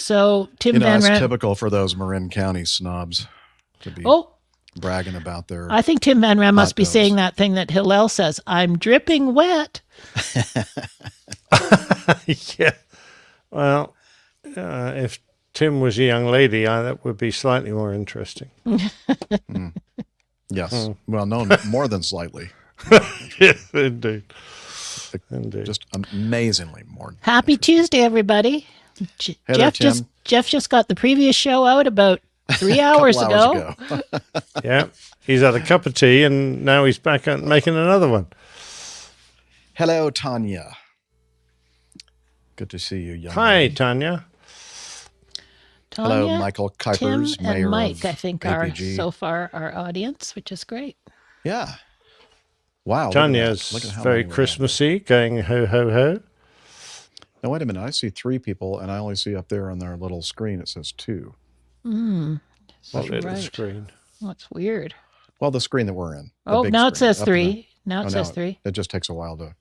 So Tim Van That's Ram. typical for those Marin County snobs to be bragging about their. I think Tim Van Ram must be dogs. saying that thing that Hillel says. I'm dripping wet. Yeah. Well, if Tim was a young lady, that would be slightly more interesting. Yes. Well, no, more than slightly. Yes, indeed. Indeed. Just amazingly more. Happy Tuesday, everybody. Hey there, Tim. Jeff just got the previous show out about 3 hours ago. Yeah. He's had a cup of tea and now he's back out making another one. Hello, Tanya. Good to see you, young Hi, lady. Tanya. Hello, Michael Kuipers, Tim Mayor and Mike, of I think, APG. are so far our audience, which is great. Yeah. Wow. Tanya's very Christmassy, going ho, ho, ho. Now, wait a minute. I see 3 people, and I only see up there on their little screen, it says 2. What little screen? That's weird. Well, the screen that we're in. Oh, now it says 3. Now it says says 3. It just takes a while to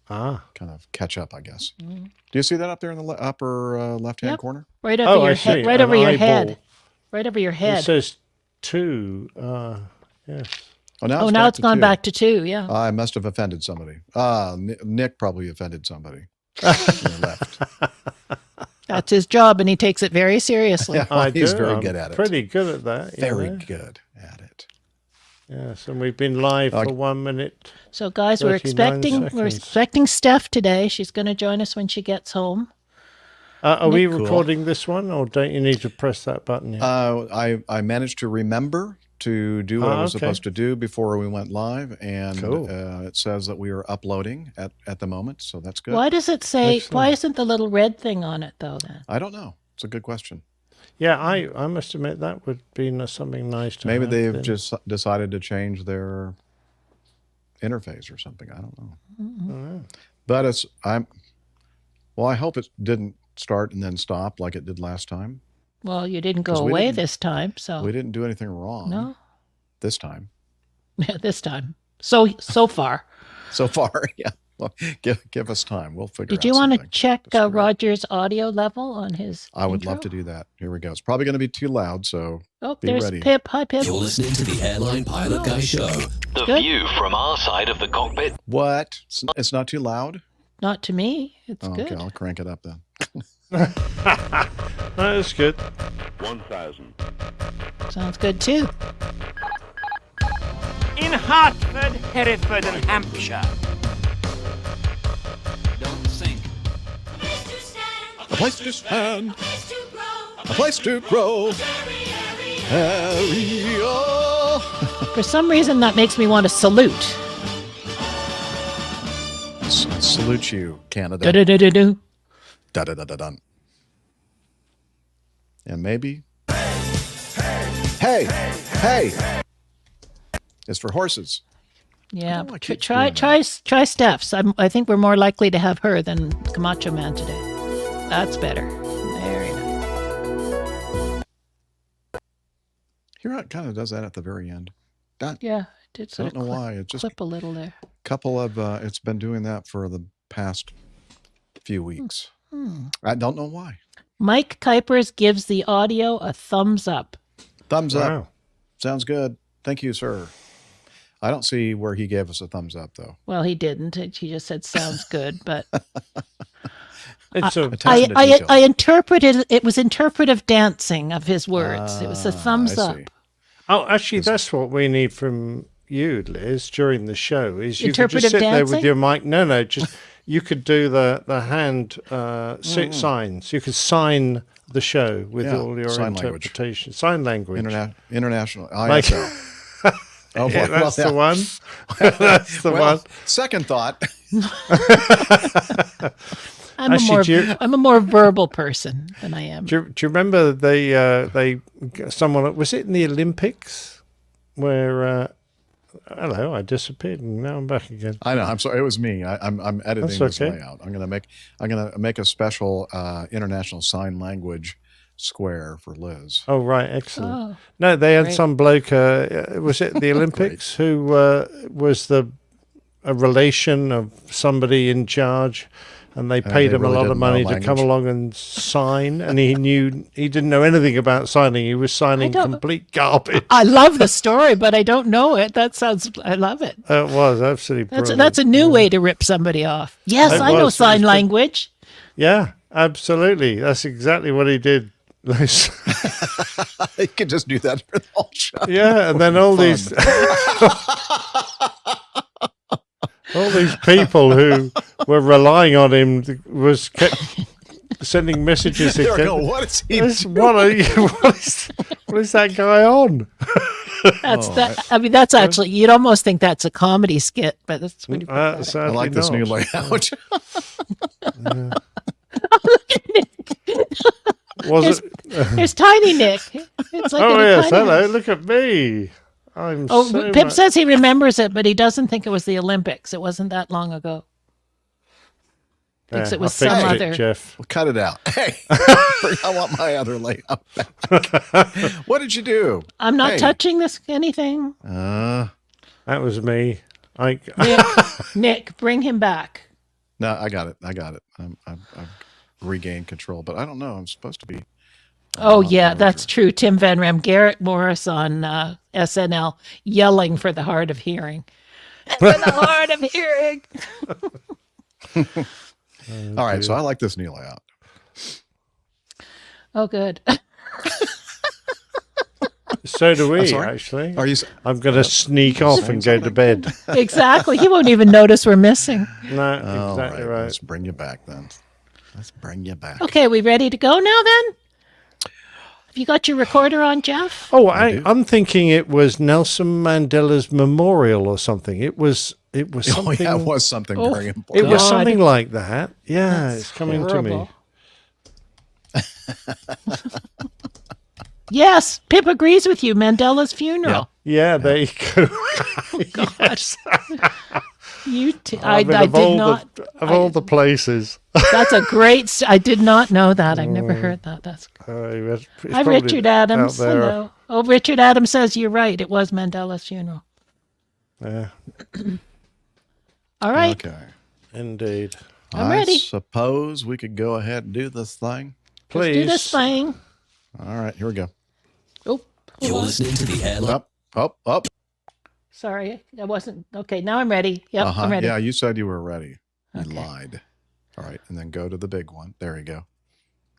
kind of catch up, I guess. Do you see that up there in the upper left-hand corner? Right over your head. Right over your head. Right over your head. It says 2. Yes. Oh, now it's gone back to 2. Yeah. I must have offended somebody. Nick probably offended somebody. On the left. That's his job, and he takes it very seriously. Yeah, he's very good at it. Pretty good at that. Very good at it. Yes, and we've been live for 1 minute. So, guys, we're expecting Steph today. She's going to join us when she gets home. Are we recording this one, or don't you need to press that button yet? I managed to remember to do what I was supposed to do before we went live, and it says that we are uploading at the moment, so that's good. Why does it say? Excellent. Why isn't the little red thing on it though? Then I don't know. It's a good question. Yeah, I must admit that would be something nice to. Maybe they've just decided to change their interface or something. I don't know. Mm-hmm. But I hope it didn't start and then stop like it did last time. Well, you didn't go away this time, so we didn't do anything wrong. No, this time. Yeah, this time. So far. So far, yeah. Well, give us time. We'll figure. Did you want to check Roger's audio level on his? I would love to do that. Here we go. It's probably going to be too loud, so there's ready. Pip. Hi, Pip. You're listening to the Airline Pilot Guy Show. The view from our side of the cockpit. What? It's not too loud? Not to me. It's good. Okay, I'll crank it up then. That's good. 1,000. Sounds good too. In Hartford, Hereford, and Hampshire. Don't sink. A place to stand. A place to grow. Ariel. For some reason, that makes me want to salute. Salute you, Canada. Da-da-da-da-do. Da-da-da-da-dun. And maybe. Hey! It's for horses. Yeah, try Steph's. I think we're more likely to have her than Camacho Man today. That's better. Very nice. Here it kind of does that at the very end. Yeah, it did. I don't know why. It just clip a little there. Couple of it's been doing that for the past few weeks. I don't know why. Mike Kuipers gives the audio a thumbs up. Thumbs up. Sounds good. Thank you, sir. I don't see where he gave us a thumbs up, though. Well, he didn't. He just said sounds good, but I interpreted it was interpretive dancing of his words. It was a thumbs up. Oh, actually, that's what we need from you, Liz, during the show. Is you could Interpretive just sit dancing? there with your mic. No, just you could do the hand signs. You could sign the show with all your interpretation. Sign language. International. ISO. Oh, yeah, that's the one. That's the one. Second thought. I'm a more verbal person than I am. Do you remember someone was it in the Olympics where hello, I disappeared and now I'm back again. I know. I'm sorry. It was me. I'm editing this layout. I'm gonna make a special international sign language square for Liz. Oh right, excellent. Oh, no, they had some bloke. Was it the Olympics who was a relation of somebody in charge, and they paid him really a lot of money to come along and sign, and he didn't know anything about signing. He was signing complete garbage. I love the story, but I don't know it. I love it. It was absolutely brilliant. That's a new way to rip somebody off. Yes, I know sign language. Yeah, absolutely. That's exactly what he did. You could just do that for the whole show. Yeah, and then all these people who were relying on him kept sending messages. They're going, what is he doing? What is that guy on? I mean, that's actually, you'd almost think that's a comedy skit, but that's pretty I like this new layout. There's Tiny Nick. It's like hello, look at me. Pip says he remembers it, but he doesn't think it was the Olympics. It wasn't that long ago. Thinks it was some other. Jeff. We'll cut it out. Hey, I want my other layout back. What did you do? I'm not touching anything. That was me. Nick, bring him back. No, I got it. I've regained control, but I don't know. I'm supposed to be. Oh, yeah, that's true. Tim Van Ram, Garrett Morris on SNL yelling for the hard of hearing. For the hard of hearing. All right, so I like this new layout. Oh, good. So do we, actually. I'm going to sneak off and go to bed. Exactly. He won't even notice we're missing. No, exactly right. Let's bring you back then. Okay, we ready to go now then? Have you got your recorder on, Jeff? Oh, I'm thinking it was Nelson Mandela's memorial or something. It was something. Oh, yeah, it was something very important. It was something like that. Yeah, it's coming horrible. to me. Yes, Pip agrees with you. Mandela's funeral. Yeah, there you go. Oh, God. Yes. I did not. Of all the places. That's a great. I did not know that. I've never heard that. That's. Hi, Richard Adams. Hello. Oh, Richard Adams says you're right. It was Mandela's funeral. Yeah. All right. Okay. Indeed. I'm ready. I suppose we could go ahead and do this thing. Please. Let's do this thing. All right, here we go. Oh. You're listening to the airline. Up. Sorry, I wasn't. Okay, now I'm ready. Yep, I'm ready. Yeah, you said you were ready. You Okay. lied. All right, and then go to the big one. There you go.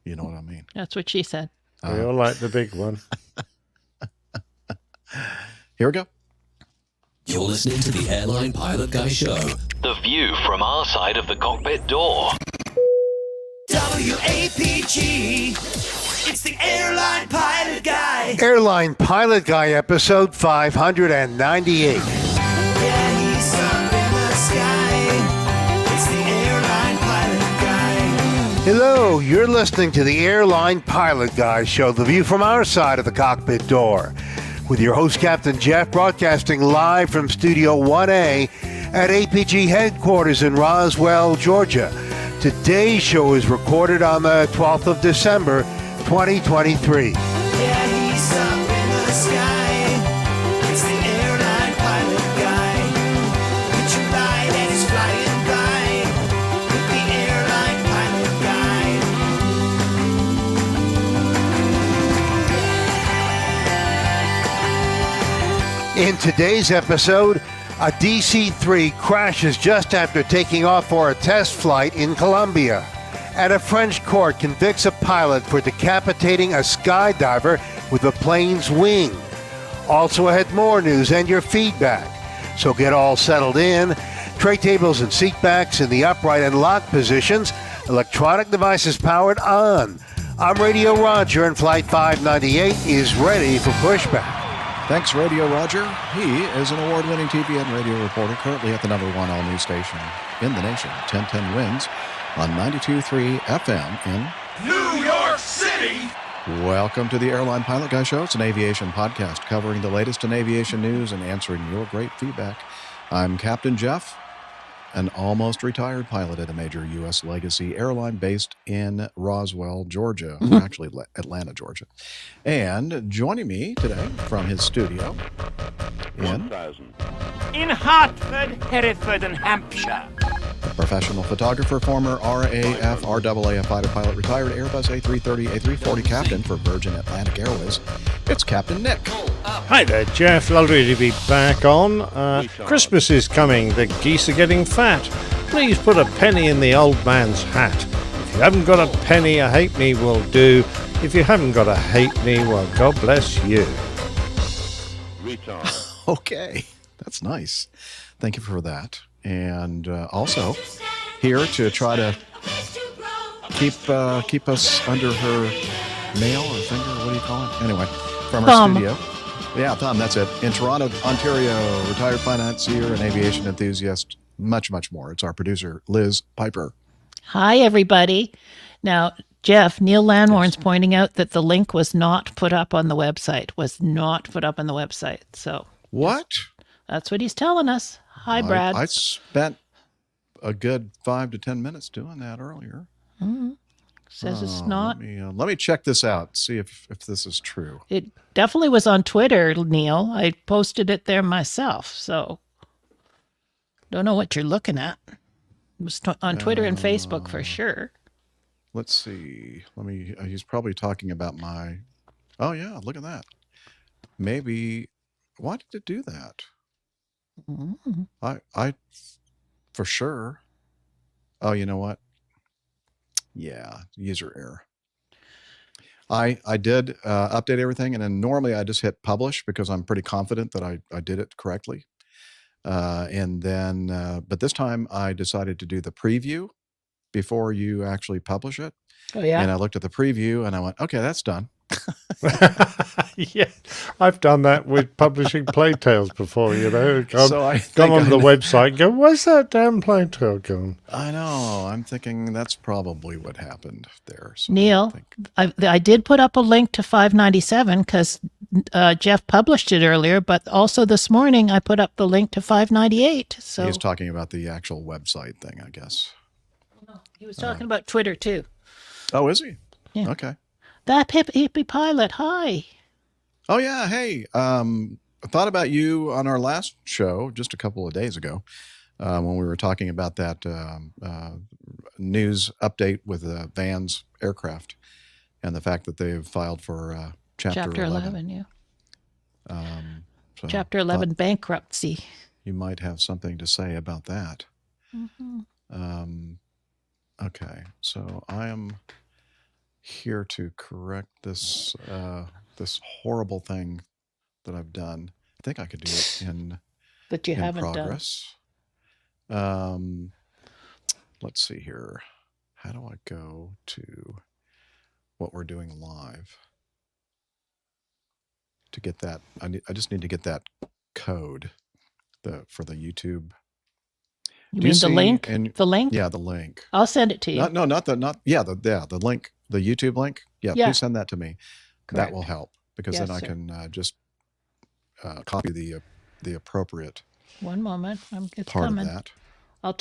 You know what I mean. That's what she said. We all like the big one. Here we go. You're listening to the Airline Pilot Guy Show. The view from our side of the cockpit door. WAPG. It's the Airline Pilot Guy. Airline Pilot Guy, episode 598. Yeah, he's up in the sky. It's the Airline Pilot Guy. Hello, you're listening to the Airline Pilot Guy show, the view from our side of the cockpit door. With your host, Captain Jeff, broadcasting live from Studio 1A at APG headquarters in Roswell, Georgia. Today's show is recorded on the 12th of December, 2023. Yeah, he's up in the sky. It's the Airline Pilot Guy. Picture light and he's flying by. With the Airline Pilot Guy. In today's episode, a DC-3 crashes just after taking off for a test flight in Colombia. And a French court convicts a pilot for decapitating a skydiver with a plane's wing. Also ahead, more news and your feedback. So get all settled in. Tray tables and seat backs in the upright and locked positions. Electronic devices powered on. I'm Radio Roger, and Flight 598 is ready for pushback. Thanks, Radio Roger. He is an award-winning TV and radio reporter, currently at the #1 all-news station in the nation, 1010 Wins, on 92.3 FM in New York City. Welcome to the Airline Pilot Guy Show. It's an aviation podcast covering the latest in aviation news and answering your great feedback. I'm Captain Jeff, an almost retired pilot at a major U.S. legacy airline based in Roswell, Georgia, or actually Atlanta, Georgia. And joining me today from his studio in 1,000. In Hartford, Hereford, and Hampshire. Professional photographer, former RAF, RAAF fighter pilot, retired Airbus A330, A340 captain for Virgin Atlantic Airways. It's Captain Nick. Hi there, Jeff. Lovely to be back on. Christmas is coming. The geese are getting fat. Please put a penny in the old man's hat. If you haven't got a penny, a halfpenny will do. If you haven't got a halfpenny, well, God bless you. Okay, that's nice. Thank you for that. And also here to try to keep us under her nail or finger, what do you call it? Anyway, from our studio. Yeah, Thumb, that's it. In Toronto, Ontario, retired financier and aviation enthusiast, much, much more. It's our producer, Liz Piper. Hi, everybody. Now, Jeff, Neil Lanwarn's pointing out that the link was not put up on the website, So what? That's what he's telling us. Hi, Brad. I spent a good 5 to 10 minutes doing that earlier. Mm-hmm. Says it's not. Let me check this out, see if this is true. It definitely was on Twitter, Neil. I posted it there myself, so don't know what you're looking at. It was on Twitter and Facebook for sure. Let's see. He's probably talking about my. Oh yeah, look at that. Maybe. Why did it do that? Mm-hmm. I for sure. Oh, you know what? Yeah, user error. I did update everything, and then normally I just hit publish because I'm pretty confident that I did it correctly. And then, but this time I decided to do the preview before you actually publish it. Oh yeah. And I looked at the preview and I went, okay, that's done. Yeah, I've done that with publishing Playtales before, So I Come on the website and go, where's that damn Playtale going? I know. I'm thinking that's probably what happened there. So Neil, I did put up a link to 597 because Jeff published it earlier, but also this morning I put up the link to 598. So he's talking about the actual website thing, I guess. No, he was talking about Twitter too. Oh, is he? Yeah. Okay. That hippie pilot, hi. Oh, yeah. Hey, I thought about you on our last show just a couple of days ago when we were talking about that news update with Van's aircraft and the fact that they've filed for Chapter 11. Yeah. So Chapter 11 bankruptcy. You might have something to say about that. Mm-hmm. Okay, so I am here to correct this this horrible thing that I've done. I think I could do it in progress. Let's see here. How do I go to what we're doing live to get that? I just need to get that code for the YouTube. You mean the link? The link? Yeah, the link. I'll send it to you. The link, the YouTube link. Yeah, please send that to me. Correct. That will help because then I can just copy the appropriate. One moment, it's part coming. Of that. I'll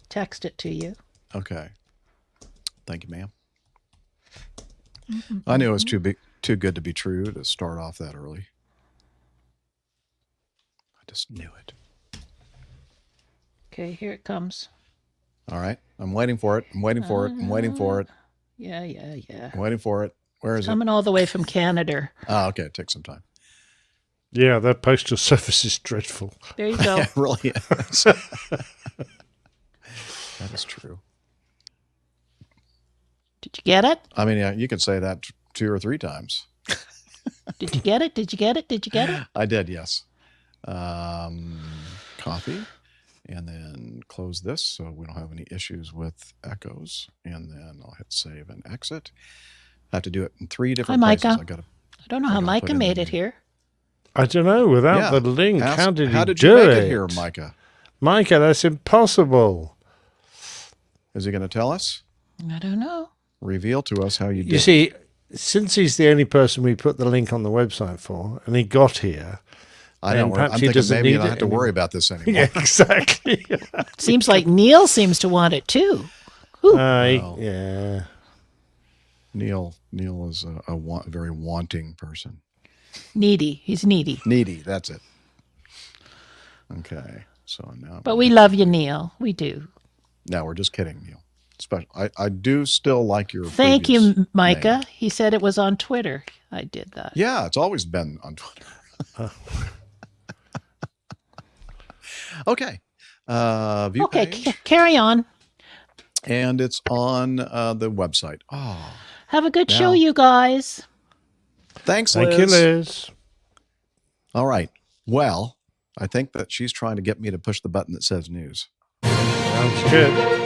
text it to you. Okay. Thank you, ma'am. I knew it was too good to be true to start off that early. I just knew it. Okay, here it comes. All right. I'm waiting for it. I'm waiting for it. I'm waiting for it. Yeah. I'm waiting for it. Where is it? Coming all the way from Canada. Oh, okay. It takes some time. Yeah, their postal service is dreadful. There you go. It really is. That is true. Did you get it? I mean, yeah, you can say that 2 or 3 times. Did you get it? Did you get it? Did you get it? I did, yes. Copy. And then close this so we don't have any issues with echoes. And then I'll hit save and exit. I have to do it in 3 different places. Micah. I don't know how Micah made it here. I don't know. Without the link, how did you do make it? It here, Micah? Micah, that's impossible. Is he going to tell us? I don't know. Reveal to us how you did. You see, since he's the only person we put the link on the website for, and he got here, I know. I'm thinking maybe you don't have to worry about this anymore. Yeah, exactly. Seems like Neil seems to want it too. Yeah. Neil is a very wanting person. Needy. He's needy. Needy. That's it. Okay. So now, But we love you, Neil. We do. No, we're just kidding, Neil. I do still like your. Thank previous you, Micah. name. He said it was on Twitter. I did that. Yeah, it's always been on Twitter. Okay. View Okay, page. carry on. And it's on the website. Oh, Have a good Now- show, you guys. thanks, Thank Liz. you, Liz. All right. Well, I think that she's trying to get me to push the button that says news. Sounds good.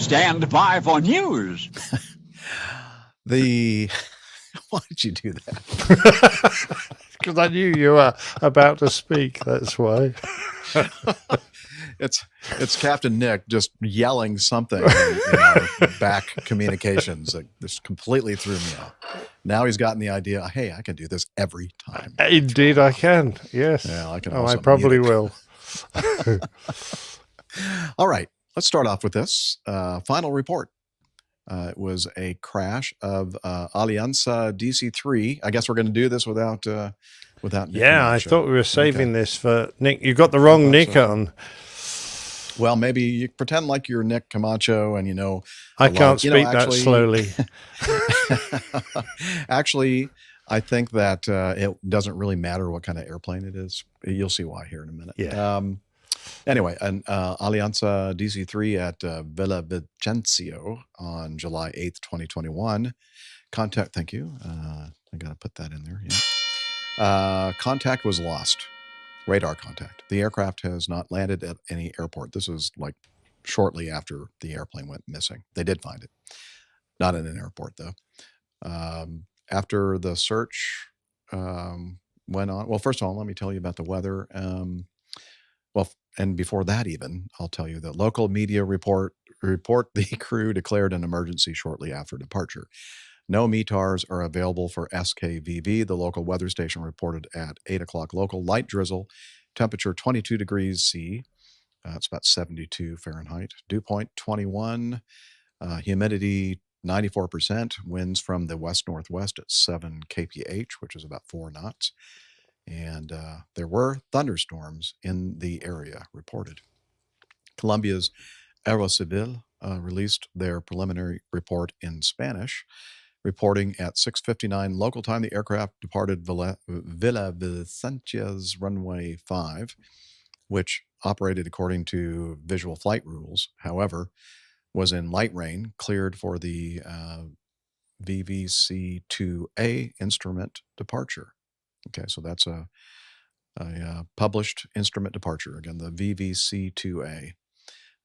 Stand by for news. Why did you do that? Because I knew you were about to speak. That's why. It's Captain Nick just yelling something back communications. This completely threw me off. Now he's gotten the idea, hey, I can do this every time. Indeed, I can. Yes. Yeah, I can Oh, also I probably mute it. will. All right, let's start off with this final report. It was a crash of Alianza DC-3. I guess we're going to do this without Nick Yeah, I Camacho. thought we were saving Okay. this for Nick. You got the wrong thought Nick so. on. Well, maybe you pretend like you're Nick Camacho, and I a lot can't of- speak that slowly. Actually, I think that it doesn't really matter what kind of airplane it is. You'll see why here in a minute. Yeah. Anyway, an Alianza DC-3 at Villa Vicencio on July 8th, 2021. Contact, thank you. I got to put that in there. Yeah. Contact was lost. Radar contact. The aircraft has not landed at any airport. This was like shortly after the airplane went missing. They did find it. Not in an airport, though. After the search went on, well, first of all, let me tell you about the weather. And before that even, I'll tell you that local media report the crew declared an emergency shortly after departure. No METARs are available for SKVV. The local weather station reported at 8 o'clock local light drizzle, temperature 22 degrees C. It's about 72 Fahrenheit. Dew point 21, humidity 94%, winds from the west-northwest at 7 kph, which is about 4 knots. And there were thunderstorms in the area reported. Colombia's Aerocivil released their preliminary report in Spanish, reporting at 6:59 local time the aircraft departed Villa Vicencia's runway 5, which operated according to visual flight rules. However, was in light rain, cleared for the VVC-2A instrument departure. Okay, so that's a published instrument departure. Again, the VVC-2A.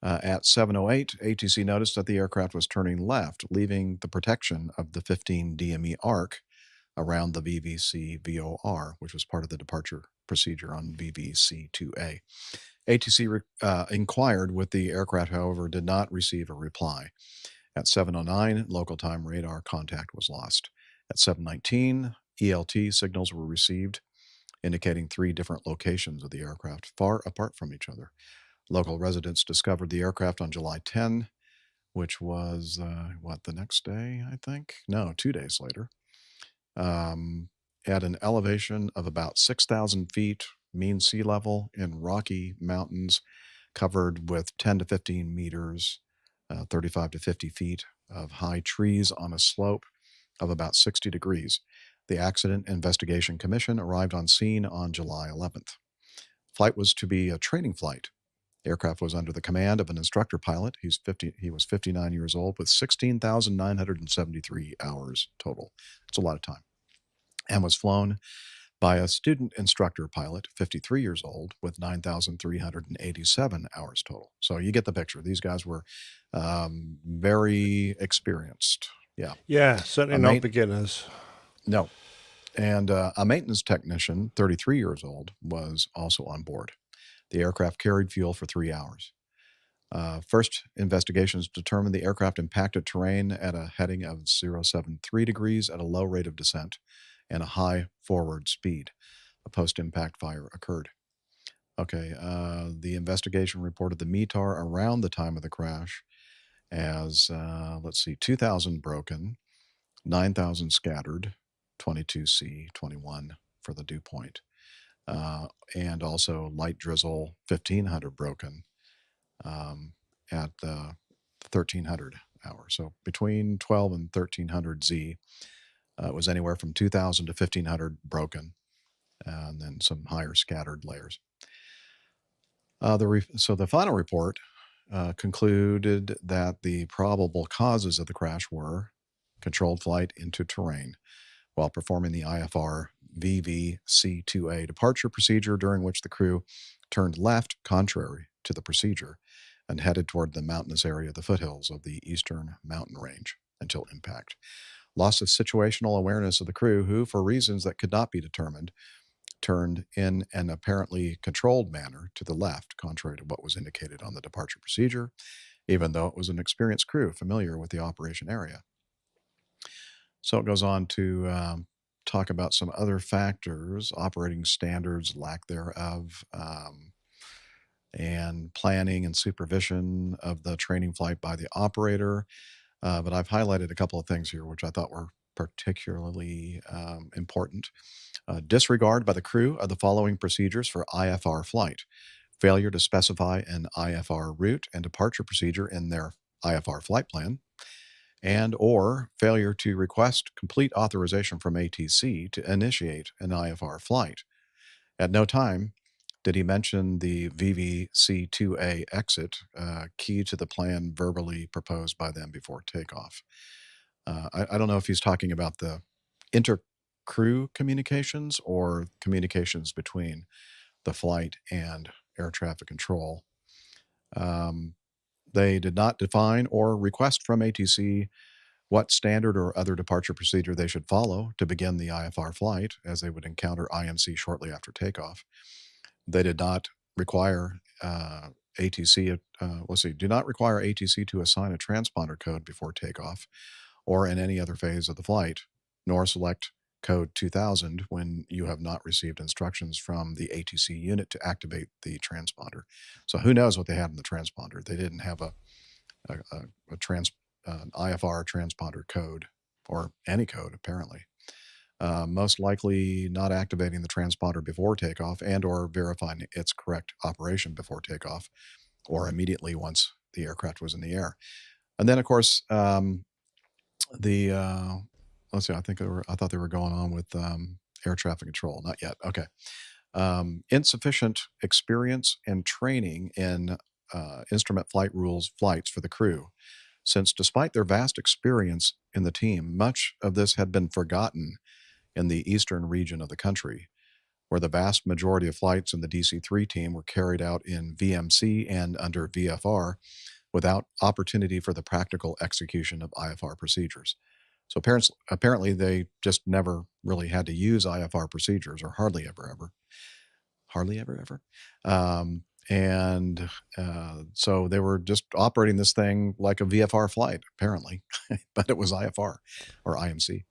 At 7:08, ATC noticed that the aircraft was turning left, leaving the protection of the 15 DME arc around the VVC VOR, which was part of the departure procedure on VVC-2A. ATC inquired with the aircraft, however, did not receive a reply. At 7:09, local time radar contact was lost. At 7:19, ELT signals were received, indicating 3 different locations of the aircraft, far apart from each other. Local residents discovered the aircraft on July 10, which was, the next day, I think? No, 2 days later. At an elevation of about 6,000 feet, mean sea level in rocky mountains, covered with 10 to 15 meters, 35 to 50 feet of high trees on a slope of about 60 degrees. The Accident Investigation Commission arrived on scene on July 11th. Flight was to be a training flight. The aircraft was under the command of an instructor pilot. He was 59 years old with 16,973 hours total. It's a lot of time. And was flown by a student instructor pilot, 53 years old, with 9,387 hours total. So you get the picture. These guys were very experienced. Yeah. Yeah, certainly not beginners. No. And a maintenance technician, 33 years old, was also on board. The aircraft carried fuel for 3 hours. First investigations determined the aircraft impacted terrain at a heading of 073 degrees at a low rate of descent and a high forward speed. A post-impact fire occurred. Okay, the investigation reported the METAR around the time of the crash as, let's see, 2,000 broken, 9,000 scattered, 22C, 21 for the dew point, and also light drizzle, 1,500 broken at the 1,300 hour. So between 12 and 1,300 Z, it was anywhere from 2,000 to 1,500 broken, and then some higher scattered layers. So the final report concluded that the probable causes of the crash were controlled flight into terrain while performing the IFR VVC-2A departure procedure, during which the crew turned left contrary to the procedure and headed toward the mountainous area of the foothills of the eastern mountain range until impact. Loss of situational awareness of the crew, who, for reasons that could not be determined, turned in an apparently controlled manner to the left, contrary to what was indicated on the departure procedure, even though it was an experienced crew familiar with the operation area. So it goes on to talk about some other factors, operating standards, lack thereof, and planning and supervision of the training flight by the operator. But I've highlighted a couple of things here which I thought were particularly important. Disregard by the crew of the following procedures for IFR flight: failure to specify an IFR route and departure procedure in their IFR flight plan, and or failure to request complete authorization from ATC to initiate an IFR flight. At no time did he mention the VVC-2A exit, key to the plan verbally proposed by them before takeoff. I don't know if he's talking about the inter-crew communications or communications between the flight and air traffic control. They did not define or request from ATC what standard or other departure procedure they should follow to begin the IFR flight, as they would encounter IMC shortly after takeoff. They did not require ATC, do not require ATC to assign a transponder code before takeoff or in any other phase of the flight, nor select code 2000 when you have not received instructions from the ATC unit to activate the transponder. So who knows what they had in the transponder? They didn't have an IFR transponder code, or any code apparently. Most likely not activating the transponder before takeoff and or verifying its correct operation before takeoff or immediately once the aircraft was in the air. And then of course, let's see, I thought they were going on with air traffic control. Not yet. Okay. Insufficient experience and training in instrument flight rules flights for the crew, since despite their vast experience in the team, much of this had been forgotten in the eastern region of the country, where the vast majority of flights in the DC-3 team were carried out in VMC and under VFR without opportunity for the practical execution of IFR procedures. So apparently they just never really had to use IFR procedures, or hardly ever. So they were just operating this thing like a VFR flight, apparently, but it was IFR or IMC.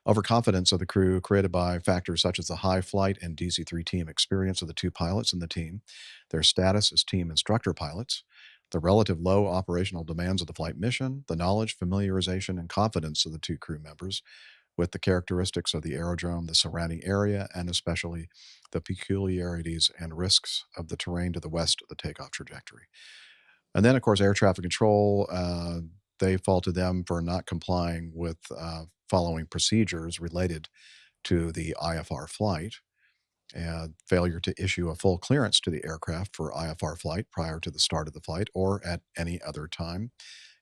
Overconfidence of the crew, created by factors such as the high flight and DC-3 team experience of the two pilots in the team, their status as team instructor pilots, the relative low operational demands of the flight mission, the knowledge, familiarization, and confidence of the two crew members with the characteristics of the aerodrome, the surrounding area, and especially the peculiarities and risks of the terrain to the west of the takeoff trajectory. And then, of course, air traffic control, they faulted them for not complying with following procedures related to the IFR flight, and failure to issue a full clearance to the aircraft for IFR flight prior to the start of the flight or at any other time,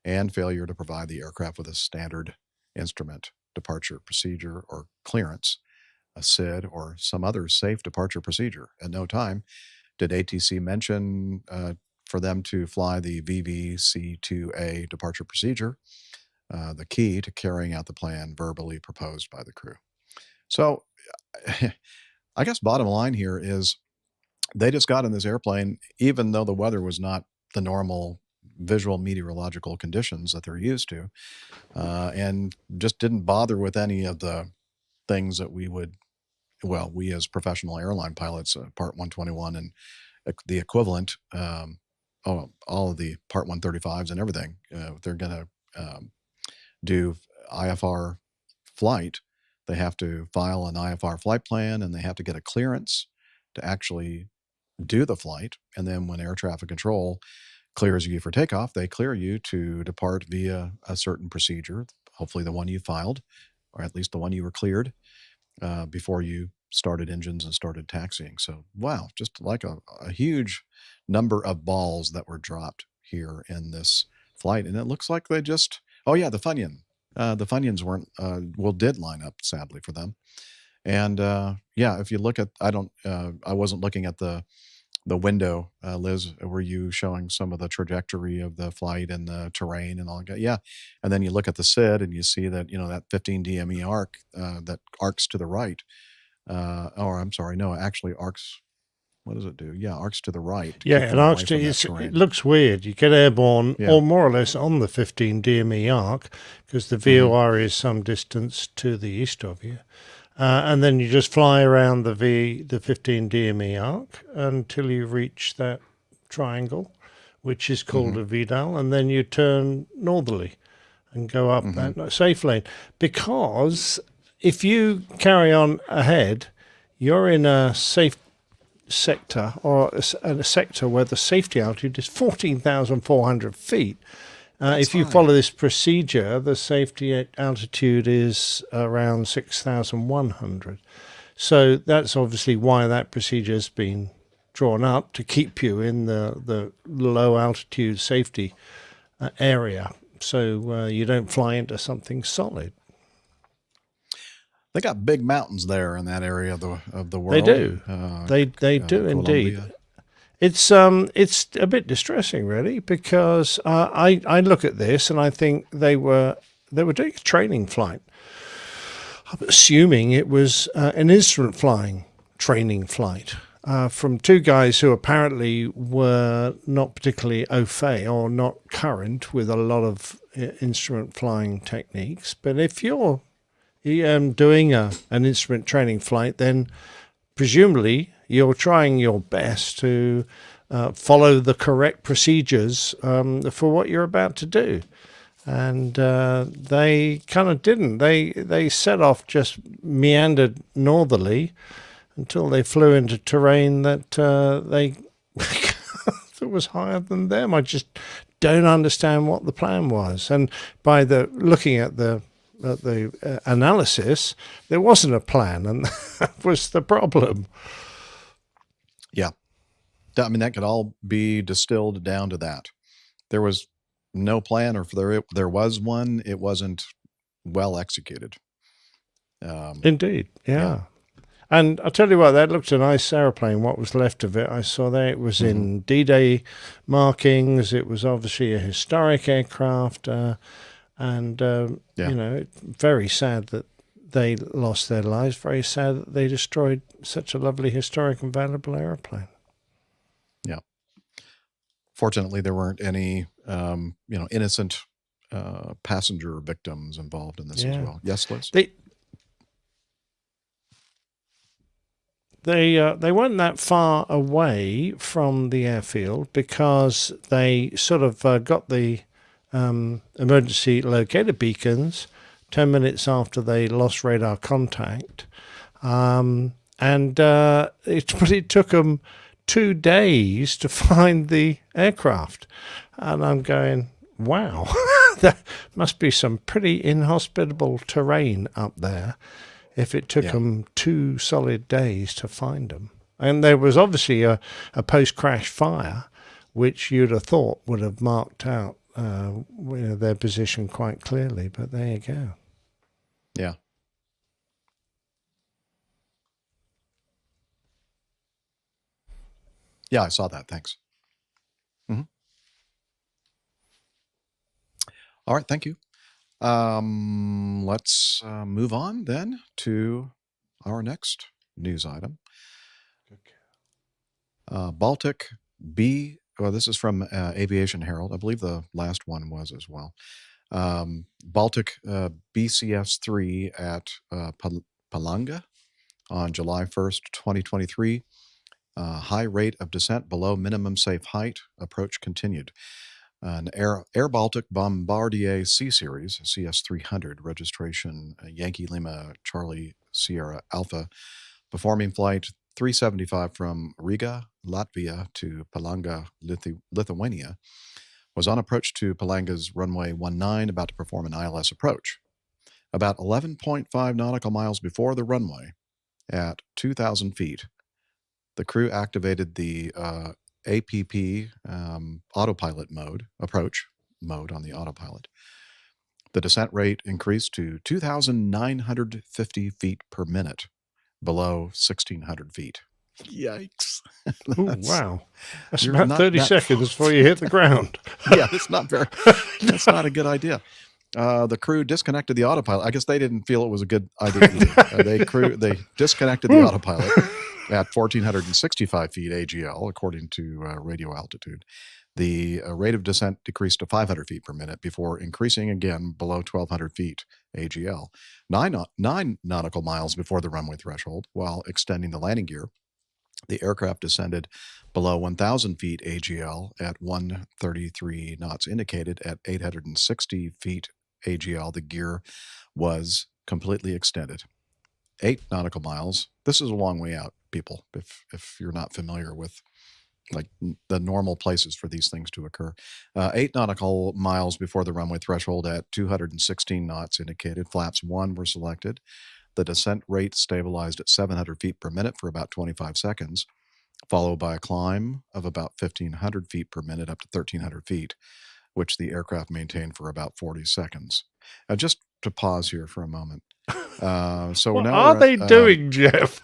and failure to provide the aircraft with a standard instrument departure procedure or clearance, a SID, or some other safe departure procedure. At no time did ATC mention for them to fly the VVC-2A departure procedure, the key to carrying out the plan verbally proposed by the crew. So I guess bottom line here is they just got in this airplane, even though the weather was not the normal visual meteorological conditions that they're used to, and just didn't bother with any of the things that we as professional airline pilots, Part 121 and the equivalent, all of the Part 135s and everything, they're going to do IFR flight. They have to file an IFR flight plan, and they have to get a clearance to actually do the flight. And then when air traffic control clears you for takeoff, they clear you to depart via a certain procedure, hopefully the one you filed, or at least the one you were cleared before you started engines and started taxiing. So, wow, just like a huge number of balls that were dropped here in this flight. And it looks like they just, oh yeah, the Funyun. The Funyuns weren't, did line up, sadly, for them. And yeah, if you look at, I wasn't looking at the window, Liz, were you showing some of the trajectory of the flight and the terrain and all that? Yeah. And then you look at the SID and you see that, that 15 DME arc that arcs to the right. Or I'm sorry, no, actually arcs. What does it do? Yeah, arcs to the right. Yeah, and arcs to, it looks weird. You get airborne, or more or less on the 15 DME arc, because the VOR is some distance to the east of you. And then you just fly around the 15 DME arc until you reach that triangle, which is called a VDAL, and then you turn northerly and go up that safe lane. Because if you carry on ahead, you're in a safe sector, or a sector where the safety altitude is 14,400 feet. If you follow this procedure, the safety altitude is around 6,100. So that's obviously why that procedure has been drawn up, to keep you in the low altitude safety area, so you don't fly into something solid. They got big mountains there in that area of the world. They do. They do indeed. It's a bit distressing, really, because I look at this and I think they were doing a training flight. I'm assuming it was an instrument flying training flight from two guys who apparently were not particularly au fait or not current with a lot of instrument flying techniques. But if you're doing an instrument training flight, then presumably you're trying your best to follow the correct procedures for what you're about to do. And they kind of didn't. They set off, just meandered northerly until they flew into terrain that that was higher than them. I just don't understand what the plan was. And by looking at the analysis, there wasn't a plan, and that was the problem. Yeah. I mean, that could all be distilled down to that. There was no plan, or if there was one, it wasn't well executed. Indeed, yeah. And I'll tell you what, that looked a nice aeroplane, what was left of it. I saw there it was in D-Day markings. It was obviously a historic aircraft. Very sad that they lost their lives. Very sad that they destroyed such a lovely, historic, and valuable airplane. Yeah. Fortunately, there weren't any, innocent passenger victims involved in this as well. Yes, Liz? They weren't that far away from the airfield, because they sort of got the emergency locator beacons 10 minutes after they lost radar contact. It took them 2 days to find the aircraft. And I'm going, wow, that must be some pretty inhospitable terrain up there if it took them 2 solid days to find them. And there was obviously a post-crash fire, which you'd have thought would have marked out their position quite clearly, but there you go. Yeah. Yeah, I saw that. Thanks. All right, thank you. Let's move on then to our next news item. Baltic B. Well, this is from Aviation Herald. I believe the last one was as well. Baltic BCS-3 at Palanga on July 1st, 2023. High rate of descent below minimum safe height. Approach continued. An Air Baltic Bombardier C Series, CS300, registration Yankee Lima Charlie Sierra Alpha, performing flight 375 from Riga, Latvia to Palanga, Lithuania, was on approach to Palanga's runway 19, about to perform an ILS approach. About 11.5 nautical miles before the runway, at 2,000 feet, the crew activated the APG autopilot approach mode on the autopilot. The descent rate increased to 2,950 feet per minute, below 1,600 feet. Yikes. Ooh, wow. That's You're about not 30 that seconds before you hit the ground. Yeah, that's not a good idea. The crew disconnected the autopilot. I guess they didn't feel it was a good idea either. They disconnected the autopilot at 1,465 feet AGL, according to radio altitude. The rate of descent decreased to 500 feet per minute before increasing again below 1,200 feet AGL. 9 nautical miles before the runway threshold, while extending the landing gear, the aircraft descended below 1,000 feet AGL at 133 knots indicated. At 860 feet AGL, the gear was completely extended. 8 nautical miles. This is a long way out, people, if you're not familiar with like the normal places for these things to occur. 8 nautical miles before the runway threshold at 216 knots indicated. Flaps 1 were selected. The descent rate stabilized at 700 feet per minute for about 25 seconds, followed by a climb of about 1,500 feet per minute up to 1,300 feet, which the aircraft maintained for about 40 seconds. Just to pause here for a moment. So What now are they doing, Jeff?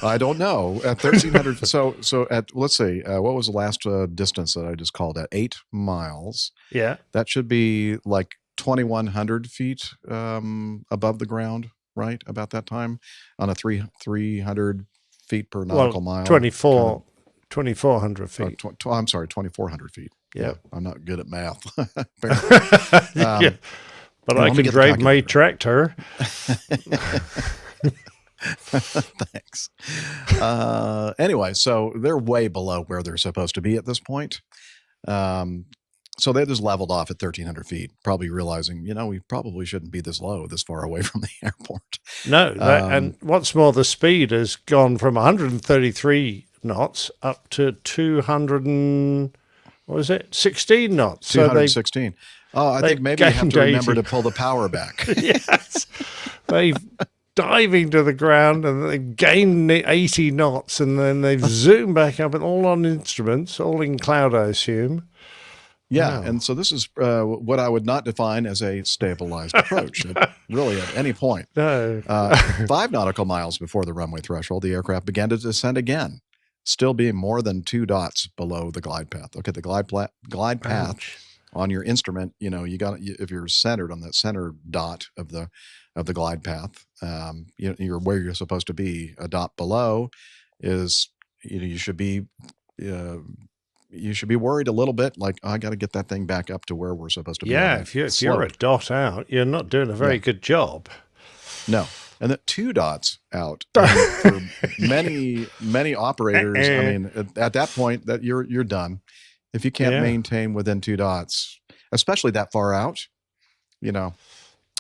I don't know. At 1,300, so at, let's see, what was the last distance that I just called at? 8 miles. Yeah. That should be like 2,100 feet above the ground, right? About that time on a 300 feet per nautical mile. 2,400 feet. I'm sorry, 2,400 feet. Yeah. I'm not good at math. Yeah. But I let me can get the drive my calculator. tractor. Thanks. Anyway, so they're way below where they're supposed to be at this point. So they just leveled off at 1,300 feet, probably realizing, we probably shouldn't be this low, this far away from the airport. No, and what's more, the speed has gone from 133 knots up to 16 knots. 216. I think maybe you have to remember to pull the power back. Yes. They've diving to the ground and they've gained 80 knots and then they've zoomed back up and all on instruments, all in cloud, I assume. Yeah, Wow. and so this is what I would not define as a stabilized approach, really at any point. No. 5 nautical miles before the runway threshold, the aircraft began to descend again, still being more than 2 dots below the glide path. Okay, the glide path on your instrument, if you're centered on that center dot of the glide path, you're where you're supposed to be. A dot below is, you should be worried a little bit, like, I got to get that thing back up to where we're supposed to be. Yeah, if you're a dot out, you're not doing a very good job. No. And that 2 dots out for many operators. I mean, at that point, that you're done. If you can't maintain within 2 dots, especially that far out,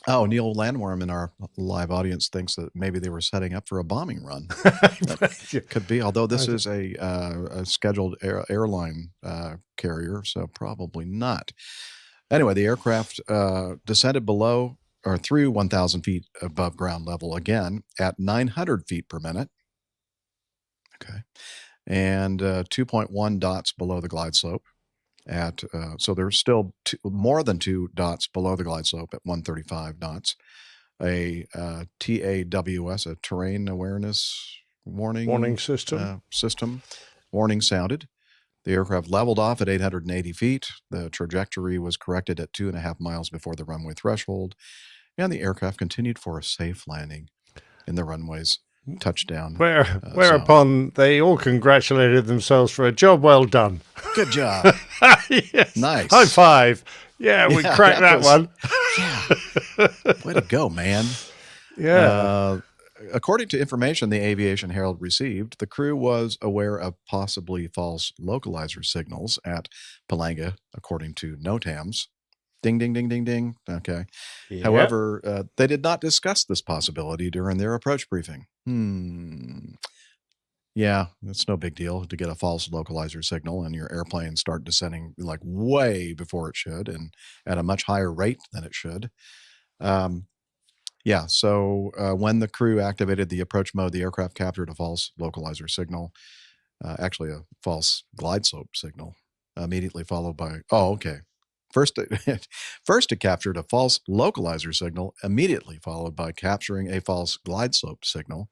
Oh, Neil Landworm in our live audience thinks that maybe they were setting up for a bombing run. That could be, although this is a scheduled airline carrier, so probably not. Anyway, the aircraft descended below or through 1,000 feet above ground level again at 900 feet per minute. Okay. And 2.1 dots below the glide slope. So there's still more than 2 dots below the glide slope at 135 knots. A TAWS, a terrain awareness warning system. Warning sounded. The aircraft leveled off at 880 feet. The trajectory was corrected at 2.5 miles before the runway threshold, and the aircraft continued for a safe landing in the runway's touchdown. Whereupon they all congratulated themselves for a job well done. Good job. Yes. Nice. High five. Yeah, we cracked that one. Yeah. Way to go, man. Yeah. according to information the Aviation Herald received, the crew was aware of possibly false localizer signals at Palanga, according to NOTAMs. Ding, ding, ding, ding, ding. Okay. Yeah. However, they did not discuss this possibility during their approach briefing. Yeah, it's no big deal to get a false localizer signal and your airplane start descending like way before it should and at a much higher rate than it should. Yeah, so when the crew activated the approach mode, the aircraft captured a false localizer signal, actually a false glide slope signal, immediately followed by, First, it captured a false localizer signal, immediately followed by capturing a false glide slope signal,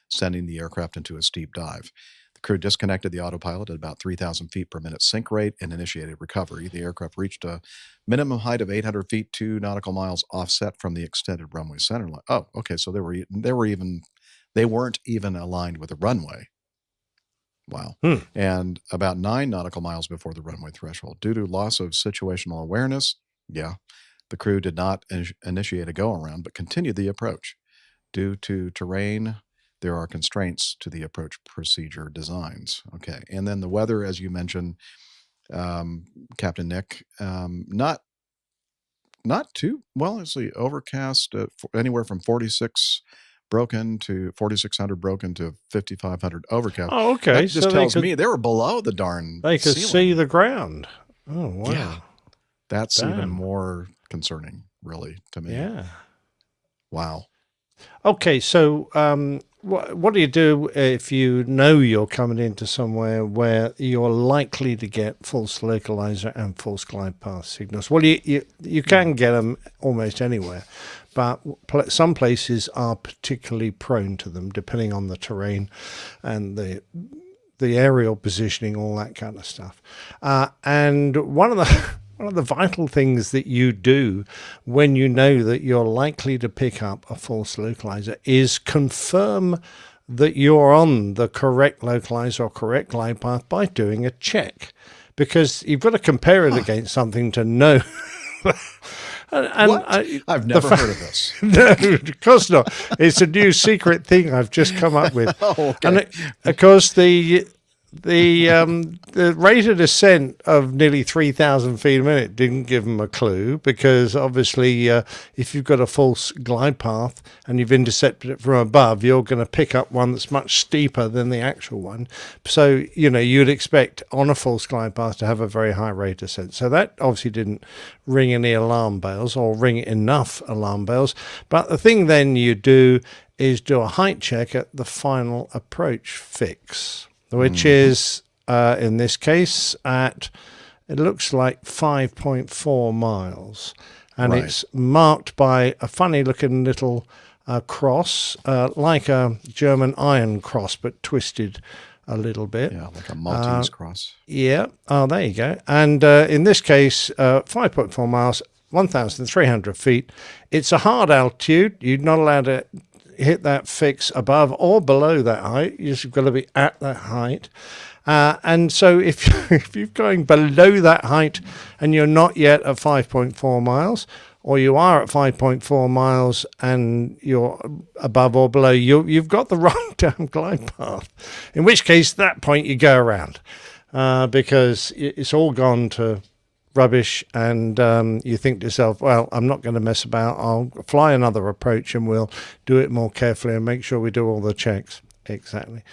sending the aircraft into a steep dive. The crew disconnected the autopilot at about 3,000 feet per minute sync rate and initiated recovery. The aircraft reached a minimum height of 800 feet, 2 nautical miles offset from the extended runway center line. Oh, okay, so they weren't even aligned with the runway. Wow. And about 9 nautical miles before the runway threshold. Due to loss of situational awareness, the crew did not initiate a go-around, but continued the approach. Due to terrain, there are constraints to the approach procedure designs. Okay. And then the weather, as you mentioned, Captain Nick, not too, well, let's see, overcast, anywhere from 46 broken to 4,600 broken to 5,500 overcast. Oh, okay. That just tells me they were below the darn They could ceiling. see the ground. Oh, wow. Yeah. That's Damn. even more concerning, really, to me. Yeah. Wow. Okay, so what do you do if you know you're coming into somewhere where you're likely to get false localizer and false glide path signals? Well, you can get them almost anywhere, but some places are particularly prone to them, depending on the terrain and the aerial positioning, all that kind of stuff. And one of the vital things that you do when you know that you're likely to pick up a false localizer is confirm that you're on the correct localizer or correct glide path by doing a check, because you've got to compare it against something to know. I've never heard of this. No, of course not. It's a new secret thing I've just come up with. Okay. And of course, the rate of descent of nearly 3,000 feet a minute didn't give them a clue, because obviously if you've got a false glide path and you've intercepted it from above, you're going to pick up one that's much steeper than the actual one. So, you'd expect on a false glide path to have a very high rate of descent. So that obviously didn't ring any alarm bells, or ring enough alarm bells. But the thing then you do is do a height check at the final approach fix, which is, in this case, it looks like 5.4 miles. And Right. it's marked by a funny-looking little cross, like a German iron cross, but twisted a little bit. Yeah, like a Maltese cross. Yeah. Oh, there you go. And in this case, 5.4 miles, 1,300 feet. It's a hard altitude. You're not allowed to hit that fix above or below that height. You've got to be at that height. And so if you're going below that height and you're not yet at 5.4 miles, or you are at 5.4 miles and you're above or below, you've got the wrong damn glide path. In which case, at that point, you go around because it's all gone to rubbish, and you think to yourself, well, I'm not going to mess about. I'll fly another approach and we'll do it more carefully and make sure we do all the checks. Exactly.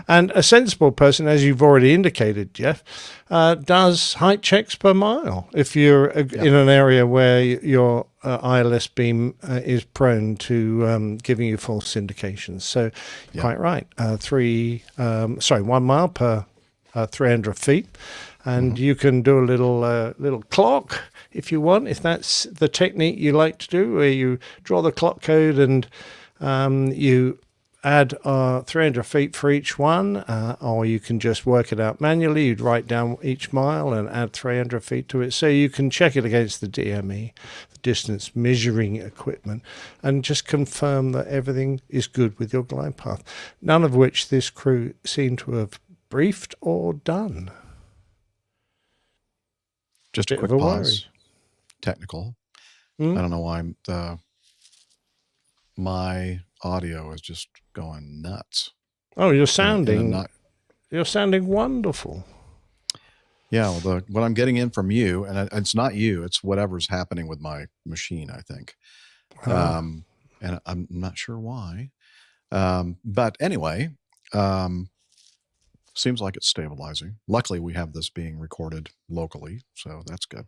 And a sensible person, as you've already indicated, Jeff, does height checks per mile if you're in an area where your ILS beam is prone to giving you false indications. So quite right. 1 mile per 300 feet. And you can do a little clock if you want, if that's the technique you like to do, where you draw the clock code and you add 300 feet for each one, or you can just work it out manually. You'd write down each mile and add 300 feet to it, so you can check it against the DME, the distance measuring equipment, and just confirm that everything is good with your glide path, none of which this crew seem to have briefed or done. Just a Bit quick of a pause. worry. Technical. I don't know why my audio is just going nuts. Oh, you're In a sounding not- wonderful. Yeah, well, what I'm getting in from you, and it's not you, it's whatever's happening with my machine, I think. And I'm not sure why. But anyway, seems like it's stabilizing. Luckily, we have this being recorded locally, so that's good.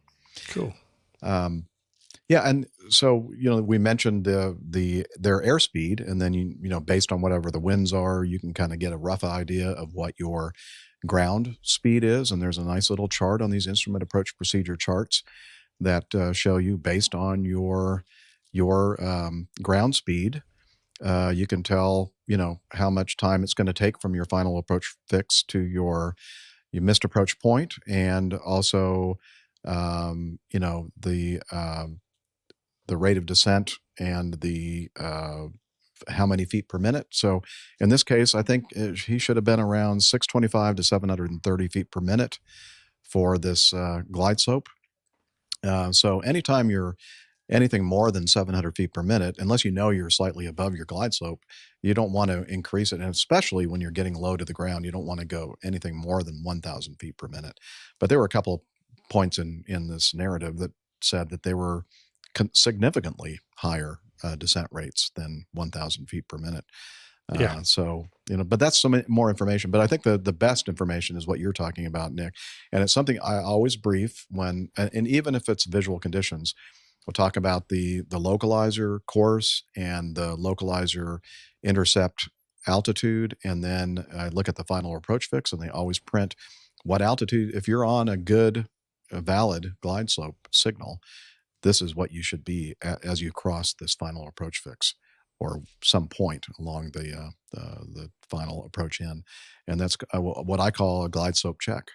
Cool. Yeah, and so we mentioned their airspeed, and then you know based on whatever the winds are, you can kind of get a rough idea of what your ground speed is. And there's a nice little chart on these instrument approach procedure charts that show you based on your ground speed. You can tell how much time it's going to take from your final approach fix to your missed approach point, and also the rate of descent and the how many feet per minute. So in this case, I think he should have been around 625 to 730 feet per minute for this glide slope. So anytime you're anything more than 700 feet per minute, unless you're slightly above your glide slope, you don't want to increase it. And especially when you're getting low to the ground, you don't want to go anything more than 1,000 feet per minute. But there were a couple points in this narrative that said that they were significantly higher descent rates than 1,000 feet per minute. So, but that's some more information. But I think the best information is what you're talking about, Nick. And it's something I always brief when, and even if it's visual conditions, we'll talk about the localizer course and the localizer intercept altitude. And then I look at the final approach fix, and they always print what altitude. If you're on a valid glide slope signal, this is what you should be as you cross this final approach fix or some point along the final approach in. And that's what I call a glide slope check.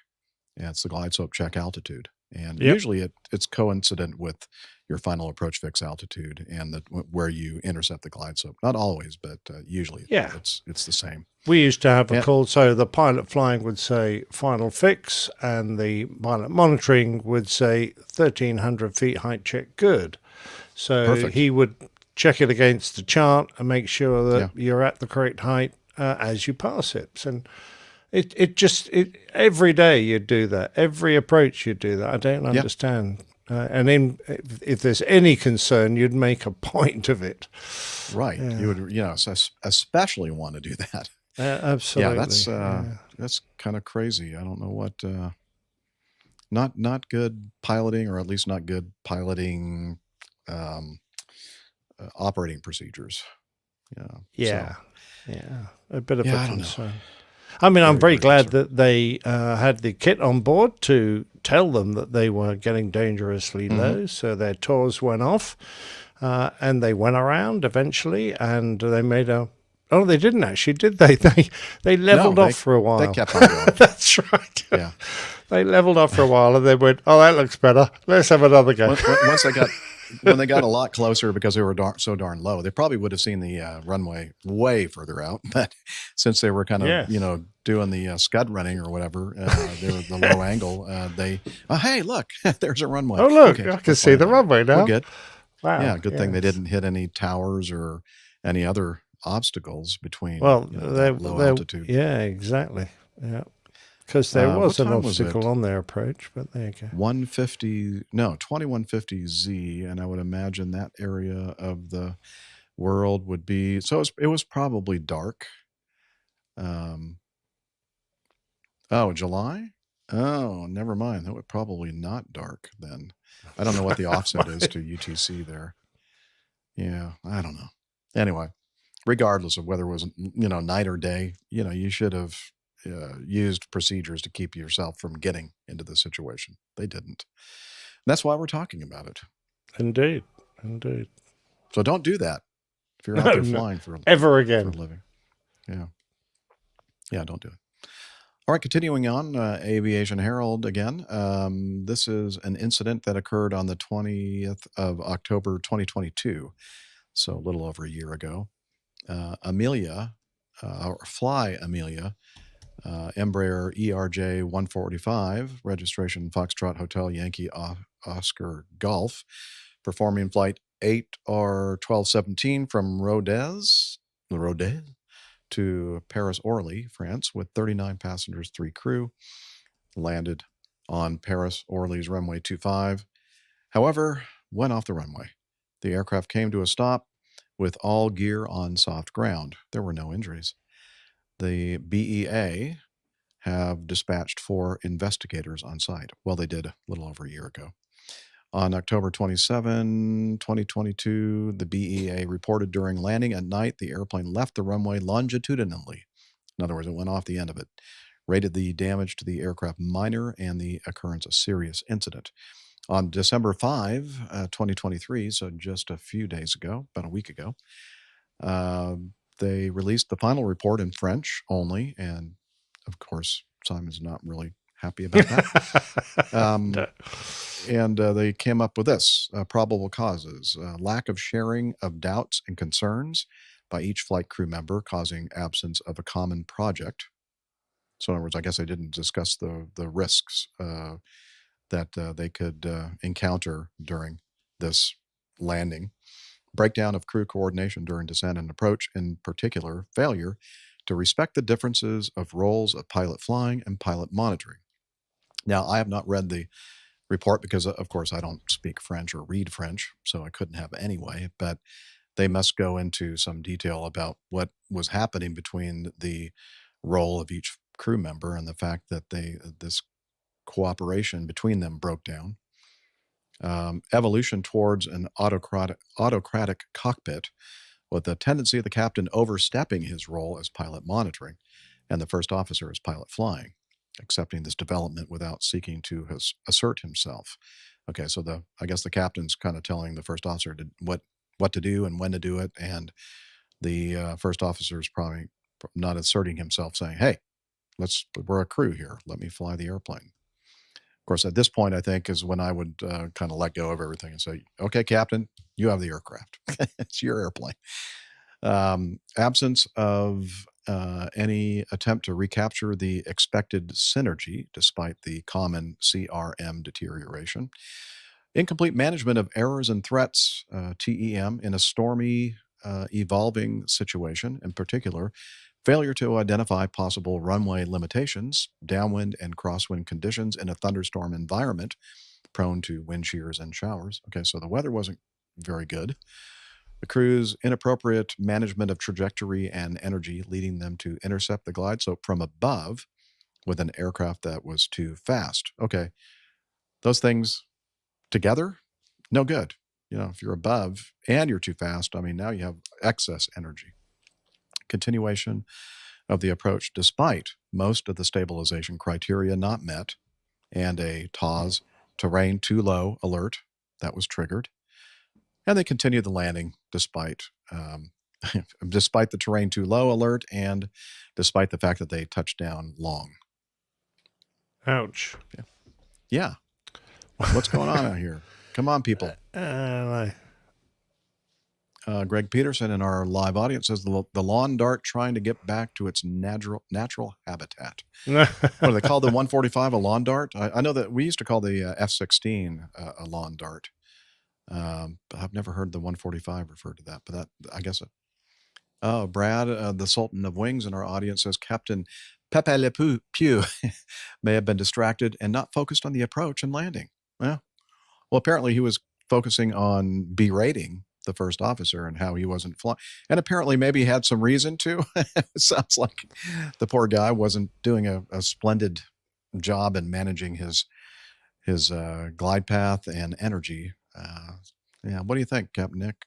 And it's the glide slope check altitude. And usually it's coincident with your final approach fix altitude and where you intercept the glide slope. Not always, but usually it's the same. We used to have a call, so the pilot flying would say final fix, and the pilot monitoring would say 1,300 feet height check good. So Perfect. he would check it against the chart and make sure that you're at the correct height as you pass it. And every day you'd do that. Every approach you'd do that. I don't understand. And if there's any concern, you'd make a point of it. Right. You would, especially want to do that. Absolutely. Yeah, that's kind of crazy. I don't know what, not good piloting, or at least not good piloting operating procedures. Yeah. A bit of a I don't know. concern. I mean, I'm very glad that they had the kit on board to tell them that they were getting dangerously low. So their tours went off, and they went around eventually, and they made a. Oh, they didn't actually, did they? They leveled off for a while. They kept on going. That's right. Yeah. They leveled off for a while, and they went, "Oh, that looks better. Let's have another go." When they got a lot closer, because they were so darn low, they probably would have seen the runway way further out. But since they were kind of, doing the scud running or whatever, they were the low angle. Hey, look, there's a runway. Oh, look, okay, I can see the runway now. We're good. Wow. Yeah, good thing they didn't hit any towers or any other obstacles between low altitude. Yeah, exactly. Yeah. Because there was an obstacle on their approach, but there you go. 2150Z, and I would imagine that area of the world would be, so it was probably dark. July? Oh, never mind. That would probably not dark then. I don't know what the offset is to UTC there. Yeah, I don't know. Anyway, regardless of whether it was, night or day, you should have used procedures to keep yourself from getting into the situation. They didn't. And that's why we're talking about it. Indeed. So don't do that if you're out there flying ever again for a living. Yeah, don't do it. All right, continuing on, Aviation Herald again. This is an incident that occurred on the 20th of October 2022, so a little over a year ago. Amelia, or Fly Amelia, Embraer ERJ 145, registration Foxtrot Hotel Yankee Oscar Golf, performing flight 8R1217 from Rodez Rodez to Paris Orly, France, with 39 passengers, 3 crew. Landed on Paris Orly's runway 25. However, went off the runway. The aircraft came to a stop with all gear on soft ground. There were no injuries. The BEA have dispatched 4 investigators on site. Well, they did a little over a year ago. On October 27, 2022, the BEA reported during landing at night, the airplane left the runway longitudinally. In other words, it went off the end of it. Rated the damage to the aircraft minor and the occurrence a serious incident. On December 5, 2023, so just a few days ago, about a week ago, they released the final report in French only, and of course, Simon's not really happy about that. And they came up with this, probable causes, lack of sharing of doubts and concerns by each flight crew member, causing absence of a common project. So in other words, I guess they didn't discuss the risks that they could encounter during this landing. Breakdown of crew coordination during descent and approach, in particular, failure to respect the differences of roles of pilot flying and pilot monitoring. Now, I have not read the report because, of course, I don't speak French or read French, so I couldn't have anyway, but they must go into some detail about what was happening between the role of each crew member and the fact that this cooperation between them broke down. Evolution towards an autocratic cockpit with the tendency of the captain overstepping his role as pilot monitoring and the first officer as pilot flying, accepting this development without seeking to assert himself. Okay, so I guess the captain's kind of telling the first officer what to do and when to do it, and the first officer is probably not asserting himself, saying, "Hey, we're a crew here. Let me fly the airplane." Of course, at this point, I think is when I would kind of let go of everything and say, "Okay, Captain, you have the aircraft. It's your airplane." Absence of any attempt to recapture the expected synergy despite the common CRM deterioration. Incomplete management of errors and threats, TEM, in a stormy, evolving situation. In particular, failure to identify possible runway limitations, downwind and crosswind conditions in a thunderstorm environment prone to wind shears and showers. Okay, so the weather wasn't very good. The crew's inappropriate management of trajectory and energy, leading them to intercept the glide slope from above with an aircraft that was too fast. Okay, those things together, no good. If you're above and you're too fast, I mean, now you have excess energy. Continuation of the approach despite most of the stabilization criteria not met, and a TAWS, terrain too low alert, that was triggered. And they continued the landing despite the terrain too low alert and despite the fact that they touched down long. Ouch. Yeah. What's going on out here? Come on, people. Greg Peterson in our live audience says the lawn dart trying to get back to its natural habitat. What do they call the 145 a lawn dart? I know that we used to call the F-16 a lawn dart. But I've never heard the 145 referred to that, but that, I guess it. Oh, Brad, the Sultan of Wings in our audience says Captain Pepe Le Pew may have been distracted and not focused on the approach and landing. Well, apparently he was focusing on berating the first officer and how he wasn't flying. And apparently maybe he had some reason to. It sounds like the poor guy wasn't doing a splendid job in managing his glide path and energy. Yeah, what do you think, Captain Nick?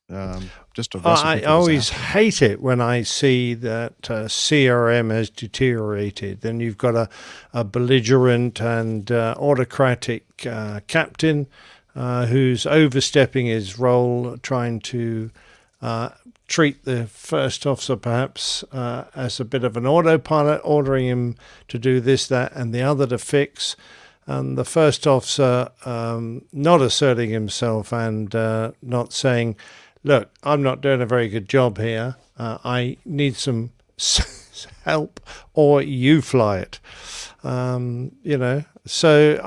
Just a recipe I for always disaster. hate it when I see that CRM has deteriorated. Then you've got a belligerent and autocratic captain who's overstepping his role, trying to treat the first officer perhaps as a bit of an autopilot, ordering him to do this, that, and the other to fix. And the first officer not asserting himself and not saying, "Look, I'm not doing a very good job here. I need some help, or you fly it." So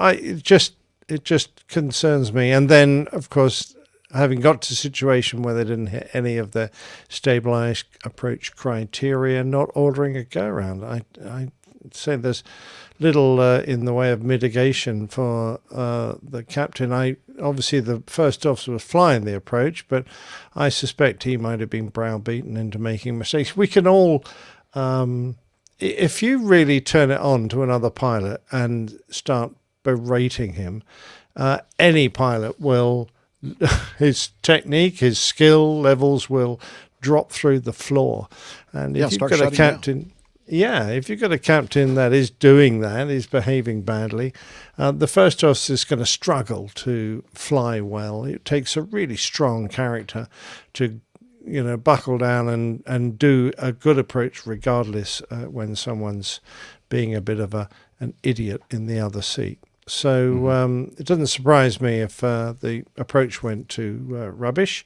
it just concerns me. And then, of course, having got to a situation where they didn't hit any of the stabilized approach criteria, not ordering a go-around. I say there's little in the way of mitigation for the captain. Obviously the first officer was flying the approach, but I suspect he might have been browbeaten into making mistakes. We can all, if you really turn it on to another pilot and start berating him, any pilot will, his technique, his skill levels will drop through the floor. And if you've got a captain, if you've got a captain that is doing that, is behaving badly, the first officer is going to struggle to fly well. It takes a really strong character to, buckle down and do a good approach regardless when someone's being a bit of an idiot in the other seat. So it doesn't surprise me if the approach went to rubbish.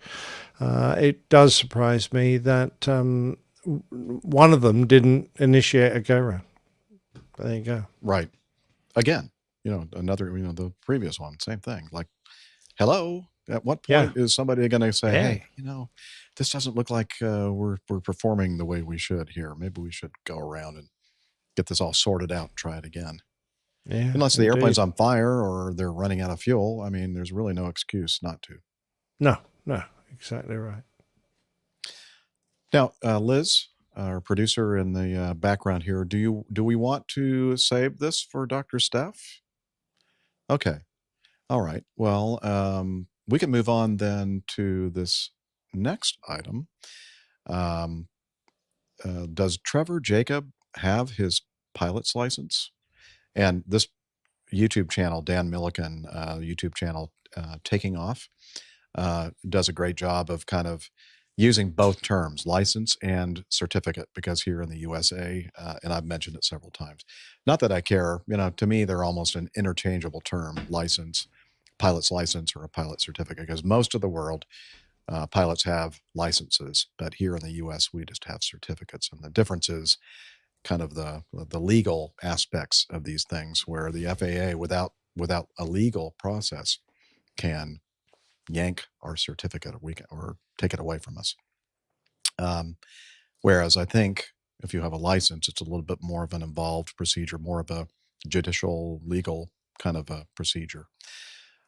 It does surprise me that one of them didn't initiate a go-round. There you go. Right. Again, another, the previous one, same thing. Like, hello. At what point is somebody going to say, hey, this doesn't look like we're performing the way we should here. Maybe we should go around and get this all sorted out and try it again. Yeah, unless the airplane's on fire or they're running out of fuel. I mean, there's really no excuse not to. No, exactly right. Now, Liz, our producer in the background here, do we want to save this for Dr. Steph? Okay. All right. Well, we can move on then to this next item. Does Trevor Jacob have his pilot's license? And this YouTube channel, Dan Milliken, YouTube channel, Taking Off, does a great job of kind of using both terms, license and certificate, because here in the USA, and I've mentioned it several times, not that I care, to me, they're almost an interchangeable term, license, pilot's license or a pilot certificate, because most of the world, pilots have licenses, but here in the US, we just have certificates. And the difference is kind of the legal aspects of these things, where the FAA, without a legal process, can yank our certificate or take it away from us. Whereas I think if you have a license, it's a little bit more of an involved procedure, more of a judicial, legal kind of a procedure.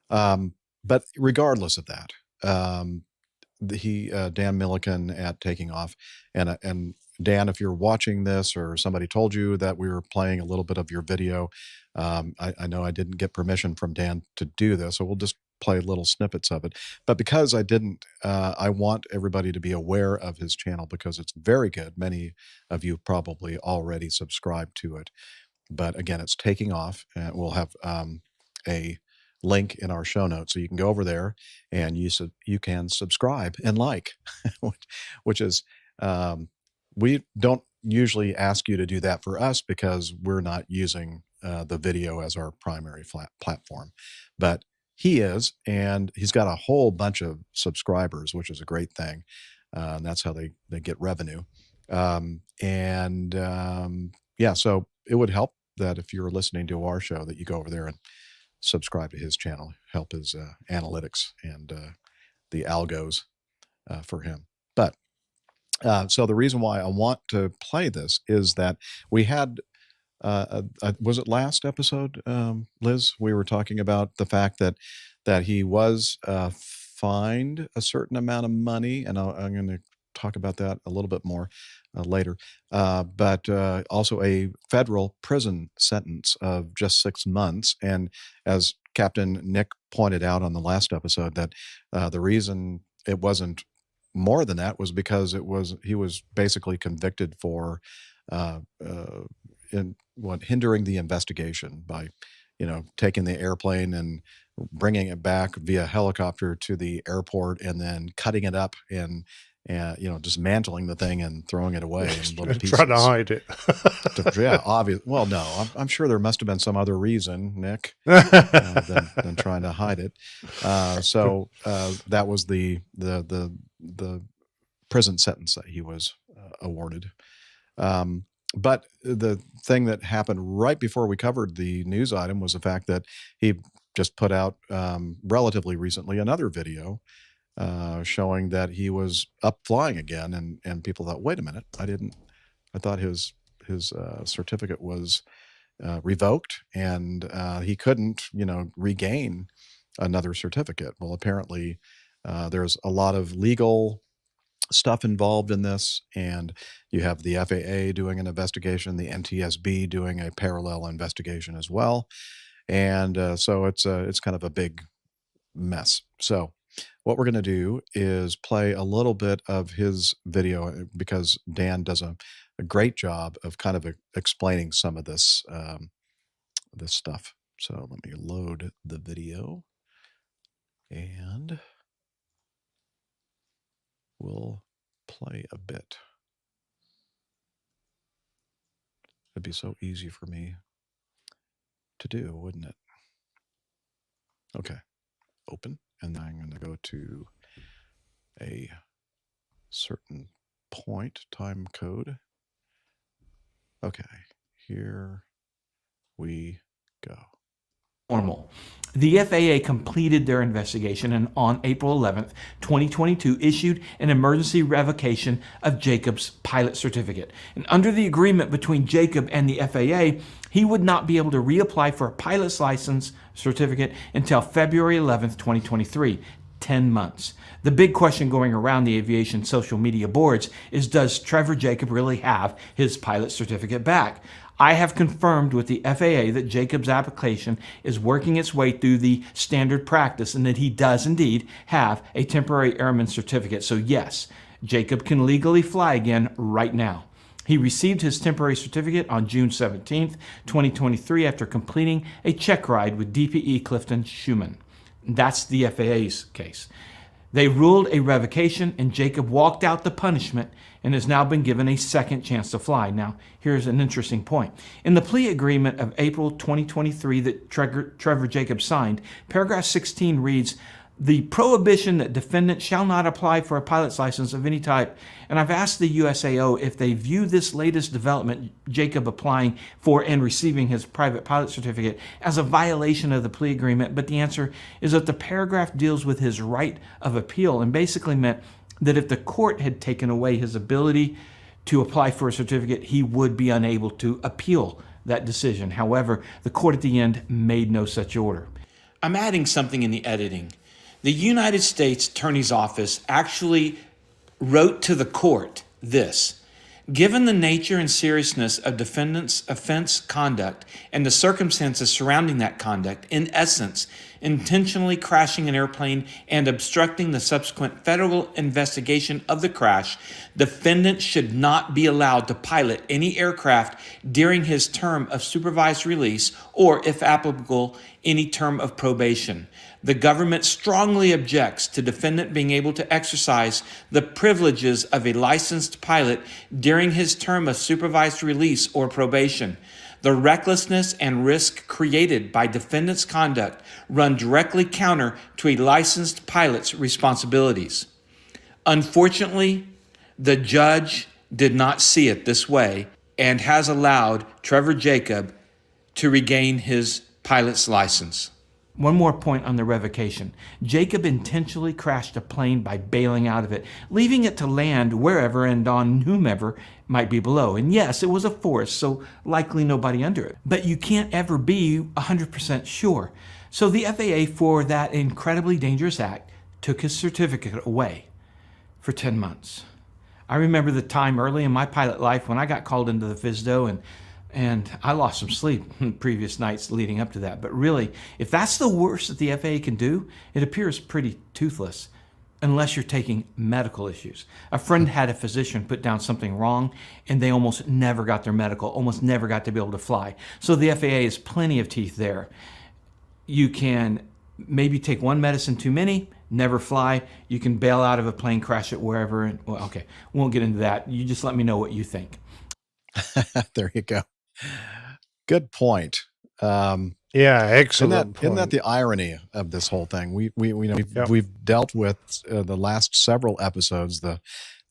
But regardless of that, Dan Milliken at Taking Off, and Dan, if you're watching this or somebody told you that we were playing a little bit of your video, I know I didn't get permission from Dan to do this, so we'll just play little snippets of it. But because I didn't, I want everybody to be aware of his channel because it's very good. Many of you probably already subscribed to it. But again, it's Taking Off, and we'll have a link in our show notes, so you can go over there and you can subscribe and like, which is we don't usually ask you to do that for us because we're not using the video as our primary platform, but he is, and he's got a whole bunch of subscribers, which is a great thing. And that's how they get revenue. So it would help that if you're listening to our show that you go over there and subscribe to his channel, help his analytics and the algos for him. But so the reason why I want to play this is that we had, was it last episode, Liz? We were talking about the fact that he was fined a certain amount of money, and I'm going to talk about that a little bit more later, but also a federal prison sentence of just 6 months. And as Captain Nick pointed out on the last episode, that the reason it wasn't more than that was because he was basically convicted for hindering the investigation by taking the airplane and bringing it back via helicopter to the airport and then cutting it up and dismantling the thing and throwing it away in little pieces. Trying to hide it. Yeah, obvious. Well, no, I'm sure there must have been some other reason, Nick, than trying to hide it. So that was the prison sentence that he was awarded. But the thing that happened right before we covered the news item was the fact that he just put out relatively recently another video showing that he was up flying again. And people thought, wait a minute, I thought his certificate was revoked and he couldn't, regain another certificate. Well, apparently there's a lot of legal stuff involved in this, and you have the FAA doing an investigation, the NTSB doing a parallel investigation as well, and so it's kind of a big mess. So what we're going to do is play a little bit of his video because Dan does a great job of kind of explaining some of this this stuff. So let me load the video and we'll play a bit. It'd be so easy for me to do, wouldn't it? Okay, open, and then I'm going to go to a certain point, time code. Okay, here we go. Normal. The FAA completed their investigation and on April 11th, 2022, issued an emergency revocation of Jacob's pilot certificate. And under the agreement between Jacob and the FAA, he would not be able to reapply for a pilot's license certificate until February 11th, 2023. 10 months. The big question going around the aviation social media boards is, does Trevor Jacob really have his pilot certificate back? I have confirmed with the FAA that Jacob's application is working its way through the standard practice and that he does indeed have a temporary airman certificate. So yes, Jacob can legally fly again right now. He received his temporary certificate on June 17th, 2023 after completing a check ride with DPE Clifton Schumann. That's the FAA's case. They ruled a revocation and Jacob walked out the punishment and has now been given a second chance to fly. Now, here's an interesting point. In the plea agreement of April 2023 that Trevor Jacob signed, paragraph 16 reads, "The prohibition that defendant shall not apply for a pilot's license of any type." And I've asked the USAO if they view this latest development, Jacob applying for and receiving his private pilot certificate, as a violation of the plea agreement. But the answer is that the paragraph deals with his right of appeal and basically meant that if the court had taken away his ability to apply for a certificate, he would be unable to appeal that decision. However, the court at the end made no such order. I'm adding something in the editing. The United States Attorney's Office actually wrote to the court this: given the nature and seriousness of defendant's offense conduct and the circumstances surrounding that conduct, in essence, intentionally crashing an airplane and obstructing the subsequent federal investigation of the crash, defendant should not be allowed to pilot any aircraft during his term of supervised release or, if applicable, any term of probation. The government strongly objects to defendant being able to exercise the privileges of a licensed pilot during his term of supervised release or probation. The recklessness and risk created by defendant's conduct run directly counter to a licensed pilot's responsibilities. Unfortunately, the judge did not see it this way and has allowed Trevor Jacob to regain his pilot's license. One more point on the revocation. Jacob intentionally crashed a plane by bailing out of it, leaving it to land wherever and on whomever might be below. And yes, it was a forest, so likely nobody under it. But you can't ever be 100% sure. So the FAA, for that incredibly dangerous act, took his certificate away for 10 months. I remember the time early in my pilot life when I got called into the FSDO and I lost some sleep previous nights leading up to that. But really, if that's the worst that the FAA can do, it appears pretty toothless, unless you're taking medical issues. A friend had a physician put down something wrong, and they almost never got their medical, almost never got to be able to fly. So the FAA has plenty of teeth there. You can maybe take one medicine too many, never fly. You can bail out of a plane, crash it wherever. And, well, okay, won't get into that. You just let me know what you think. There you go. Good point. Yeah, excellent. Isn't that the irony of this whole thing? We've dealt with the last several episodes the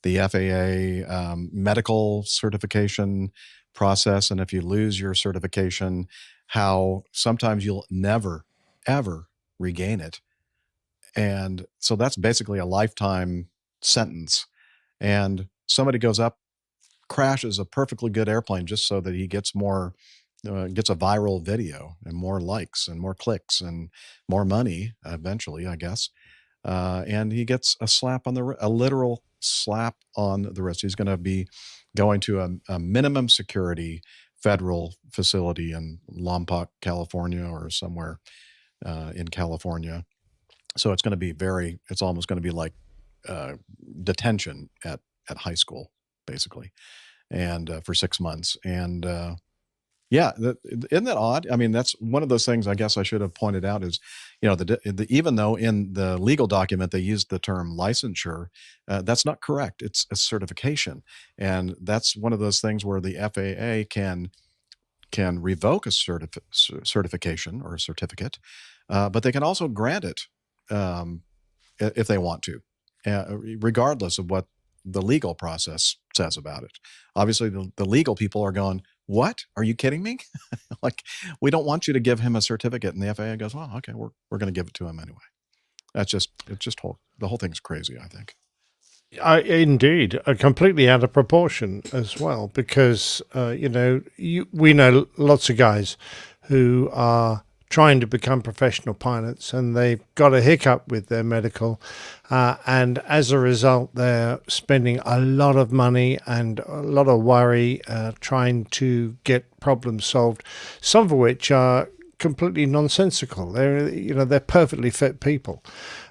FAA medical certification process, and if you lose your certification, how sometimes you'll never ever regain it. And so that's basically a lifetime sentence. And somebody goes up, crashes a perfectly good airplane just so that he gets more, gets a viral video and more likes and more clicks and more money eventually, I guess. And he gets a slap on a literal slap on the wrist. He's going to be going to a minimum security federal facility in Lompoc, California, or somewhere in California. So it's going to be it's almost going to be like detention at high school, basically, and for 6 months. And yeah, isn't that odd? I mean, that's one of those things I guess I should have pointed out is, even though in the legal document they used the term licensure, that's not correct. It's a certification. And that's one of those things where the FAA can revoke a certification or a certificate, but they can also grant it if they want to, regardless of what the legal process says about it. Obviously, the legal people are going, what? Are you kidding me? Like, we don't want you to give him a certificate. And the FAA goes, well, okay, we're going to give it to him anyway. The whole thing's crazy, I think. Indeed, completely out of proportion as well, because, we know lots of guys who are trying to become professional pilots and they've got a hiccup with their medical, and as a result they're spending a lot of money and a lot of worry trying to get problems solved, some of which are completely nonsensical. They're perfectly fit people,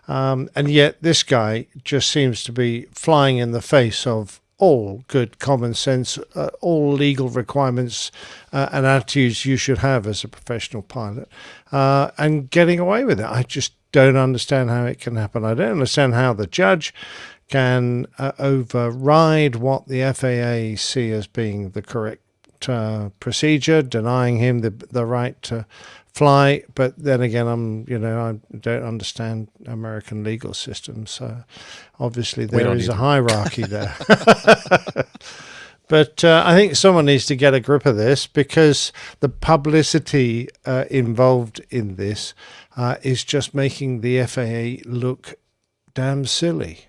and yet this guy just seems to be flying in the face of all good common sense, all legal requirements and attitudes you should have as a professional pilot, and getting away with it. I just don't understand how it can happen. I don't understand how the judge can override what the FAA see as being the correct procedure, denying him the right to fly. But then again, I don't understand American legal system, so obviously there is a hierarchy there. But I think someone needs to get a grip of this, because the publicity involved in this is just making the FAA look damn silly.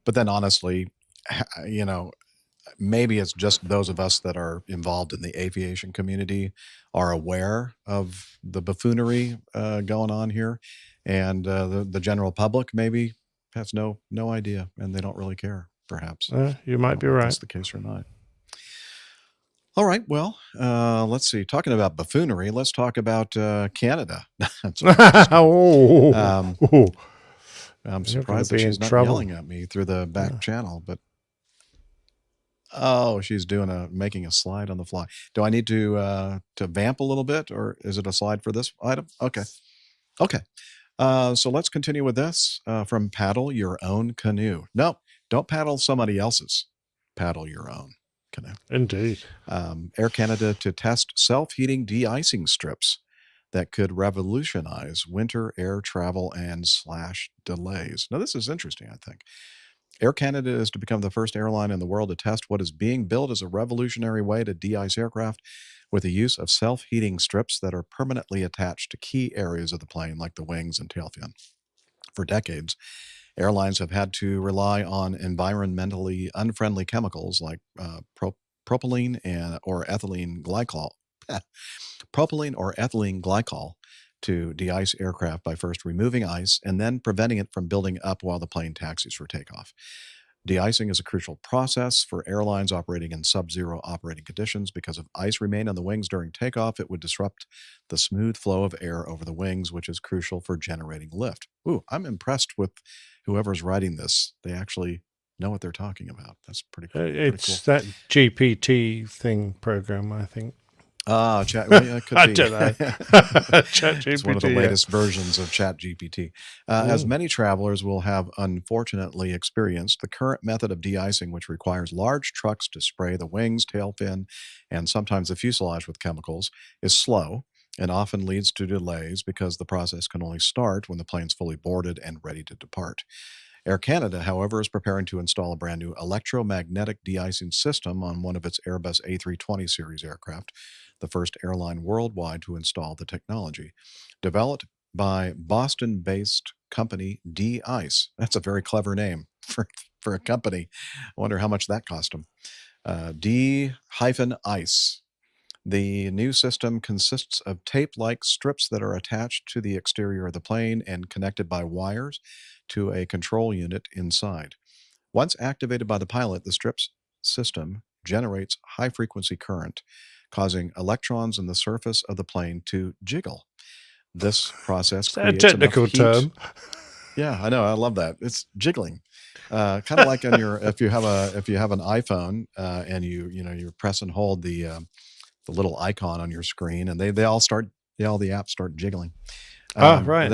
But then honestly, maybe it's just those of us that are involved in the aviation community are aware of the buffoonery going on here, and the general public maybe has no idea, and they don't really care, perhaps. You might be right. If that's the case or not. All right, well, let's see. Talking about buffoonery, let's talk about Canada. I'm surprised that she's not yelling at me through the back channel, but she's making a slide on the fly. Do I need to vamp a little bit, or is it a slide for this item? Okay. So let's continue with this from Paddle Your Own Canoe. No, don't paddle somebody else's. Paddle your own canoe. Indeed. Air Canada to test self-heating de-icing strips that could revolutionize winter air travel and slash delays. Now, this is interesting, I think. Air Canada is to become the first airline in the world to test what is being built as a revolutionary way to de-ice aircraft with the use of self-heating strips that are permanently attached to key areas of the plane, like the wings and tail fin. For decades, airlines have had to rely on environmentally unfriendly chemicals like propylene or ethylene glycol. Propylene or ethylene glycol to de-ice aircraft by first removing ice and then preventing it from building up while the plane taxis for takeoff. De-icing is a crucial process for airlines operating in sub-zero operating conditions. Because if ice remained on the wings during takeoff, it would disrupt the smooth flow of air over the wings, which is crucial for generating lift. Ooh, I'm impressed with whoever's writing this. They actually know what they're talking about. That's pretty cool. It's that GPT thing program, I think. Chat. Well, yeah, it could I be. don't know. It's one of the latest versions of ChatGPT. As many travelers will have unfortunately experienced, the current method of de-icing, which requires large trucks to spray the wings, tail fin, and sometimes the fuselage with chemicals, is slow and often leads to delays because the process can only start when the plane's fully boarded and ready to depart. Air Canada, however, is preparing to install a brand new electromagnetic de-icing system on one of its Airbus A320 series aircraft, the first airline worldwide to install the technology. Developed by Boston-based company D-Ice. That's a very clever name for a company. I wonder how much that cost them. D-Ice. The new system consists of tape-like strips that are attached to the exterior of the plane and connected by wires to a control unit inside. Once activated by the pilot, the strips system generates high-frequency current, causing electrons in the surface of the plane to jiggle. This process Is that a creates technical enough heat. term? Yeah, I know. I love that. It's jiggling. Kind of like on your if you have an iPhone and you press and hold the little icon on your screen, and all the apps start jiggling. Right.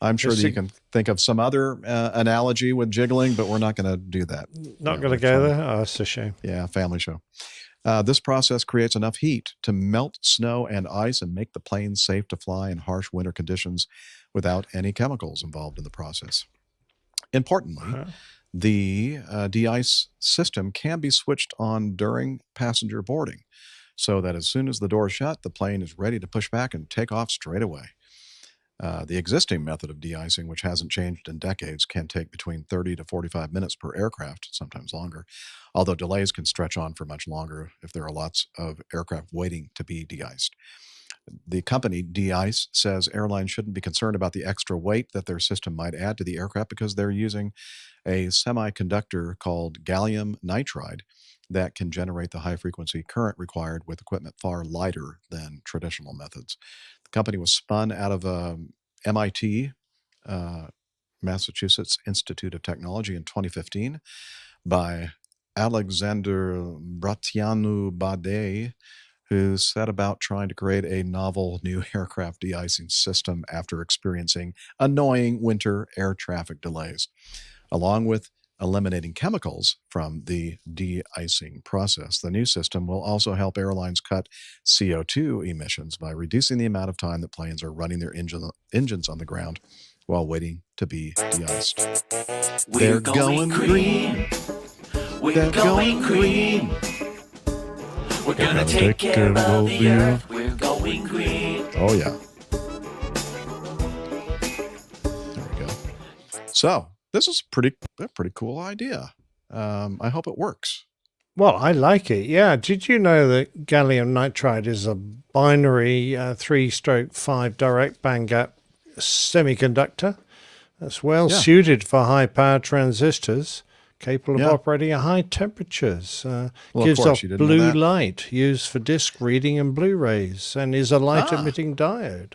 I'm sure that you can think of some other analogy with jiggling, but we're not going to do that. Not going to go there? Oh, that's a shame. Yeah, family show. This process creates enough heat to melt snow and ice and make the plane safe to fly in harsh winter conditions without any chemicals involved in the process. Importantly, the de-ice system can be switched on during passenger boarding, so that as soon as the door is shut, the plane is ready to push back and take off straight away. The existing method of de-icing, which hasn't changed in decades, can take between 30 to 45 minutes per aircraft, sometimes longer, although delays can stretch on for much longer if there are lots of aircraft waiting to be de-iced. The company, De-Ice, says airlines shouldn't be concerned about the extra weight that their system might add to the aircraft because they're using a semiconductor called gallium nitride that can generate the high-frequency current required with equipment far lighter than traditional methods. The company was spun out of MIT, Massachusetts Institute of Technology in 2015 by Alexander Bratianu-Bade, who set about trying to create a novel new aircraft de-icing system after experiencing annoying winter air traffic delays. Along with eliminating chemicals from the de-icing process, the new system will also help airlines cut CO2 emissions by reducing the amount of time that planes are running their engines on the ground while waiting to be de-iced. We're going green. We're going green. We're gonna take care of the earth. We're going green. Oh, yeah. There we go. So, this is a pretty cool idea. I hope it works. Well, I like it. Yeah. Did you know that gallium nitride is a binary 3/5 direct bandgap semiconductor that's well suited for high power transistors, capable of operating at high temperatures. Gives off blue light used for disk reading and Blu-rays, and is a light emitting diode.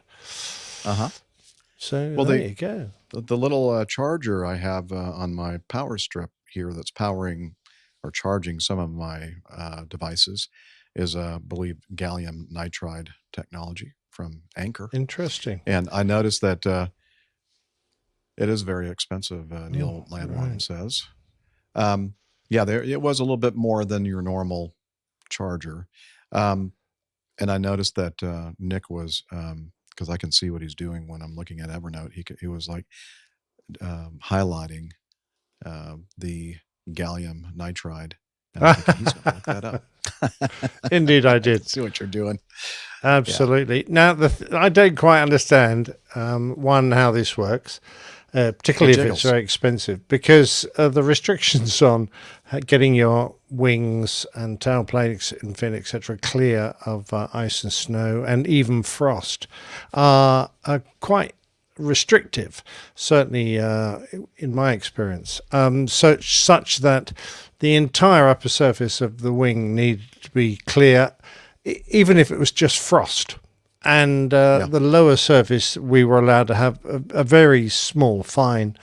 So there you go. The little charger I have on my power strip here that's powering or charging some of my devices is, I believe, gallium nitride technology from Anchor. Interesting. And I noticed that it is very expensive, Neil Landwine says. It was a little bit more than your normal charger. And I noticed that Nick was... because I can see what he's doing when I'm looking at Evernote. He was like highlighting the gallium nitride. And I think he's going to look that up. Indeed, I did. See what you're doing. Absolutely. Now, I don't quite understand, how this works, particularly if it's very expensive, because the restrictions on getting your wings and tailplates and fin, etc., clear of ice and snow and even frost are quite restrictive, certainly in my experience, such that the entire upper surface of the wing needed to be clear, even if it was just frost. And the lower surface, we were allowed to have a very small, fine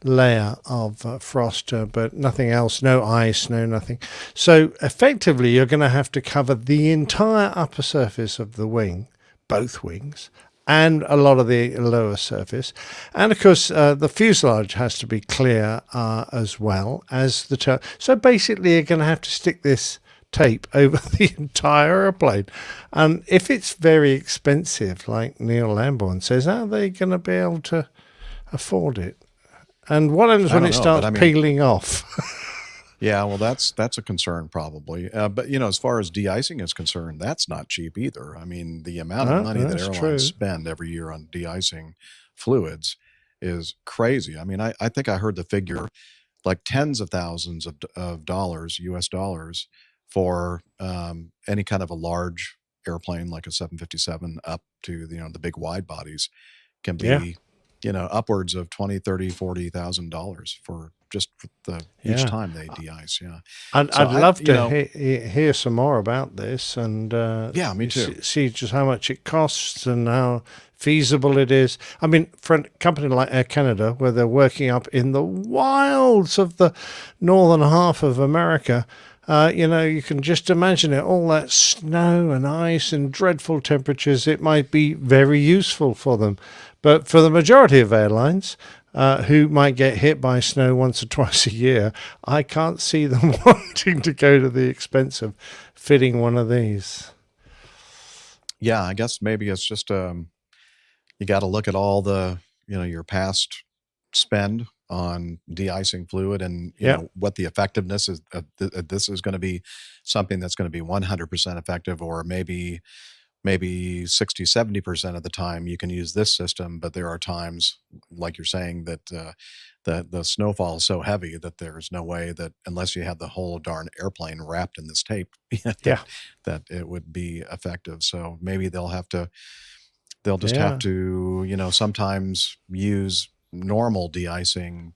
layer of frost, but nothing else, no ice, no nothing. So effectively, you're going to have to cover the entire upper surface of the wing, both wings, and a lot of the lower surface. And of course, the fuselage has to be clear as well as the tail. So basically, you're going to have to stick this tape over the entire airplane. And if it's very expensive, like Neil Lamborn says, are they going to be able to afford it? And what happens when it starts peeling off? Yeah, well, that's a concern probably. But, as far as de-icing is concerned, that's not cheap either. I mean, the amount of money that airlines spend every year on de-icing fluids is crazy. I mean, I think I heard the figure like tens of thousands of dollars, US dollars, for any kind of a large airplane like a 757 up to the big wide bodies can be upwards of $20, $30, $40,000 for just each time they de-ice. Yeah, I'd love to hear some more about this and me too. See just how much it costs and how feasible it is. I mean, for a company like Air Canada, where they're working up in the wilds of the northern half of America, you can just imagine it, all that snow and ice and dreadful temperatures. It might be very useful for them. But for the majority of airlines who might get hit by snow once or twice a year, I can't see them wanting to go to the expense of fitting one of these. Yeah, I guess maybe it's just you got to look at all the your past spend on de-icing fluid and what the effectiveness is. This is going to be something that's going to be 100% effective, or maybe 60-70% of the time you can use this system, but there are times, like you're saying, that the snowfall is so heavy that there's no way that, unless you have the whole darn airplane wrapped in this tape, that it would be effective. So maybe they'll just have to sometimes use normal de-icing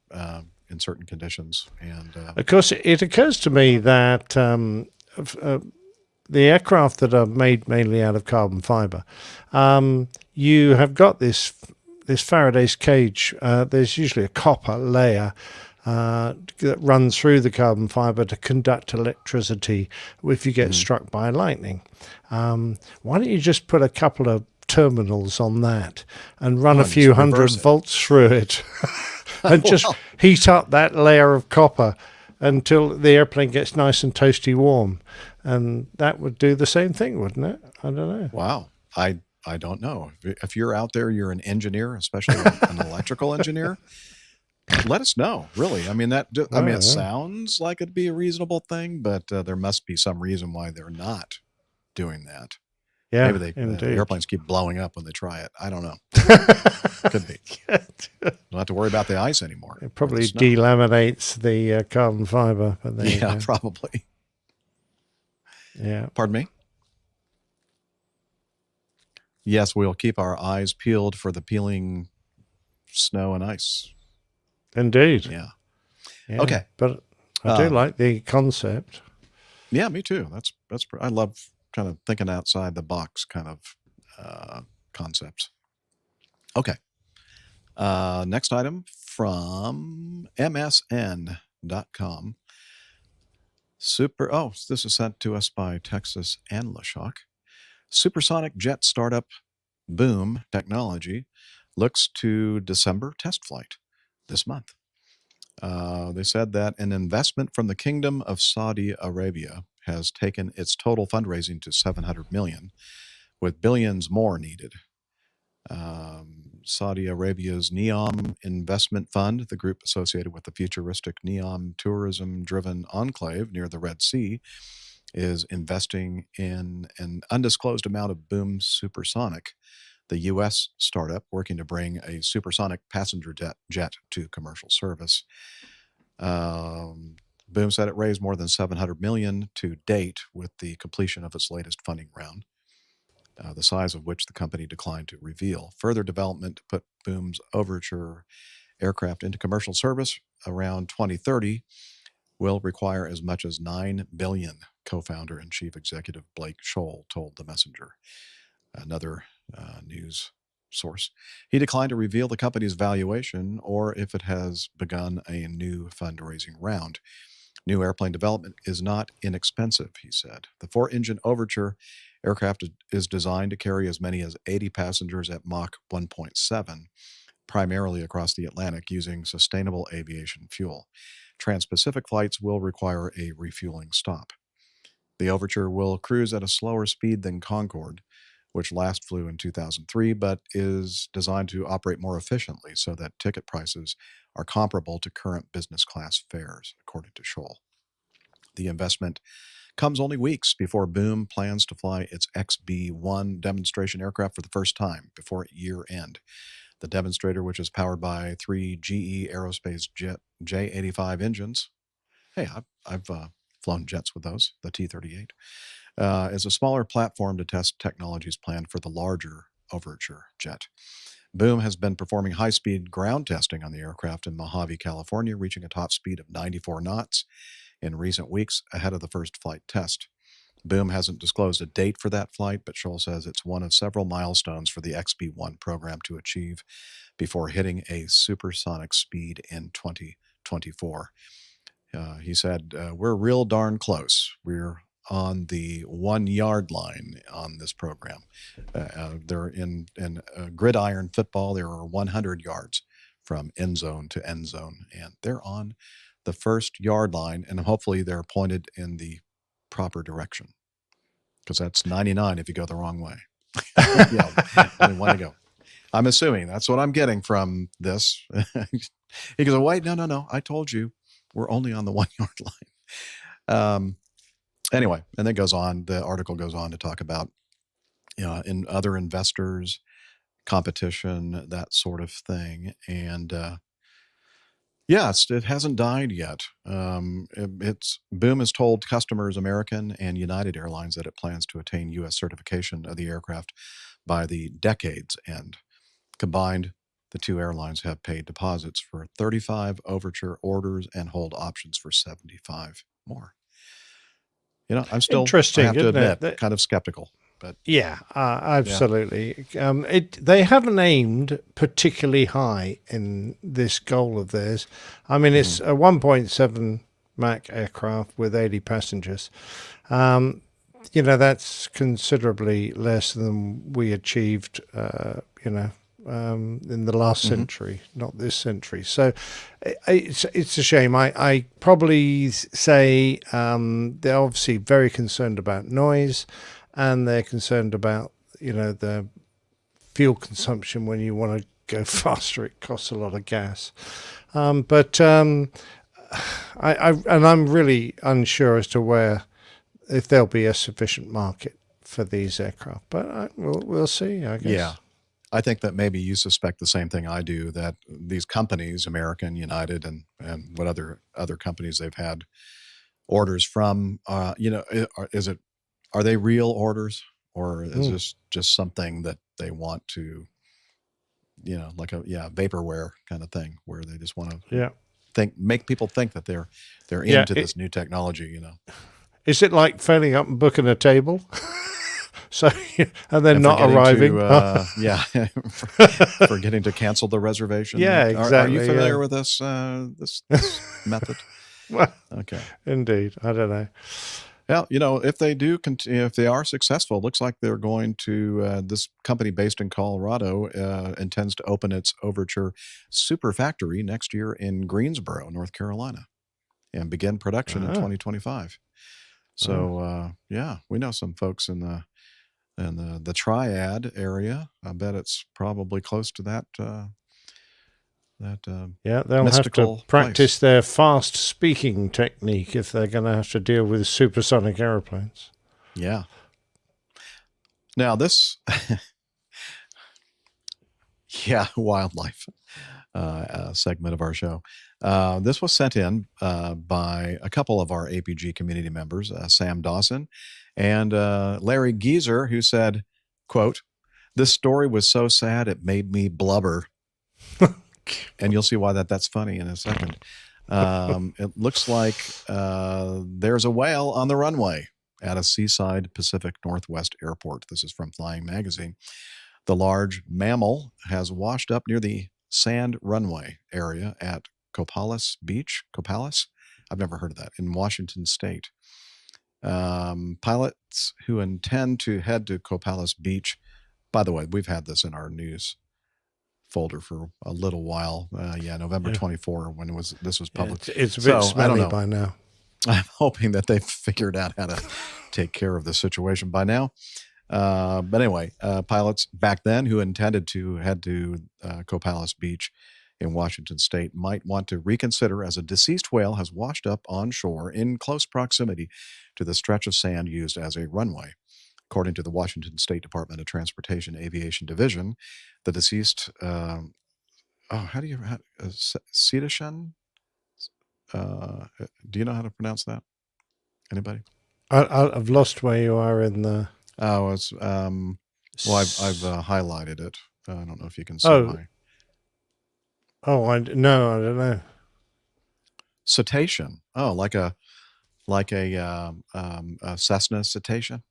in certain conditions. And of course, it occurs to me that the aircraft that are made mainly out of carbon fiber, you have got this Faraday's cage. There's usually a copper layer that runs through the carbon fiber to conduct electricity if you get struck by lightning. Why don't you just put a couple of terminals on that and run a few hundred volts through it and just heat up that layer of copper until the airplane gets nice and toasty warm, and that would do the same thing, wouldn't it? I don't know. Wow, I don't know. If you're out there, you're an engineer, especially an electrical engineer, let us know. Really, I mean it sounds like it'd be a reasonable thing, but there must be some reason why they're not doing that. Yeah, maybe the airplanes keep blowing up when they try it. I don't know. Could be. Don't have to worry about the ice anymore. It probably delaminates the carbon fiber. But probably. Yeah. Pardon me? Yes, we'll keep our eyes peeled for the peeling snow and ice. Indeed. Yeah. Okay. But I do like the concept. Yeah, me too. I love kind of thinking outside the box kind of concepts. Okay. Next item from MSN.com. This is sent to us by Texas and LaShock. Supersonic jet startup Boom Technology looks to December test flight this month. They said that an investment from the Kingdom of Saudi Arabia has taken its total fundraising to $700 million, with billions more needed. Saudi Arabia's NEOM Investment Fund, the group associated with the futuristic NEOM tourism-driven enclave near the Red Sea, is investing in an undisclosed amount of Boom Supersonic, the U.S. startup working to bring a supersonic passenger jet to commercial service. Boom said it raised more than $700 million to date with the completion of its latest funding round, the size of which the company declined to reveal. Further development to put Boom's Overture aircraft into commercial service around 2030 will require as much as $9 billion, co-founder and chief executive Blake Scholl told The Messenger, another news source. He declined to reveal the company's valuation or if it has begun a new fundraising round. New airplane development is not inexpensive, he said. The 4-engine Overture aircraft is designed to carry as many as 80 passengers at Mach 1.7, primarily across the Atlantic using sustainable aviation fuel. Trans-Pacific flights will require a refueling stop. The Overture will cruise at a slower speed than Concorde, which last flew in 2003, but is designed to operate more efficiently so that ticket prices are comparable to current business class fares, according to Scholl. The investment comes only weeks before Boom plans to fly its XB-1 demonstration aircraft for the first time before year end. The demonstrator, which is powered by 3 GE Aerospace Jet J85 engines. Hey, I've flown jets with those, the T-38, is a smaller platform to test technologies planned for the larger Overture jet. Boom has been performing high-speed ground testing on the aircraft in Mojave, California, reaching a top speed of 94 knots in recent weeks ahead of the first flight test. Boom hasn't disclosed a date for that flight, but Scholl says it's one of several milestones for the XB-1 program to achieve before hitting a supersonic speed in 2024. He said, we're real darn close. We're on the 1 yard line on this program. They're in gridiron football, there are 100 yards from end zone to end zone, and they're on the first yard line, and hopefully they're pointed in the proper direction, because that's 99 if you go the wrong way. Only one to go. I'm assuming that's what I'm getting from this. He goes, wait, no, I told you we're only on the 1 yard line. Anyway, and then the article goes on to talk about, in other investors, competition, that sort of thing. And it hasn't died yet. Boom has told customers, American and United Airlines, that it plans to attain U.S. certification of the aircraft by the decade's end. Combined, the two airlines have paid deposits for 35 Overture orders and hold options for 75 more. I'm still, Interesting, I have to isn't admit, it? kind of skeptical. But yeah, absolutely. They haven't aimed particularly high in this goal of theirs. I mean, it's a 1.7 Mach aircraft with 80 passengers. That's considerably less than we achieved, in the last century, not this century. So it's a shame. I probably say they're obviously very concerned about noise, and they're concerned about the fuel consumption. When you want to go faster, it costs a lot of gas. I'm really unsure as to if there'll be a sufficient market for these aircraft. But we'll see, I guess. yeah, I think that maybe you suspect the same thing I do, that these companies, American, United, and what other companies they've had orders from, are they real orders, or is this just something that they want to, like a vaporware kind of thing, where they just want to make people think that they're into this new technology, Is it like phoning up and booking a table? So, and then not arriving. Forgetting to cancel the reservation. Yeah, exactly. Are you familiar with this this method? Well, okay, indeed. I don't know. Well, if they do, if they are successful, it looks like they're going to. This company based in Colorado intends to open its Overture Super Factory next year in Greensboro, North Carolina, and begin production in 2025. So, we know some folks in the Triad area. I bet it's probably close to that. They'll have to practice their fast speaking technique if they're going to have to deal with supersonic airplanes. Yeah. Now this, wildlife segment of our show. This was sent in by a couple of our APG community members, Sam Dawson and Larry Geezer, who said, quote, "This story was so sad it made me blubber." And you'll see why that's funny in a second. It looks like there's a whale on the runway at a seaside Pacific Northwest airport. This is from Flying Magazine. The large mammal has washed up near the sand runway area at Copalis Beach. Copalis? I've never heard of that. In Washington State. Pilots who intend to head to Copalis Beach. By the way, we've had this in our news folder for a little while. November 24 when this was published. It's a bit smelly by now. I'm hoping that they've figured out how to take care of the situation by now. But anyway, pilots back then who intended to head to Copalis Beach in Washington State might want to reconsider, as a deceased whale has washed up on shore in close proximity to the stretch of sand used as a runway. According to the Washington State Department of Transportation Aviation Division, the deceased, Cetashen? Do you know how to pronounce that? Anybody? I've lost where you are in the. Oh, it's I've highlighted it. I don't know if you can see Oh. my. Oh, I don't know. Cetacean. Oh, like a Cessna cetacean.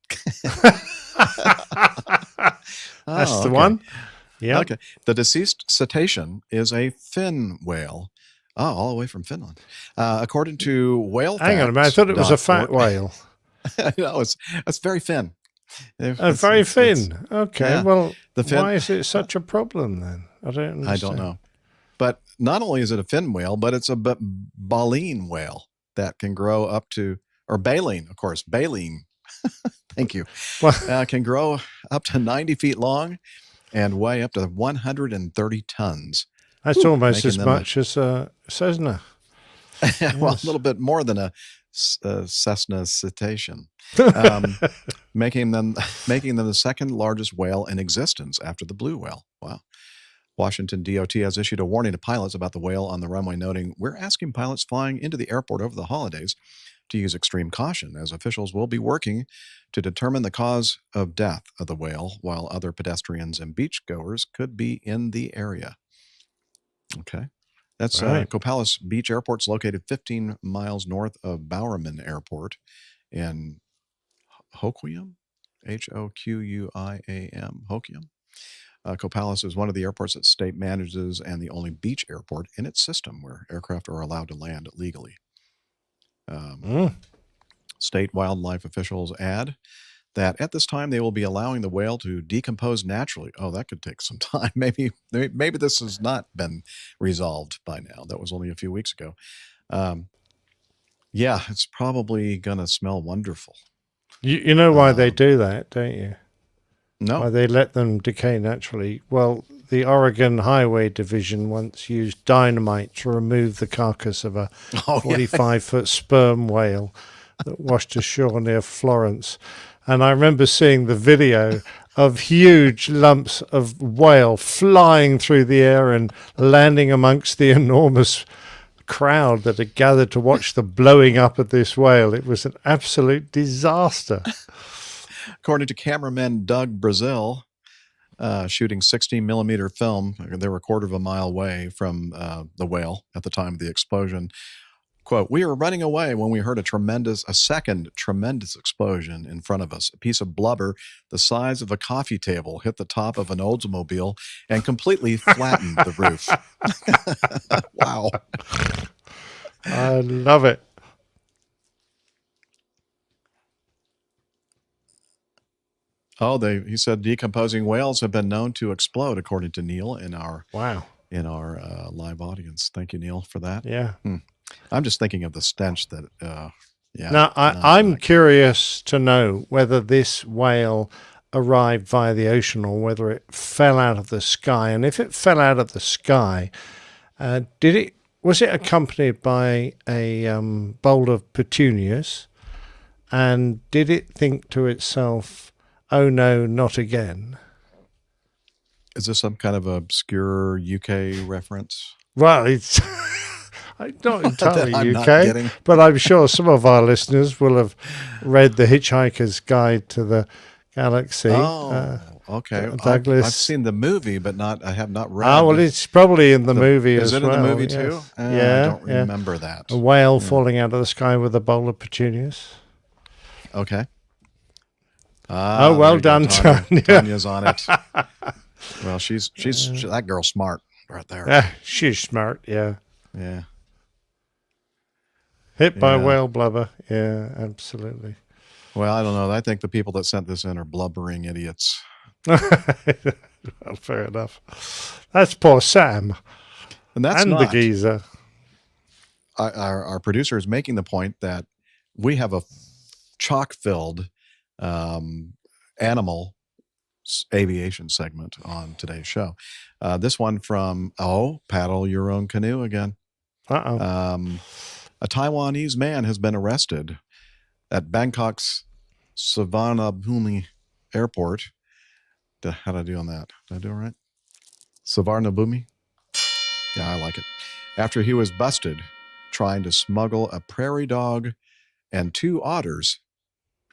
That's the one. Yeah. Okay. The deceased cetacean is a fin whale. Oh, all the way from Finland. According to whale. Hang on a minute. I thought it was a fat whale. No, it's very thin. Very thin. Okay. Yeah. Well, the fin, why is it such a problem then? I don't understand. I don't know. But not only is it a fin whale, but it's a baleen whale that can grow up to, or baleen, of course, baleen. Thank you. Can grow up to 90 feet long and weigh up to 130 tons. That's almost as much as a Cessna. Well, a little bit more than a Cessna cetacean, making them the second largest whale in existence after the blue whale. Wow. Washington DOT has issued a warning to pilots about the whale on the runway, noting, "We're asking pilots flying into the airport over the holidays to use extreme caution, as officials will be working to determine the cause of death of the whale, while other pedestrians and beachgoers could be in the area." Okay. That's right. Copalis Beach Airport's located 15 miles north of Bowerman Airport in Hoquiam, Hoquiam, Hoquiam. Copalis is one of the airports that state manages and the only beach airport in its system where aircraft are allowed to land legally. State wildlife officials add that at this time they will be allowing the whale to decompose naturally. Oh, that could take some time. Maybe this has not been resolved by now. That was only a few weeks ago. Yeah, it's probably going to smell wonderful. You know why they do that, don't you? No. Why they let them decay naturally? Well, the Oregon Highway Division once used dynamite to remove the carcass of a 45-foot sperm whale that washed ashore near Florence. And I remember seeing the video of huge lumps of whale flying through the air and landing amongst the enormous crowd that had gathered to watch the blowing up of this whale. It was an absolute disaster. According to cameraman Doug Brazil, shooting 16-millimeter film, they were a quarter of a mile away from the whale at the time of the explosion. Quote, "We were running away when we heard a second tremendous explosion in front of us. A piece of blubber the size of a coffee table hit the top of an Oldsmobile and completely flattened the roof." Wow. I love it. Oh, he said decomposing whales have been known to explode, according to Neil in our live audience. Thank you, Neil, for that. Yeah. I'm just thinking of the stench that. Now, I'm curious to know whether this whale arrived via the ocean or whether it fell out of the sky. And if it fell out of the sky, was it accompanied by a bowl of petunias? And did it think to itself, "Oh no, not again"? Is this some kind of obscure UK reference? Well, it's not entirely I'm UK, not getting. but I'm sure some of our listeners will have read The Hitchhiker's Guide to the Galaxy. Oh, okay. Douglas. I've seen the movie, but I have not read. Ah, well, it's probably in the movie as well. Is it in the movie yes. too? Yeah, I don't remember that. A whale falling out of the sky with a bowl of petunias. Okay. Well done, Tanya. Tanya's on it. Well, she's that girl's smart right there. Yeah, she's smart. Yeah. Yeah. Hit by whale blubber. Yeah, absolutely. Well, I don't know. I think the people that sent this in are blubbering idiots. Well, fair enough. That's poor Sam. And that's the geezer. Our producer is making the point that we have a chock-filled animal aviation segment on today's show. This one from, paddle your own canoe again. A Taiwanese man has been arrested at Bangkok's Savannabhumi airport. How did I do on that? Did I do it right? Savarnabhumi? Yeah, I like it. After he was busted trying to smuggle a prairie dog and 2 otters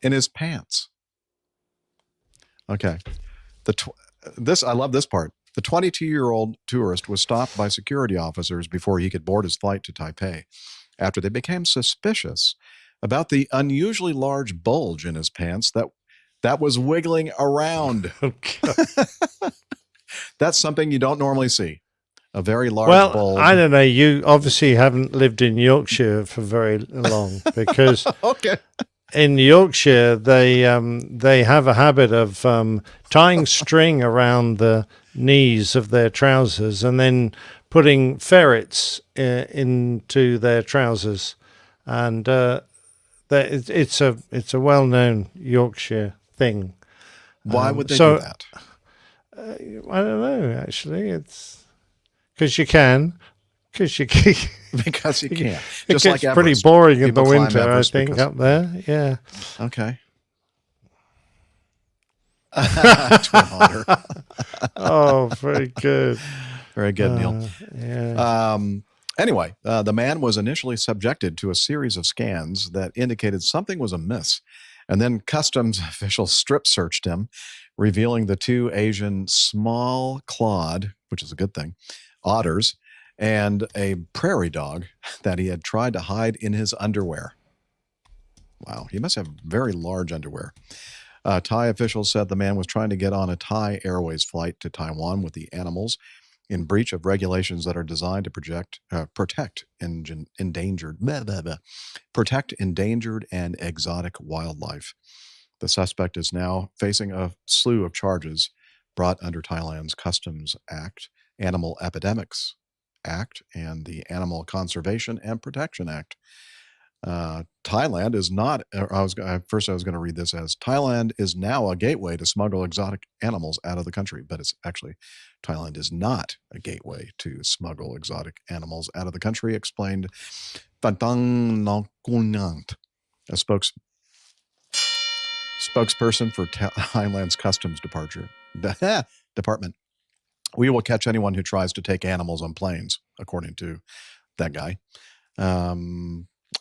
in his pants. Okay. I love this part. The 22-year-old tourist was stopped by security officers before he could board his flight to Taipei after they became suspicious about the unusually large bulge in his pants that was wiggling around. That's something you don't normally see. A very large bulge. I don't know. You obviously haven't lived in Yorkshire for very long because okay. In Yorkshire they have a habit of tying string around the knees of their trousers and then putting ferrets into their trousers, and it's a well-known Yorkshire thing. Why would they do that? I don't know. Actually, it's because you can. Because you can. Because you can. It Just gets like pretty Everest. boring in the People climb winter, I Everest think, because- up there. Yeah. Okay. Twin otter. Oh, very good. Very good, Neil. Yeah. Anyway, the man was initially subjected to a series of scans that indicated something was amiss. And then customs officials strip searched him, revealing the 2 Asian small-clawed, which is a good thing, otters, and a prairie dog that he had tried to hide in his underwear. Wow, he must have very large underwear. Thai officials said the man was trying to get on a Thai Airways flight to Taiwan with the animals in breach of regulations that are designed to protect endangered and exotic wildlife. The suspect is now facing a slew of charges brought under Thailand's Customs Act, Animal Epidemics Act, and the Animal Conservation and Protection Act. Thailand is not, I was going to read this as Thailand is now a gateway to smuggle exotic animals out of the country, but it's actually Thailand is not a gateway to smuggle exotic animals out of the country, explained Phantang Nongkunant, a spokesperson for Thailand's Customs Department. We will catch anyone who tries to take animals on planes, according to that guy.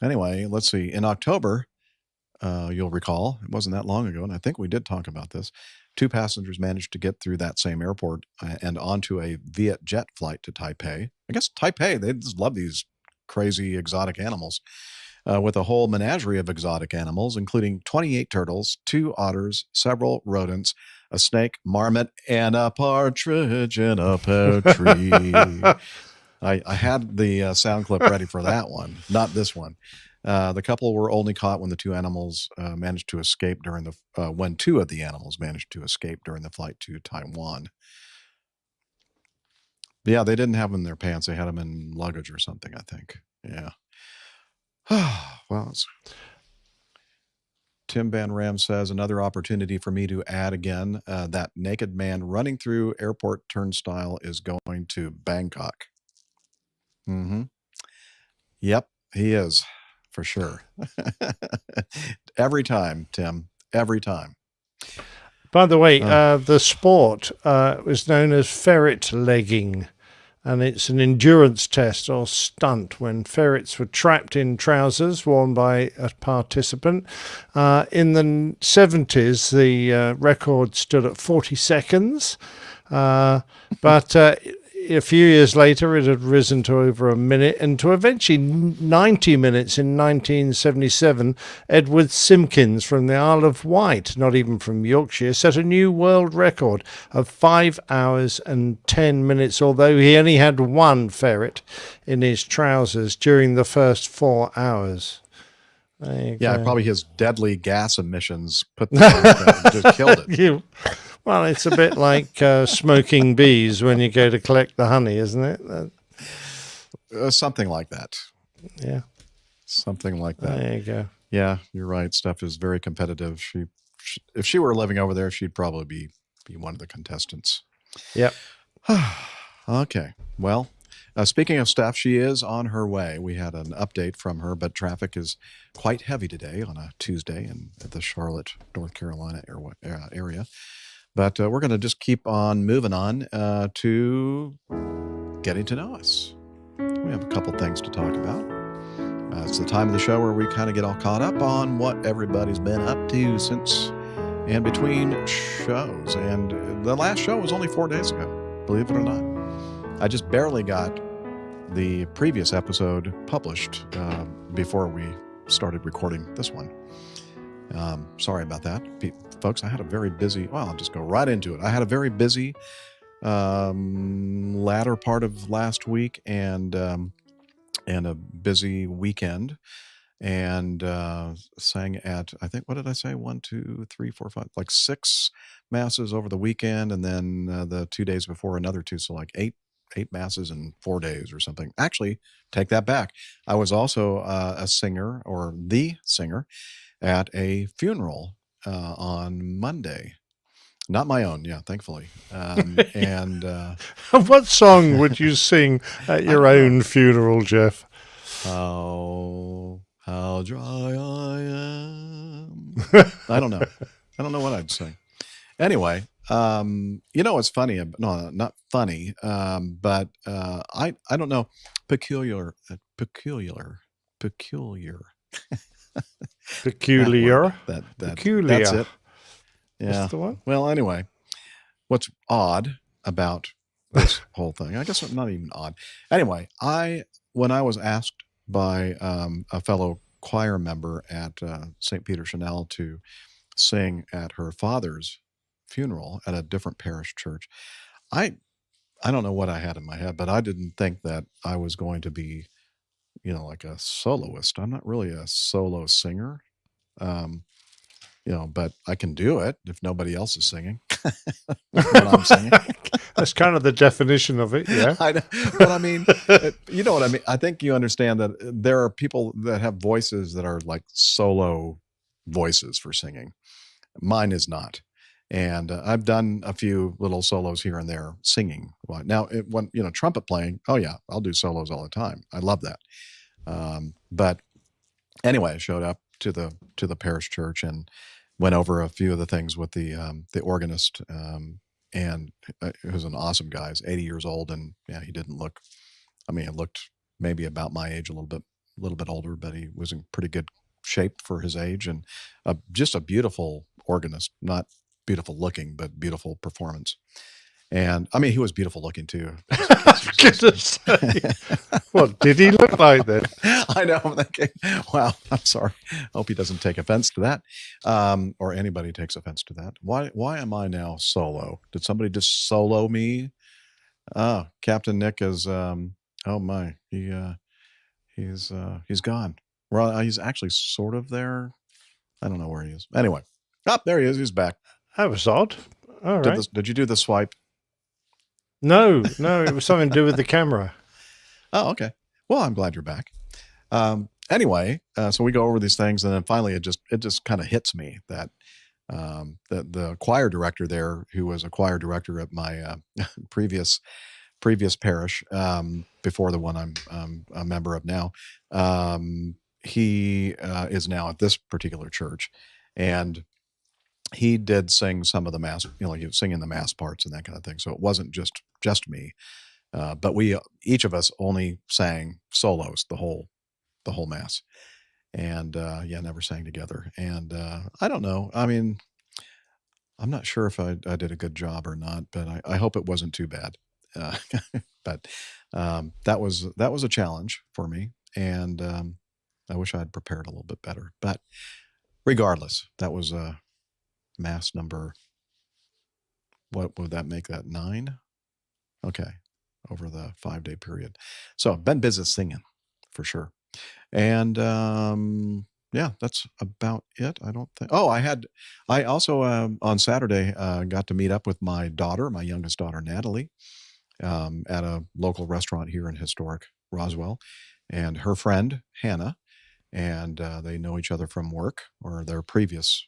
Anyway, let's see. In October, you'll recall, it wasn't that long ago, and I think we did talk about this, 2 passengers managed to get through that same airport and onto a Vietjet flight to Taipei. I guess Taipei, they just love these crazy exotic animals, with a whole menagerie of exotic animals, including 28 turtles, 2 otters, several rodents, a snake, marmot, and a partridge in a pear tree. I had the sound clip ready for that one, not this one. The couple were only caught when the 2 animals managed to escape when 2 of the animals managed to escape during the flight to Taiwan. Yeah, they didn't have them in their pants. They had them in luggage or something, I think. Yeah. Well, Tim Van Ram says, another opportunity for me to add again, that naked man running through airport turnstile is going to Bangkok. Mm-hmm. Yep, he is, for sure. Every time, Tim. Every time. By the way, the sport was known as ferret legging, and it's an endurance test or stunt when ferrets were trapped in trousers worn by a participant. In the 70s, the record stood at 40 seconds, but a few years later, it had risen to over a minute and to eventually 90 minutes in 1977. Edward Simpkins from the Isle of Wight, not even from Yorkshire, set a new world record of 5 hours and 10 minutes, although he only had 1 ferret in his trousers during the first 4 hours. Yeah, probably his deadly gas emissions just killed it. Well, it's a bit like smoking bees when you go to collect the honey, isn't it? Something like that. Yeah. Something like that. There you go. Yeah, you're right. Steph is very competitive. If she were living over there, she'd probably be one of the contestants. Yep. Okay. Well, Speaking of Steph, she is on her way. We had an update from her, but traffic is quite heavy today on a Tuesday at the Charlotte, North Carolina area. But we're going to just keep on moving on to getting to know us. We have a couple things to talk about. It's the time of the show where we kind of get all caught up on what everybody's been up to since and between shows. And the last show was only 4 days ago, believe it or not. I just barely got the previous episode published before we started recording this one. Sorry about that, folks. I had a very busy, I'll just go right into it. I had a very busy latter part of last week and a busy weekend, and sang at, I think, what did I say? 1, 2, 3, 4, 5, like 6 masses over the weekend, and then the 2 days before another 2, so like 8 masses in 4 days or something. Actually, take that back. I was also a singer, or the singer, at a funeral on Monday. Not my own, yeah, thankfully. And what song would you sing at your own funeral, Jeff? How dry I am. I don't know. I don't know what I'd sing. Anyway, it's funny. No, not funny. But I don't know. Peculiar. Peculiar. Peculiar. That's it. Yeah. That's the one? Well, anyway, what's odd about this whole thing? I guess it's not even odd. Anyway, when I was asked by a fellow choir member at St. Peter Chanel to sing at her father's funeral at a different parish church, I don't know what I had in my head, but I didn't think that I was going to be, like a soloist. I'm not really a solo singer. But I can do it if nobody else is singing. When I'm singing. That's kind of the definition of it, yeah. I know, but I mean, you know what I mean? I think you understand that there are people that have voices that are like solo voices for singing. Mine is not. And I've done a few little solos here and there singing. Now, when trumpet playing, oh yeah, I'll do solos all the time. I love that. But anyway, I showed up to the parish church and went over a few of the things with the organist, and he was an awesome guy. He's 80 years old, and yeah, he didn't look. I mean, he looked maybe about my age, a little bit older, but he was in pretty good shape for his age, and just a beautiful organist. Not beautiful looking, but beautiful performance. And I mean, he was beautiful looking too. What did he look like then? I know. I'm thinking, wow, I'm sorry. I hope he doesn't take offense to that, or anybody takes offense to that. Why am I now solo? Did somebody just solo me? Oh, Captain Nick is. Oh my, he's gone. Well, he's actually sort of there. I don't know where he is. Anyway, there he is. He's back. That was odd. All right. Did you do the swipe? No, it was something to do with the camera. Oh, okay. Well, I'm glad you're back. Anyway, so we go over these things, and then finally it just kind of hits me that the choir director there, who was a choir director at my previous parish, before the one I'm a member of now, he is now at this particular church, and he did sing some of the mass, he was singing the mass parts and that kind of thing. So it wasn't just me, but we each of us only sang solos the whole mass, and never sang together. And I don't know. I mean, I'm not sure if I did a good job or not, but I hope it wasn't too bad. But that was a challenge for me, and I wish I had prepared a little bit better. But regardless, that was mass number, what would that make that, 9? Okay, over the 5-day period. So been busy singing for sure. And that's about it. I don't think. Oh, I also on Saturday got to meet up with my youngest daughter, Natalie, at a local restaurant here in historic Roswell, and her friend Hannah, and they know each other from work or their previous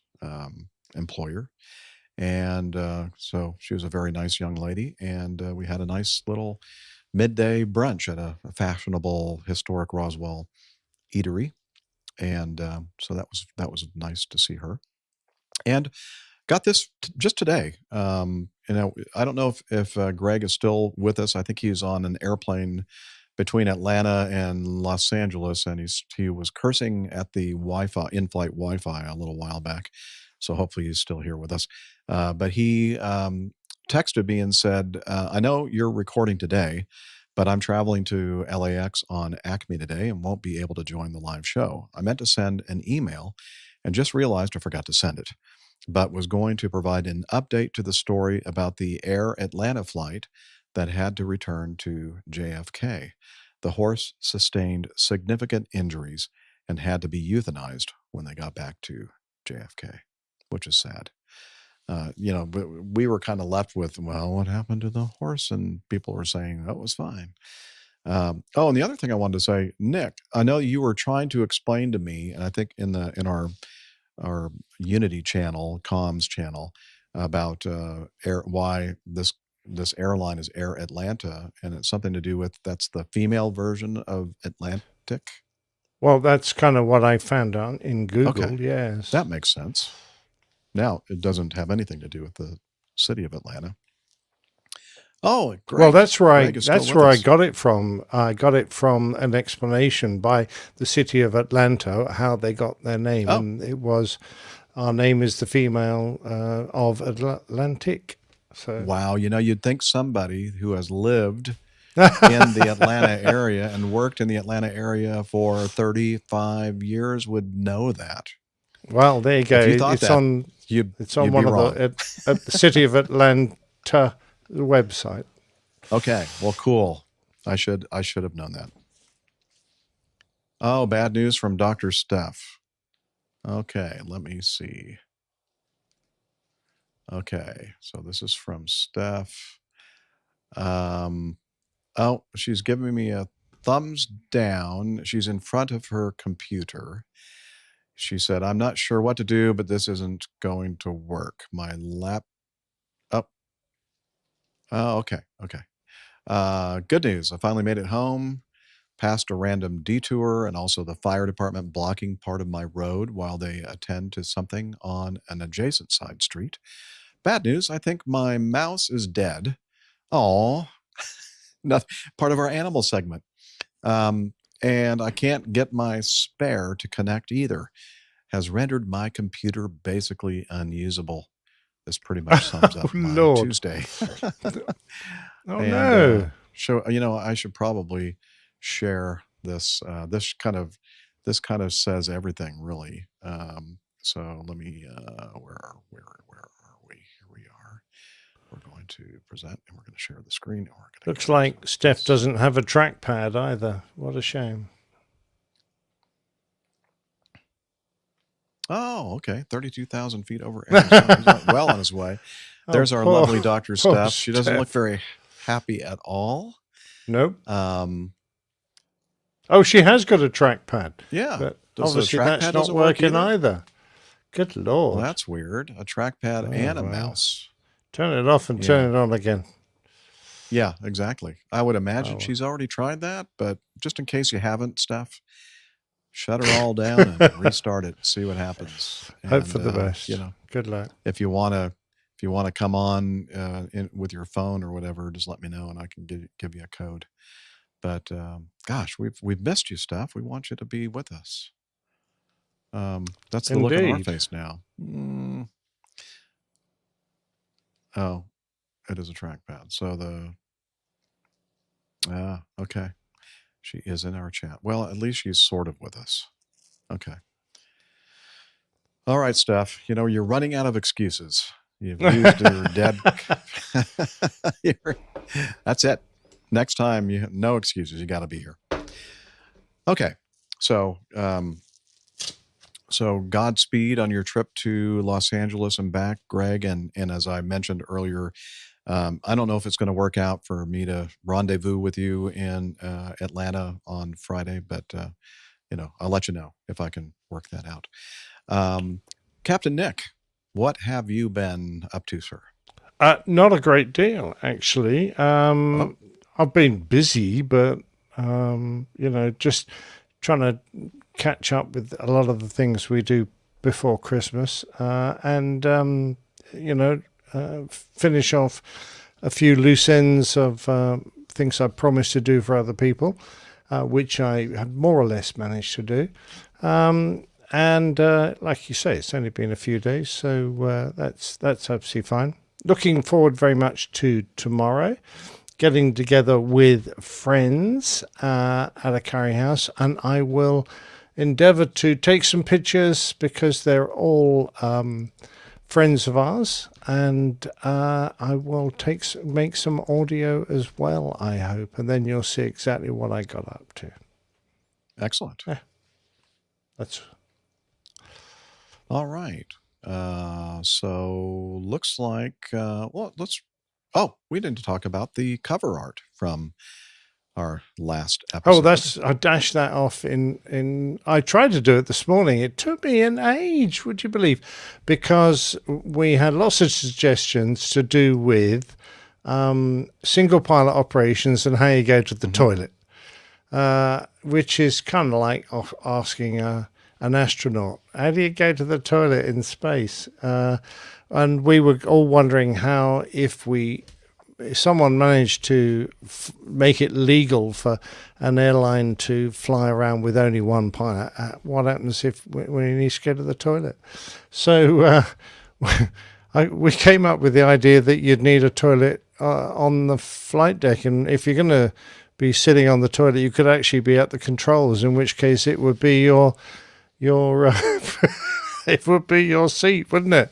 employer. And so she was a very nice young lady, and we had a nice little midday brunch at a fashionable historic Roswell eatery, and so that was nice to see her. And got this just today. I don't know if Greg is still with us. I think he's on an airplane between Atlanta and Los Angeles, and he was cursing at the Wi-Fi, in-flight Wi-Fi, a little while back. So hopefully he's still here with us. But he texted me and said, "I know you're recording today, but I'm traveling to LAX on Acme today and won't be able to join the live show. I meant to send an email and just realized I forgot to send it, but was going to provide an update to the story about the Air Atlanta flight that had to return to JFK. The horse sustained significant injuries and had to be euthanized when they got back to JFK, which is sad." But we were kind of left with, well, what happened to the horse? And people were saying that was fine. And the other thing I wanted to say, Nick, I know you were trying to explain to me, and I think in our Unity channel, comms channel, about why this airline is Air Atlanta, and it's something to do with that's the female version of Atlantic. Well, that's kind of what I found out in Google. Okay. Yes, That makes sense. Now, it doesn't have anything to do with the city of Atlanta. Oh, great. Well, that's where Greg is still that's with where I us. got it from. I got it from an explanation by the city of Atlanta how they got their name, Oh. and it was, our name is the female of Atlantic. So Wow, you'd think somebody who has lived in the Atlanta area and worked in the Atlanta area for 35 years would know that. well, there you go. If you thought It's that, on. You'd It's on be one of wrong. at the city of Atlanta website. Okay, well, cool. I should have known that. Oh, bad news from Dr. Steph. Okay, let me see. Okay, so this is from Steph. She's giving me a thumbs down. She's in front of her computer. She said, "I'm not sure what to do, but this isn't going to work. My lap." Oh, okay. Good news. I finally made it home, past a random detour, and also the fire department blocking part of my road while they attend to something on an adjacent side street. Bad news. I think my mouse is dead. Oh, not part of our animal segment. And I can't get my spare to connect either. Has rendered my computer basically unusable. This pretty much sums up my Lord. Tuesday. Oh And, no! I should probably share this. This kind of says everything, really. So let me. Where are we? Here we are. We're going to present, and we're going to share the screen. And we're going to Looks like Steph doesn't have a trackpad either. What a shame. Oh, okay. 32,000 feet over air. So he's well on his way. There's our poor- lovely Dr. poor Steph. She doesn't look Steph. very happy at all. Nope. Oh, she has got a trackpad. yeah. But Does the obviously trackpad that's not doesn't work working either? either. Good Lord. Well, that's weird. A trackpad and a wow. mouse. Turn it off and turn it on again. Yeah, exactly. I would imagine she's already tried that, but just in case you haven't, Steph, shut her all down and restart it. See what happens. Hope And, for the best. You know, Good luck. if you want to come on with your phone or whatever, just let me know and I can give you a code. But gosh, we've missed you, Steph. We want you to be with us. That's the look on our Indeed. face now. Oh, it is a trackpad. So okay. She is in our chat. Well, at least she's sort of with us. Okay. All right, Steph. You're running out of excuses. You've used your dead. That's it. Next time, no excuses. You got to be here. Okay. So Godspeed on your trip to Los Angeles and back, Greg. And as I mentioned earlier, I don't know if it's going to work out for me to rendezvous with you in Atlanta on Friday, but I'll let you know if I can work that out. Captain Nick, what have you been up to, sir? Not a great deal, actually. I've been busy, but just trying to catch up with a lot of the things we do before Christmas, and finish off a few loose ends of things I promised to do for other people, which I have more or less managed to do. And like you say, it's only been a few days, so that's absolutely fine. Looking forward very much to tomorrow, getting together with friends at a curry house, and I will endeavour to take some pictures because they're all friends of ours, and I will make some audio as well, I hope, and then you'll see exactly what I got up to. Excellent. Yeah. That's all right. So looks like we didn't talk about the cover art from our last episode. I dashed that off in I tried to do it this morning. It took me an age, would you believe? Because we had lots of suggestions to do with single pilot operations and how you go to the toilet, which is kind of like asking an astronaut, how do you go to the toilet in space? And we were all wondering how, if someone managed to make it legal for an airline to fly around with only one pilot, what happens when he needs to go to the toilet? So we came up with the idea that you'd need a toilet on the flight deck, and if you're going to be sitting on the toilet, you could actually be at the controls, in which case it would be your it would be your seat, wouldn't it?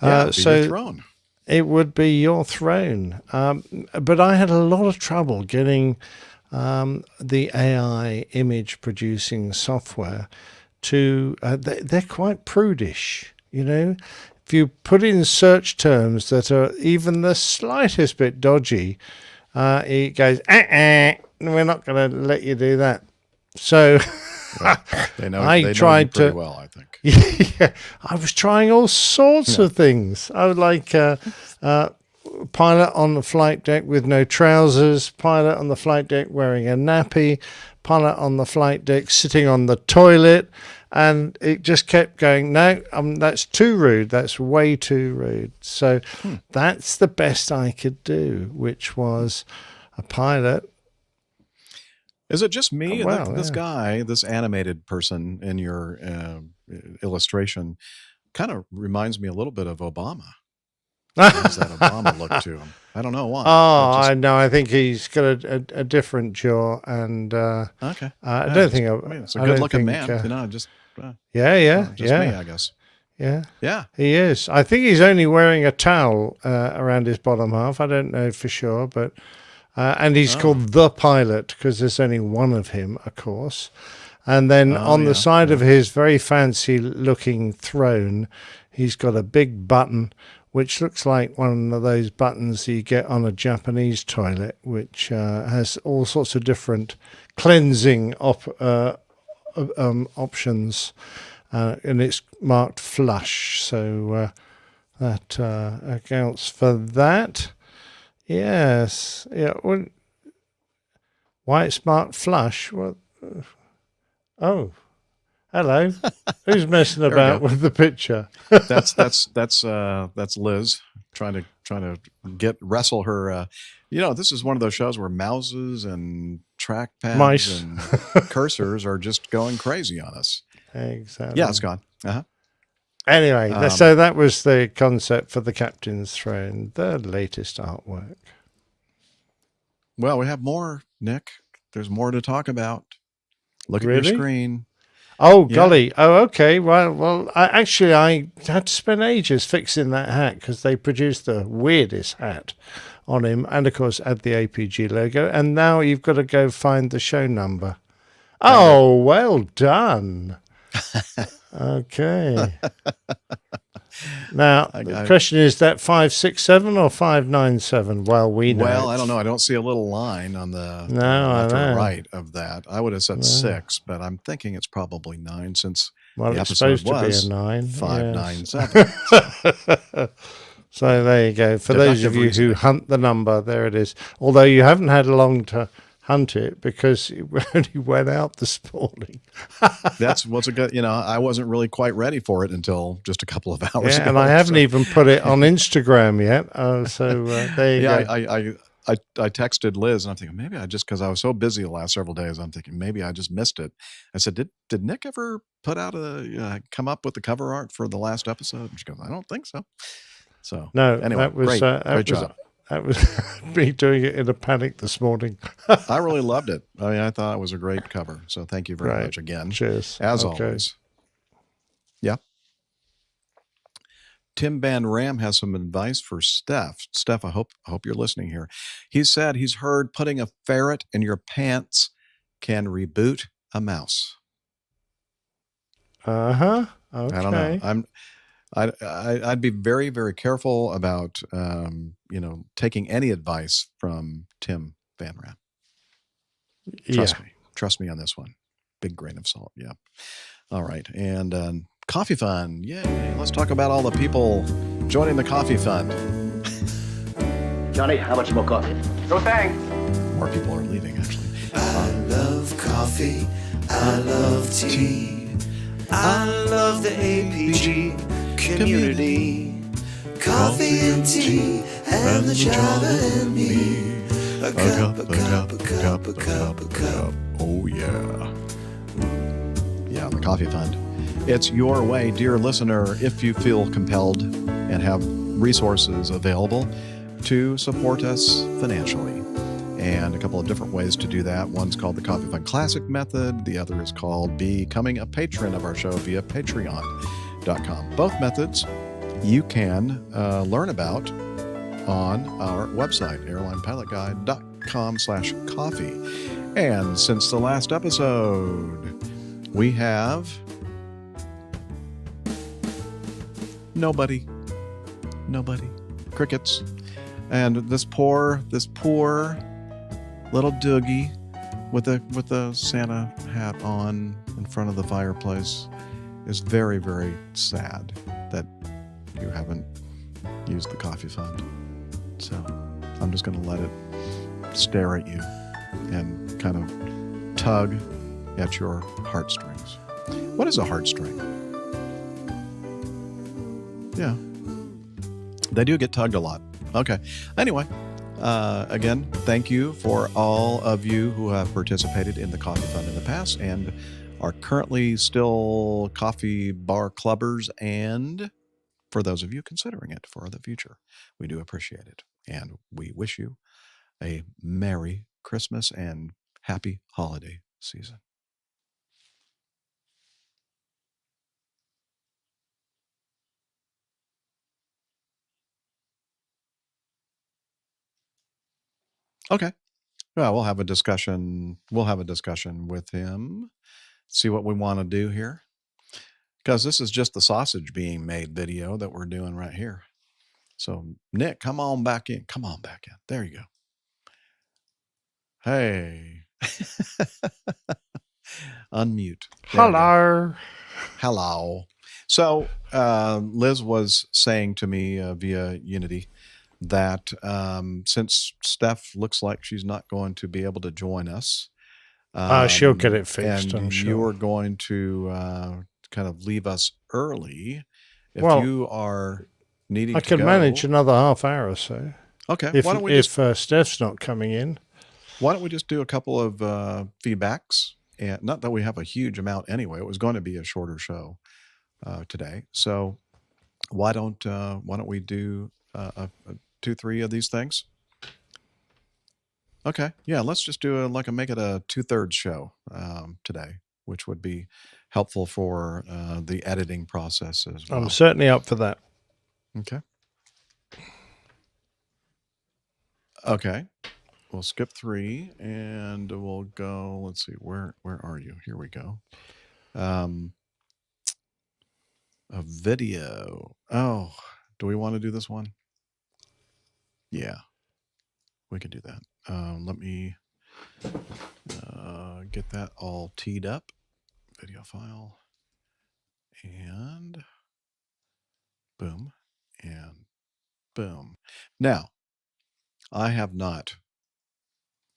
Your throne. It would be your throne. But I had a lot of trouble getting the AI image producing software to. They're quite prudish, If you put in search terms that are even the slightest bit dodgy, it goes, we're not going to let you do that. So. They know you pretty well, I think. Yeah, I was trying all sorts of things. I would like pilot on the flight deck with no trousers, pilot on the flight deck wearing a nappy, pilot on the flight deck sitting on the toilet, and it just kept going, no, that's too rude. That's way too rude. So that's the best I could do, which was a pilot. Is it just me? This guy, this animated person in your illustration, kind of reminds me a little bit of Obama. Has that Obama look to him? I don't know why. I know. I think he's got a different jaw, and okay. I don't think. It's a good-looking man. Just me, I guess. Yeah. He is. I think he's only wearing a towel around his bottom half. I don't know for sure, but. And he's called the pilot because there's only one of him, of course. And then on the side of his very fancy-looking throne, he's got a big button, which looks like one of those buttons you get on a Japanese toilet, which has all sorts of different cleansing options, and it's marked flush. So that accounts for that. Yes. Yeah. Why it's marked flush? Well, oh, hello. Who's messing about with the picture? That's Liz trying to wrestle her. This is one of those shows where mouses and trackpads mice and cursors are just going crazy on us. Exactly. Yeah, it's gone. Anyway, so that was the concept for the Captain's Throne, the latest artwork. Well, we have more, Nick. There's more to talk about. Look at your screen. Oh, golly. Oh, okay. Well, I had to spend ages fixing that hat because they produced the weirdest hat on him and, of course, add the APG logo. And now you've got to go find the show number. Oh, well done. Okay. Now, the question is that 567 or 597? Well, we know. Well, I don't know. I don't see a little line on the left or right of that. I would have said 6, but I'm thinking it's probably 9 since the it's episode supposed to be a 9. 597. So there you go. For those of Deductive you who reasoning. hunt the number, there it is. Although you haven't had long to hunt it because it only went out this morning. That's what's a good. I wasn't really quite ready for it until just a couple of hours ago. And I haven't so- even put it on Instagram yet. So there you Yeah, go. I texted Liz and I'm thinking maybe because I was so busy the last several days, I'm thinking maybe I just missed it. I said, did Nick ever put out come up with the cover art for the last episode? And she goes, I don't think so. So No, anyway, that was great job. That was me doing it in a panic this morning. I really loved it. I mean, I thought it was a great cover. So thank you very Right. much again. Cheers. As Okay. always. Yeah. Tim Van Ram has some advice for Steph. Steph, I hope you're listening here. He said he's heard putting a ferret in your pants can reboot a mouse. Okay. I don't know. I'd be very, very careful about taking any advice from Tim Van Ram. Trust me on this one. Big grain of salt. Yeah. All right. And Coffee Fund. Yay. Let's talk about all the people joining the Coffee Fund. Johnny, how much more coffee? No thanks. More people are leaving, actually. I love coffee. I love tea. I love the APG community. Coffee and tea and the Java and me. A cup, a cup, a cup, a cup, a cup. Oh, yeah. Yeah, the Coffee Fund. It's your way, dear listener, if you feel compelled and have resources available to support us financially. And a couple of different ways to do that. One's called the Coffee Fund Classic method. The other is called becoming a patron of our show via patreon.com. Both methods you can learn about on our website, airlinepilotguide.com/coffee. And since the last episode, we have nobody, crickets. And this poor little Doogie with a Santa hat on in front of the fireplace is very, very sad that you haven't used the Coffee Fund. So I'm just going to let it stare at you and kind of tug at your heartstrings. What is a heartstring? Yeah. They do get tugged a lot. Okay. Anyway, again, thank you for all of you who have participated in the Coffee Fund in the past and are currently still coffee bar clubbers, and for those of you considering it for the future. We do appreciate it. And we wish you a Merry Christmas and Happy Holiday Season. Okay. Well, we'll have a discussion. We'll have a discussion with him. See what we want to do here. Because this is just the sausage being made video that we're doing right here. So, Nick, come on back in. Come on back in. There you go. Hey. Unmute. There we go. Hello. So, Liz was saying to me via Unity that since Steph looks like she's not going to be able to join us, She'll get it fixed, and I'm sure. you're going to kind of leave us early. If Well, you are needing I to can go, manage another half hour or so. Okay. If Why don't we Steph's not coming in. Why don't we just do a couple of feedbacks? And not that we have a huge amount anyway. It was going to be a shorter show today. So why don't we do 2-3 of these things? Okay. Yeah, let's just do make it a 2/3 show today, which would be helpful for the editing process as well. I'm certainly up for that. Okay. Okay. We'll skip 3 and we'll go. Let's see. Where are you? Here we go. A video. Oh, do we want to do this one? Yeah, we could do that. Let me get that all teed up. Video file. And boom. And Boom. Now, I have not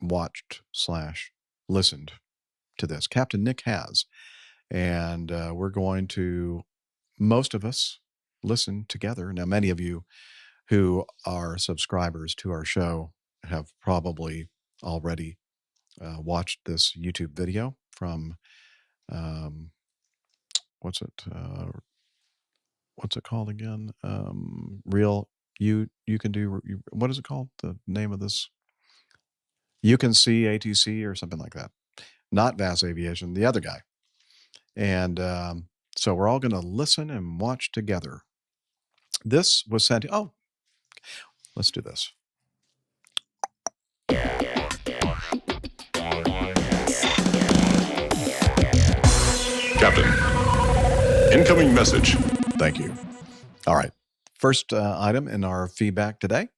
watched / listened to this. Captain Nick has. And we're going to, most of us, listen together. Now, many of you who are subscribers to our show have probably already watched this YouTube video from, what's it called again? Real, you can do, what is it called? The name of this? You Can See ATC or something like that. Not Vass Aviation, the other guy. And so we're all going to listen and watch together. This was sent. Oh, let's do this. Captain, incoming message. Thank you. All right. First item in our feedback today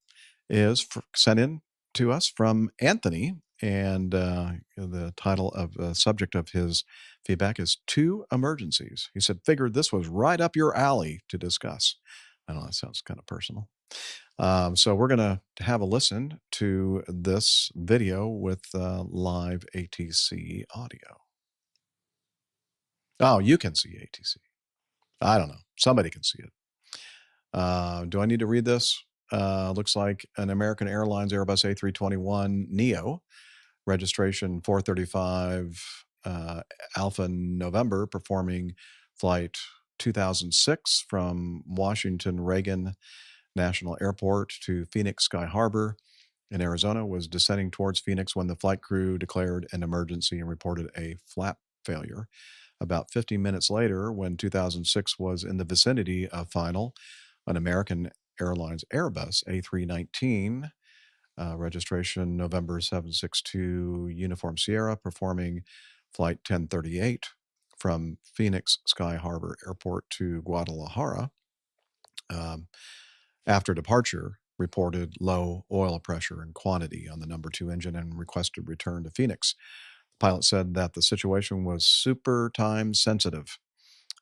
is sent in to us from Anthony. And the title of the subject of his feedback is 2 emergencies. He said, figured this was right up your alley to discuss. I know that sounds kind of personal. So we're going to have a listen to this video with live ATC audio. Oh, you can see ATC. I don't know. Somebody can see it. Do I need to read this? Looks like an American Airlines Airbus A321 Neo, registration 435 Alpha November, performing flight 2006 from Washington Reagan National Airport to Phoenix Sky Harbor in Arizona, was descending towards Phoenix when the flight crew declared an emergency and reported a flap failure. About 15 minutes later, when 2006 was in the vicinity of final, an American Airlines Airbus A319, registration November 762 Uniform Sierra, performing flight 1038 from Phoenix Sky Harbor Airport to Guadalajara, after departure, reported low oil pressure and quantity on the number 2 engine and requested return to Phoenix. The pilot said that the situation was super time sensitive.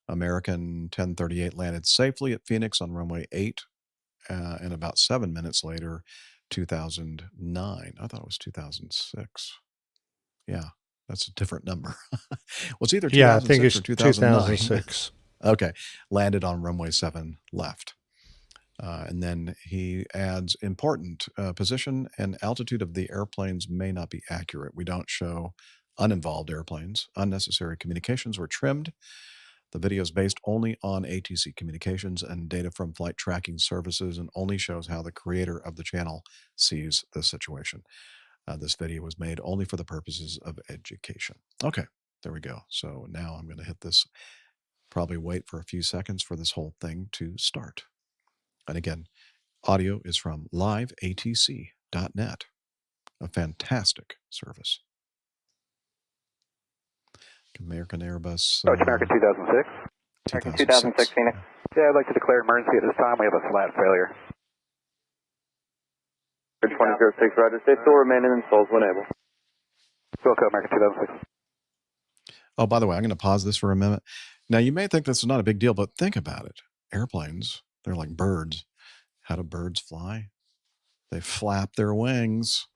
American 1038 landed safely at Phoenix on runway 8, and about 7 minutes later, 2009. I thought it was 2006. Yeah, that's a different number. Well, it's either 2006 Yeah, I think it's or 2009. 2006. Okay, landed on runway 7 left. And then he adds, important, position and altitude of the airplanes may not be accurate. We don't show uninvolved airplanes. Unnecessary communications were trimmed. The video is based only on ATC communications and data from flight tracking services and only shows how the creator of the channel sees the situation. This video was made only for the purposes of education. Okay, there we go. So now I'm going to hit this, probably wait for a few seconds for this whole thing to start. And again, audio is from liveatc.net, a fantastic service. American Airbus. American 2006. American 2006 Phoenix. Yeah, I'd like to declare emergency at this time. We have a flat failure. 2006, Roger. Stay still, remain in installs when able. Wilco, American 2006. Oh, by the way, I'm going to pause this for a minute. Now, you may think this is not a big deal, but think about it. Airplanes, they're like birds. How do birds fly? They flap their wings.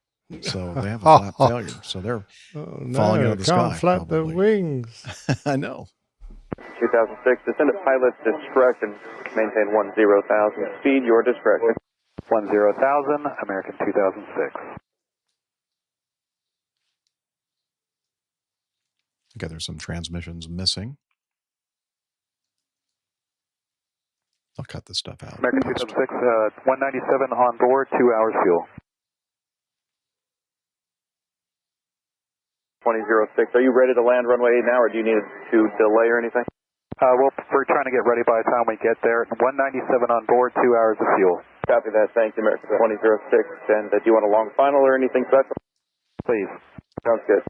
So they have a flap failure. So they're falling out of the sky. Can't flap their wings. I know. 2006, descend at pilot's discretion. Maintain 10,000. Speed, your discretion. 10,000, American 2006. Okay, there's some transmissions missing. I'll cut this stuff out. American 2006, 197 on board, 2 hours fuel. 2006, are you ready to land runway 8 now, or do you need to delay or anything? Well, we're trying to get ready by the time we get there. 197 on board, 2 hours of fuel. Copy that, thank you, American 2006. And do you want a long final or anything special? Please. Sounds good.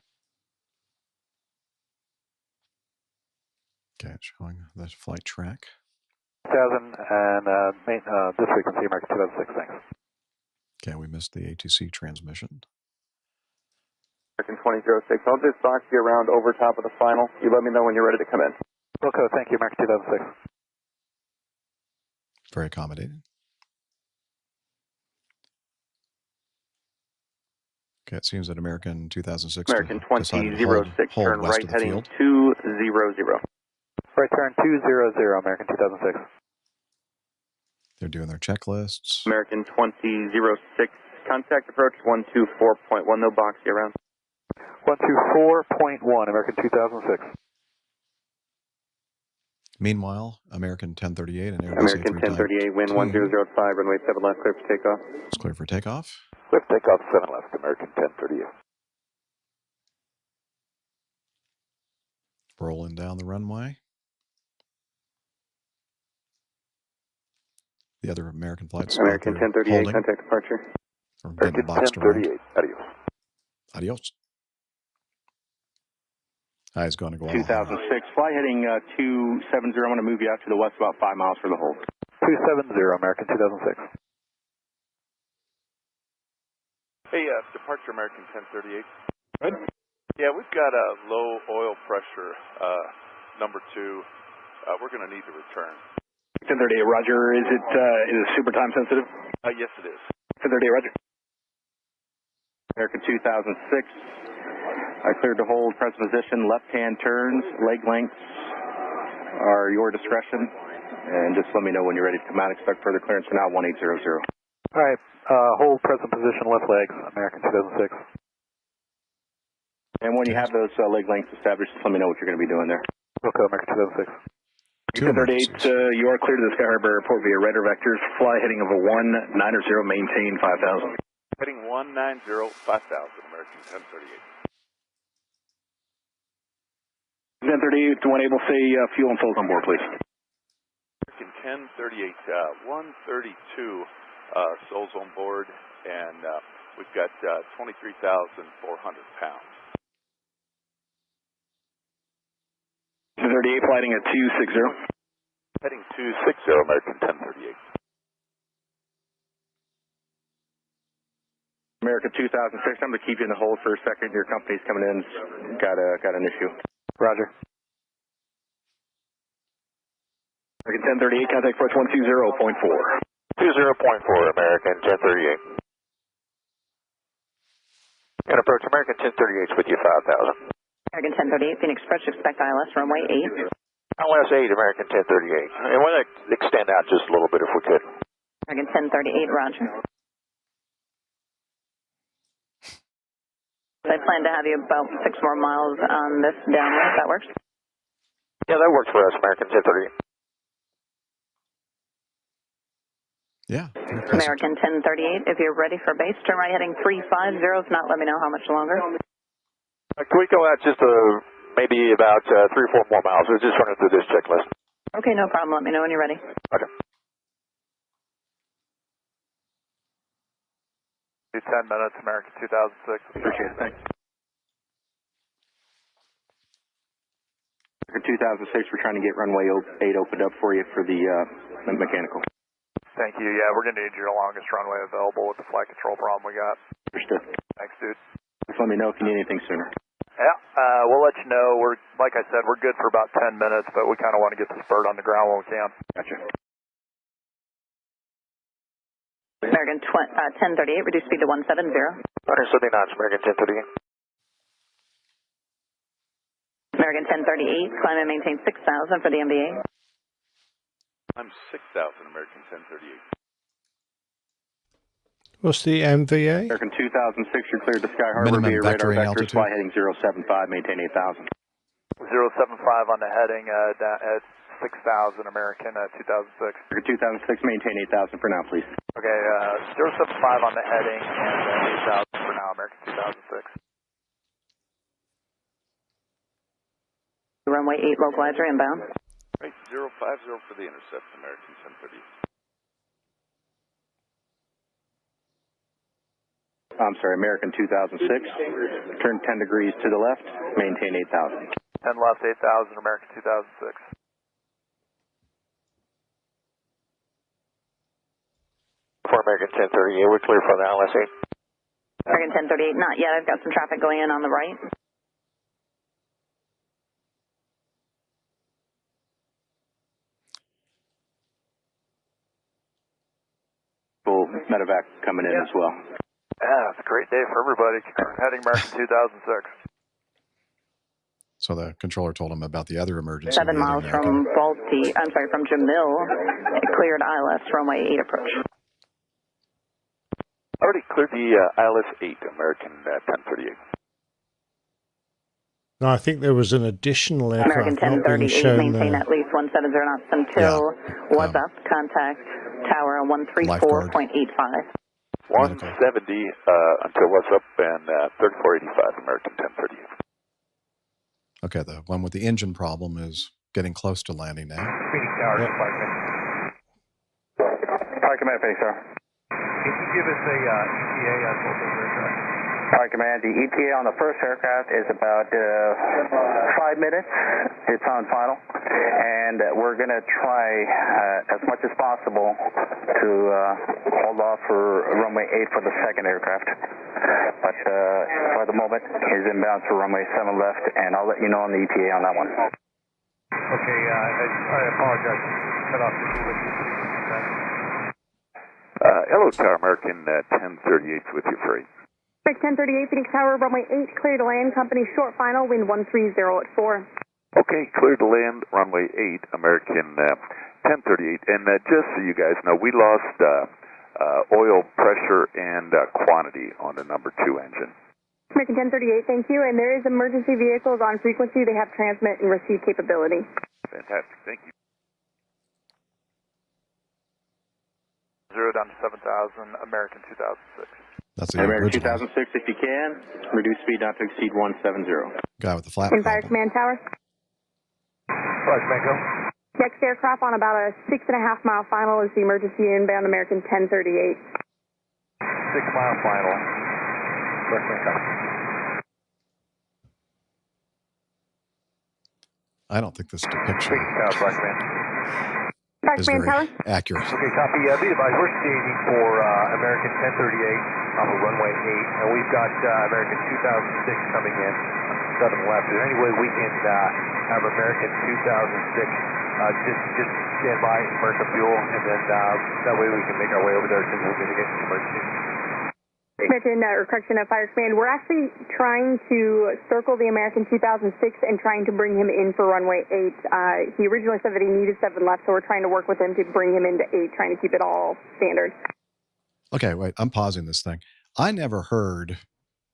Okay, it's showing the flight track. 2000 and this frequency, American 2006, thanks. Okay, we missed the ATC transmission. American 2006, I'll just box you around over top of the final. You let me know when you're ready to come in. Wilco, thank you, American 2006. Very accommodating. Okay, it seems that American 2006 American decided to hold turn west right of the heading field. 200. 200. Right turn 200, American 2006. They're doing their checklists. American 2006, contact approach 124.1, no boxy around. 124.1, American 2006. Meanwhile, American 1038 and Airbus American A3 Type 1038, wind 2. 1005, runway 7 left, clear for takeoff. It's clear for takeoff. Clear for takeoff 7 left, American 1038. Rolling down the runway. The other American flights American 1038, holding. contact departure. Or getting boxed around. Adios. Adios. Is going to go 2006, fly heading 270. I'm going to move you out to the west about 5 miles for the hold. 270, American 2006. Hey, departure American 1038. Good. Yeah, we've got a low oil pressure, number 2. We're going to need to return. 1038, Roger. Is it super time sensitive? Yes, it is. 1038, Roger. American 2006. I cleared to hold, present position, left-hand turns, leg lengths are your discretion. And just let me know when you're ready to come out. Expect further clearance for now, 1800. All right, hold present position, left legs, American 2006. And when you have those leg lengths established, just let me know what you're going to be doing there. Okay, American 2006. 1038, you are clear to the Sky Harbor Airport via radar vectors. Fly heading of a 190, maintain 5,000. Heading 190, 5,000, American 1038. 1038, to enable, say, fuel and souls on board, please. American 1038, 132 souls on board, and we've got 23,400 pounds. 1038, flighting at 260. Heading 260, American 1038. American 2006, I'm going to keep you in the hold for a second. Your company's coming in. Got an issue. Roger. American 1038, contact approach 120.4. 20.4, American 1038. And approach American 1038 with you 5,000. American 1038, Phoenix Approach, expect ILS runway 8. ILS 8, American 1038. And we're going to extend out just a little bit if we could. American 1038, roger. I plan to have you about 6 more miles on this downwind, if that works. Yeah, that works for us, American 1038. Yeah. American 1038, if you're ready for base, turn right heading 350. If not, let me know how much longer. Can we go out just maybe about 3 or 4 more miles? We're just running through this checklist. Okay, no problem. Let me know when you're ready. Okay. 10 minutes, American 2006. Appreciate it. Thanks. American 2006, we're trying to get runway 8 opened up for you for the mechanical. Thank you. Yeah, we're going to need your longest runway available with the flight control problem we got. Understood. Thanks, dude. Just let me know if you need anything sooner. Yeah, we'll let you know. Like I said, we're good for about 10 minutes, but we kind of want to get this bird on the ground when we can. Gotcha. American 1038, reduce speed to 170. 170 knots, American 1038. American 1038, climb and maintain 6,000 for the MVA. I'm 6,000, American 1038. What's the MVA? American 2006, you're cleared to Sky Harbor via radar vectors, fly heading 075, maintain 8,000. 075 on the heading at 6,000, American 2006. American 2006, maintain 8,000 for now, please. Okay, 075 on the heading and 8,000 for now, American 2006. Runway 8, localizer inbound. Right, 050 for the intercept, American 1038. I'm sorry, American 2006, turn 10 degrees to the left, maintain 8,000. 10 left, 8,000, American 2006. For American 1038, we're clear for the ILS 8. American 1038, not yet. I've got some traffic going in on the right. Full medevac coming in as well. Yeah, it's a great day for everybody. Heading American 2006. So the controller told him about the other emergency. 7 miles from from Jamil. Cleared ILS, runway 8 approach. Already cleared the ILS 8, American 1038. No, I think there was an additional American aircraft not being 1038, shown maintain there. at least 170 knots until what's up, contact tower 134.85. 170 until what's up, and 3485, American 1038. Okay, the one with the engine problem is getting close to landing now. Phoenix Tower, Flight Command, Phoenix Tower. Can you give us a ETA on both those aircraft? Flight Command, the ETA on the first aircraft is about 5 minutes. It's on final. And we're going to try as much as possible to hold off for runway 8 for the second aircraft. But for the moment, he's inbound for runway 7 left, and I'll let you know on the ETA on that one. Okay, I apologize. Cut off the Hello, Tower, American 1038 with you, freight. 1038, Phoenix Tower, runway 8, clear to land, company short final, wind 130 at 4. Okay, clear to land, runway 8, American 1038. And just so you guys know, we lost oil pressure and quantity on the number 2 engine. American 1038, thank you. And there is emergency vehicles on frequency. They have transmit and receive capability. Fantastic, thank you. 0 down to 7,000, American 2006. That's the American original 2006, if you can, reduce speed not to exceed 170. guy with the flap Fire problem. Command Tower. Flight Command, go. Next aircraft on about a 6.5 mile final is the emergency inbound American 1038. 6-mile final. Flight Command, go. I don't think this depiction Phoenix Tower, Flight Command. Fire is Command very Tower. accurate. Okay, copy. Be advised, we're staging for American 1038 off of runway 8, and we've got American 2006 coming in, 7 left. Is there any way we can have American 2006 just stand by, burn some fuel, and then that way we can make our way over there as soon as we get an emergency? American, or correction, Fire Command, we're actually trying to circle the American 2006 and trying to bring him in for runway 8. He originally said that he needed 7 left, so we're trying to work with him to bring him into 8, trying to keep it all standard. Okay, wait, I'm pausing this thing. I never heard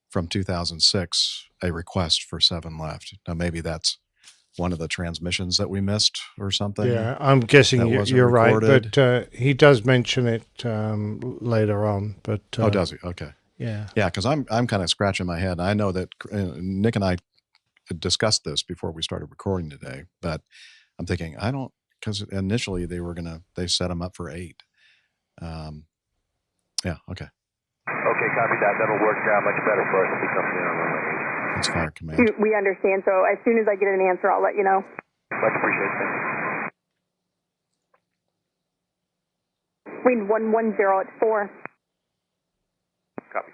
from 2006 a request for 7 left. Now, maybe that's one of the transmissions that we missed or something. Yeah, I'm guessing you're recorded. right, but he does mention it later on. But oh, does he? Okay. Yeah. Yeah, because I'm kind of scratching my head. I know that Nick and I discussed this before we started recording today, but I'm thinking, because initially they set him up for 8. Yeah, okay. Okay, copy that. That'll work much better for us if he comes in on runway 8. That's Fire Command. We understand, so as soon as I get an answer, I'll let you know. Much appreciated. Wind 110 at 4. Copy.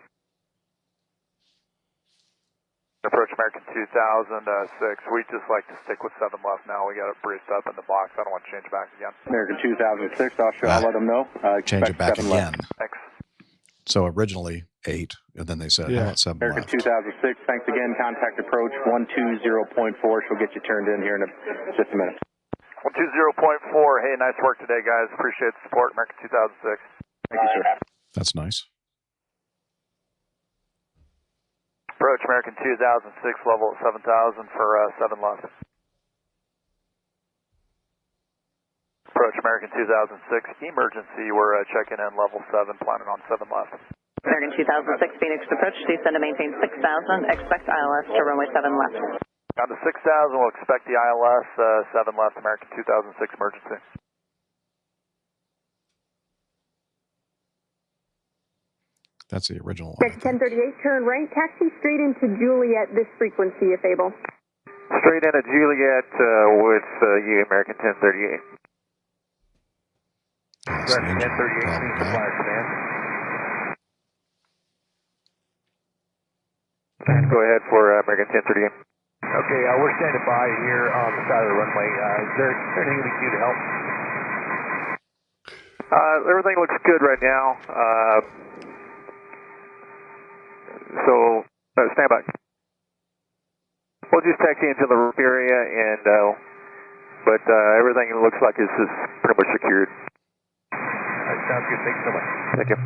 Approach American 2006. We'd just like to stick with 7 left now. We got it breezed up in the box. I don't want to change back again. American 2006, I'll let them know. Change it back again. Thanks. So originally 8, and then they said, how about 7 American left? 2006, thanks again. Contact approach 120.4. She'll get you turned in here in just a minute. 120.4. Hey, nice work today, guys. Appreciate the support. American 2006. Thank you, sir. That's nice. Approach American 2006, level at 7,000 for 7 left. Approach American 2006, emergency. We're checking in level 7, planning on 7 left. American 2006, Phoenix approach, descend to maintain 6,000, expect ILS to runway 7 left. Down to 6,000, we'll expect the ILS 7 left, American 2006 emergency. That's the original one. 1038, turn right, taxi straight into Juliet, this frequency if able. Straight into Juliet with you, American 1038. American 1038, Fire Command. Go ahead for American 1038. Okay, we're standing by here on the side of the runway. Is there anything we can do to help? Everything looks good right now. stand by. We'll just taxi into the roof area, and but everything looks like it's just pretty much secured. Sounds good. Thanks so much. Thank you.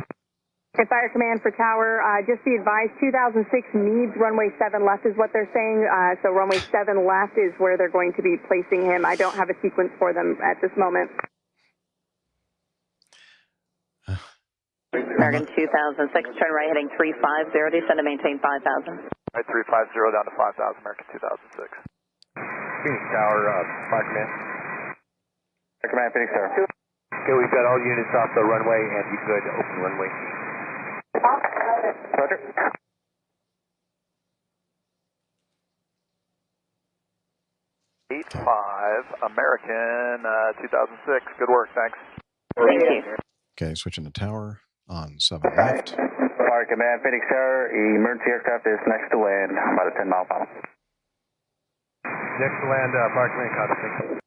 Okay, Fire Command for Tower, just be advised, 2006 needs runway 7 left is what they're saying. So runway 7 left is where they're going to be placing him. I don't have a sequence for them at this moment. American 2006, turn right heading 350, descend to maintain 5,000. Right, 350 down to 5,000, American 2006. Phoenix Tower, Fire Command. Fire Command, Phoenix Tower. Okay, we've got all units off the runway, and you can go ahead and open runway. Roger. American 2006. Good work, thanks. Thank you. Okay, switching to tower on 7 left. Fire Command, Phoenix Tower, emergency aircraft is next to land, about a 10-mile final. Next to land, Fire Command, copy, thanks.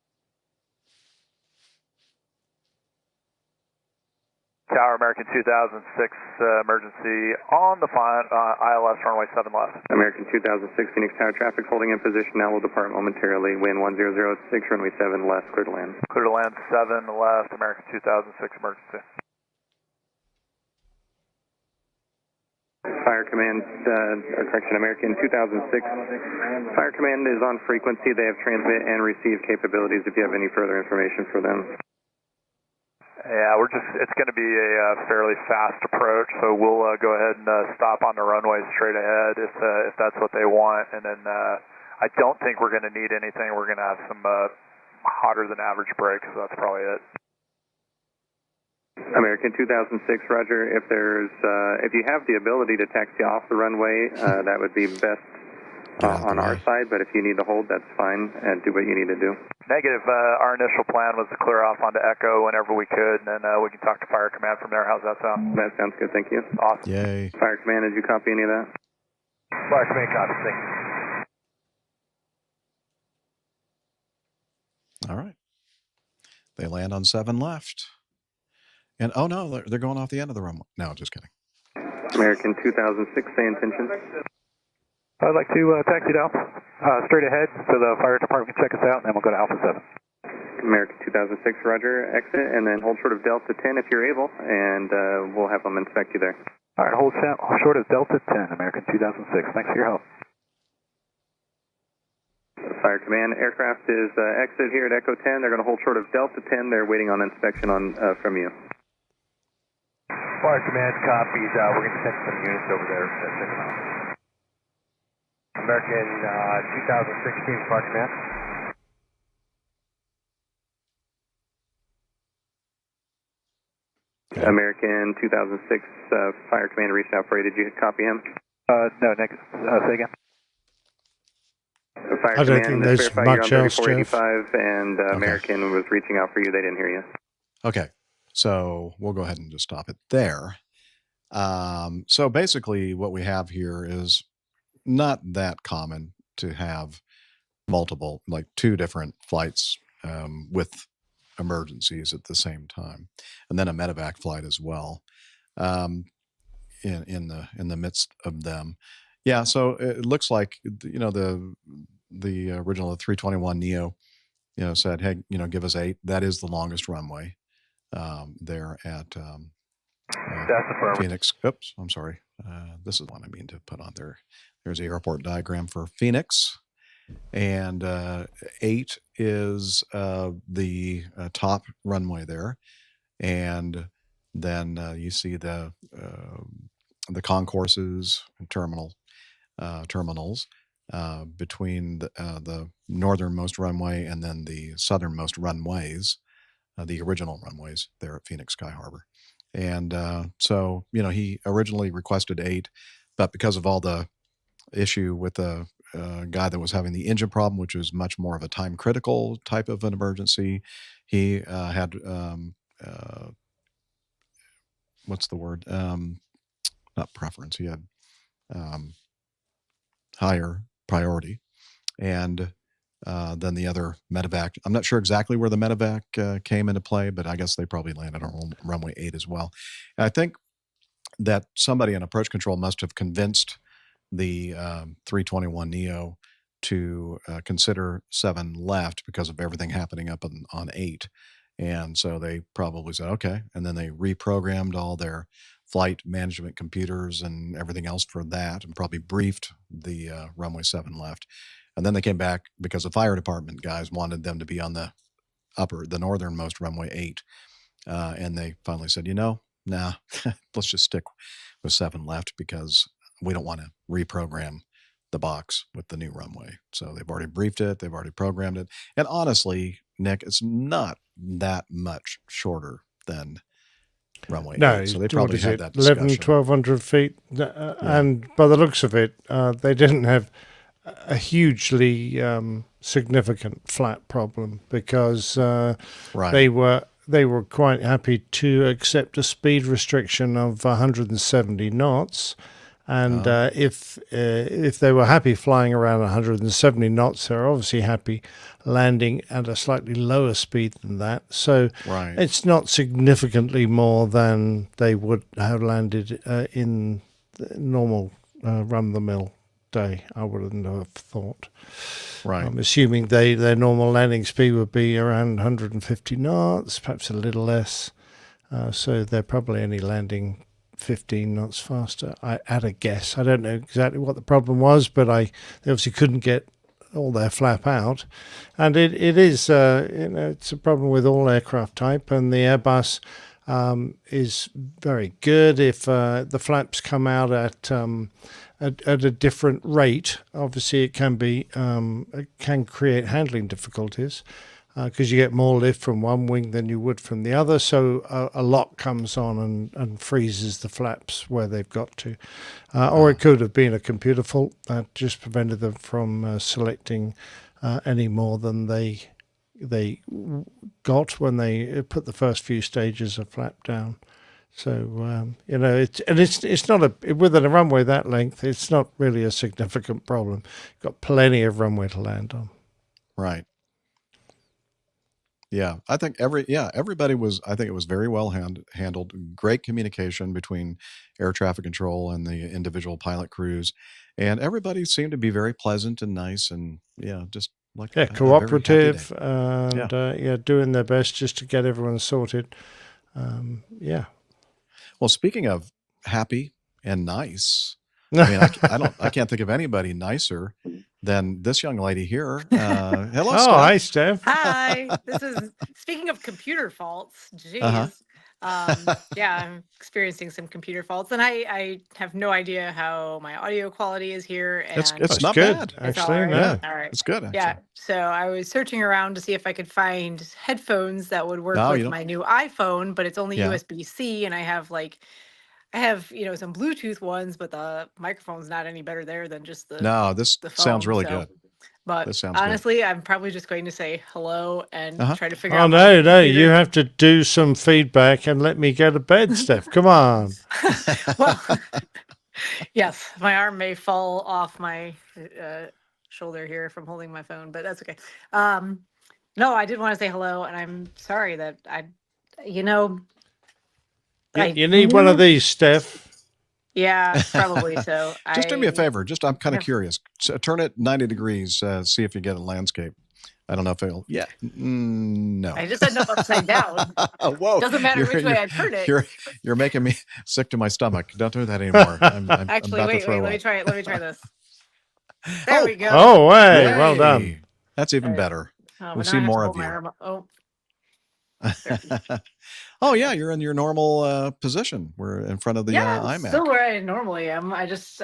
Tower, American 2006, emergency on the ILS runway 7 left. American 2006, Phoenix Tower, traffic holding in position, now will depart momentarily. Wind 1006, runway 7 left, clear to land. Clear to land 7 left, American 2006, emergency. Fire Command, correction, American 2006. Fire Command is on frequency. They have transmit and receive capabilities if you have any further information for them. Yeah, it's going to be a fairly fast approach, so we'll go ahead and stop on the runway straight ahead if that's what they want. And then I don't think we're going to need anything. We're going to have some hotter than average brakes, so that's probably it. American 2006, Roger. If you have the ability to taxi off the runway, that would be best on our side. But if you need to hold, that's fine, and do what you need to do. Negative. Our initial plan was to clear off onto Echo whenever we could, and then we can talk to Fire Command from there. How's that sound? That sounds good. Thank you. Awesome. Yay. Fire Command, did you copy any of that? Fire Command, copy, thanks. All right. They land on 7 left. And, oh, no, they're going off the end of the runway. No, just kidding. American 2006, say intention. I'd like to taxi down straight ahead so the fire department can check us out, and then we'll go to Alpha 7. American 2006, Roger, exit, and then hold short of Delta 10 if you're able, and we'll have them inspect you there. All right, hold short of Delta 10, American 2006. Thanks for your help. Fire Command, aircraft is exit here at Echo 10. They're going to hold short of Delta 10. They're waiting on inspection from you. Fire Command copies. We're going to send some units over there to check them out. American 2016, Fire Command. American 2006, Fire Command reached out for you. Did you copy him? No, next. Say again. Fire I don't Command, think there's verify much you're on else, Jeff. 3485, and American was reaching out for you. They didn't hear you. Okay. So we'll go ahead and just stop it there. So basically what we have here is not that common to have multiple, like 2 different flights with emergencies at the same time, and then a medevac flight as well in the midst of them. Yeah, so it looks like the original 321 Neo, said, hey, give us 8. That is the longest runway there at Phoenix. Oops, I'm sorry. This is one I mean to put on there. There's the airport diagram for Phoenix. And 8 is the top runway there. And then you see the concourses and terminals between the northernmost runway and then the southernmost runways, the original runways there at Phoenix Sky Harbor. And so, he originally requested 8, but because of all the issue with the guy that was having the engine problem, which was much more of a time critical type of an emergency, he had what's the word? Not preference. He had higher priority. And then the other medevac, I'm not sure exactly where the medevac came into play, but I guess they probably landed on runway 8 as well. And I think that somebody in approach control must have convinced the 321neo to consider 7 left because of everything happening up on 8. And so they probably said, okay. And then they reprogrammed all their flight management computers and everything else for that, and probably briefed the runway 7 left. And then they came back because the fire department guys wanted them to be on the northernmost runway 8. And they finally said, nah, let's just stick with 7 left because we don't want to reprogram the box with the new runway. So they've already briefed it. They've already programmed it. And honestly, Nick, it's not that much shorter than runway 8. So they probably had that discussion. 1,100 feet. And by the looks of it, they didn't have a hugely significant flat problem because they were quite happy to accept a speed restriction of 170 knots. And if they were happy flying around 170 knots, they're obviously happy landing at a slightly lower speed than that. So it's not significantly more than they would have landed in normal run-of-the-mill day, I wouldn't have thought. Right. I'm assuming their normal landing speed would be around 150 knots, perhaps a little less. So they're probably only landing 15 knots faster, at a guess. I don't know exactly what the problem was, but they obviously couldn't get all their flap out. And it is, it's a problem with all aircraft type, and the Airbus is very good. If the flaps come out at a different rate, obviously it can create handling difficulties because you get more lift from one wing than you would from the other. So a lock comes on and freezes the flaps where they've got to. Or it could have been a computer fault that just prevented them from selecting any more than they got when they put the first few stages of flap down. So it's not with a runway that length, it's not really a significant problem. You've got plenty of runway to land on. Right. Yeah, I think everybody was. I think it was very well handled. Great communication between air traffic control and the individual pilot crews, and everybody seemed to be very pleasant and nice, and just like cooperative, and doing their best just to get everyone sorted. Well, speaking of happy and nice, I mean, I can't think of anybody nicer than this young lady here. Hello, Steph. Hi, Steph. Hi. This is speaking of computer faults. Jeez. I'm experiencing some computer faults, and I have no idea how my audio quality is here. And it's not good, bad, actually. Yeah, all right. It's good. Actually. Yeah. So I was searching around to see if I could find headphones that would work with my new iPhone, but it's only USB-C, and I have some Bluetooth ones, but the microphone's not any better there than just the this the phone, sounds really good. But honestly, I'm probably just going to say hello and try to figure out. Oh, no, you have to do some feedback and let me go to bed, Steph. Come on. Well, yes, my arm may fall off my shoulder here from holding my phone, but that's okay. No, I did want to say hello, and I'm sorry that you need one of these, Steph. Yeah, probably so. Just do me a favor. I'm kind of curious. So turn it 90 degrees. See if you get a landscape. I don't know if it'll. Yeah. No. I just ended up upside down. Whoa. Doesn't matter which way I turn it. You're making me sick to my stomach. Don't do that anymore. Actually, I'm wait. Let me try it. Let me try this. There we go. Oh, hey. Well done. That's even better. We'll see more of you. Oh yeah, you're in your normal position. We're in front of the iMac. Still where I normally am. I just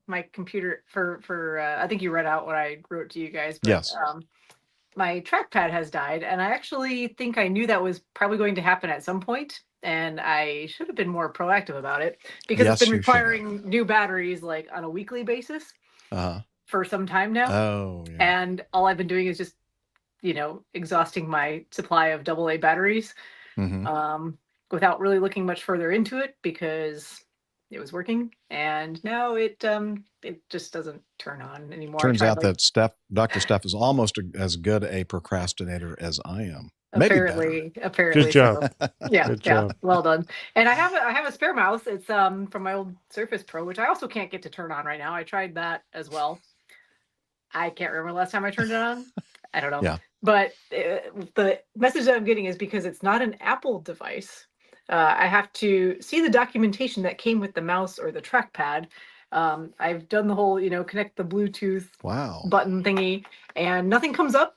my computer for I think you read out what I wrote to you guys. But, yes. My trackpad has died, and I actually think I knew that was probably going to happen at some point, and I should have been more proactive about it because it's been requiring new batteries like on a weekly basis for some time now. Oh, yeah. And all I've been doing is just exhausting my supply of AA batteries. Without really looking much further into it because it was working, and now it just doesn't turn on anymore. Turns out that Dr. Steph is almost as good a procrastinator as I am. Apparently Good job. so. Yeah, Good yeah. job. Well done. And I have a spare mouse. It's from my old Surface Pro, which I also can't get to turn on right now. I tried that as well. I can't remember the last time I turned it on. I don't know. Yeah. But the message that I'm getting is because it's not an Apple device. I have to see the documentation that came with the mouse or the trackpad. I've done the whole, connect the Bluetooth button thingy, and nothing comes up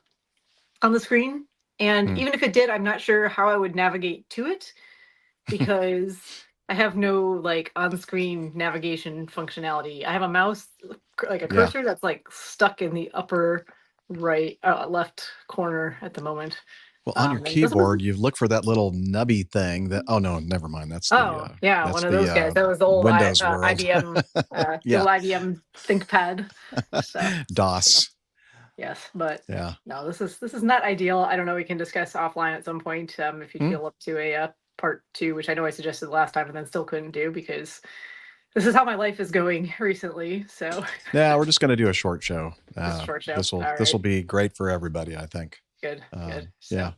on the screen. And even if it did, I'm not sure how I would navigate to it because I have no like on-screen navigation functionality. I have a mouse, like a cursor that's like stuck in the upper right, left corner at the moment. Well, on your keyboard, you look for that little nubby thing that. Oh no, never mind. That's one of those guys. That was the old Windows world. IBM, the old IBM ThinkPad. So. DOS. Yes, but no, this is not ideal. I don't know. We can discuss offline at some point if you feel up to a part 2, which I know I suggested last time and then still couldn't do because this is how my life is going recently. So yeah, we're just going to do a short show. Just a short show. This will be great for everybody, I think. Good. Good. Yeah.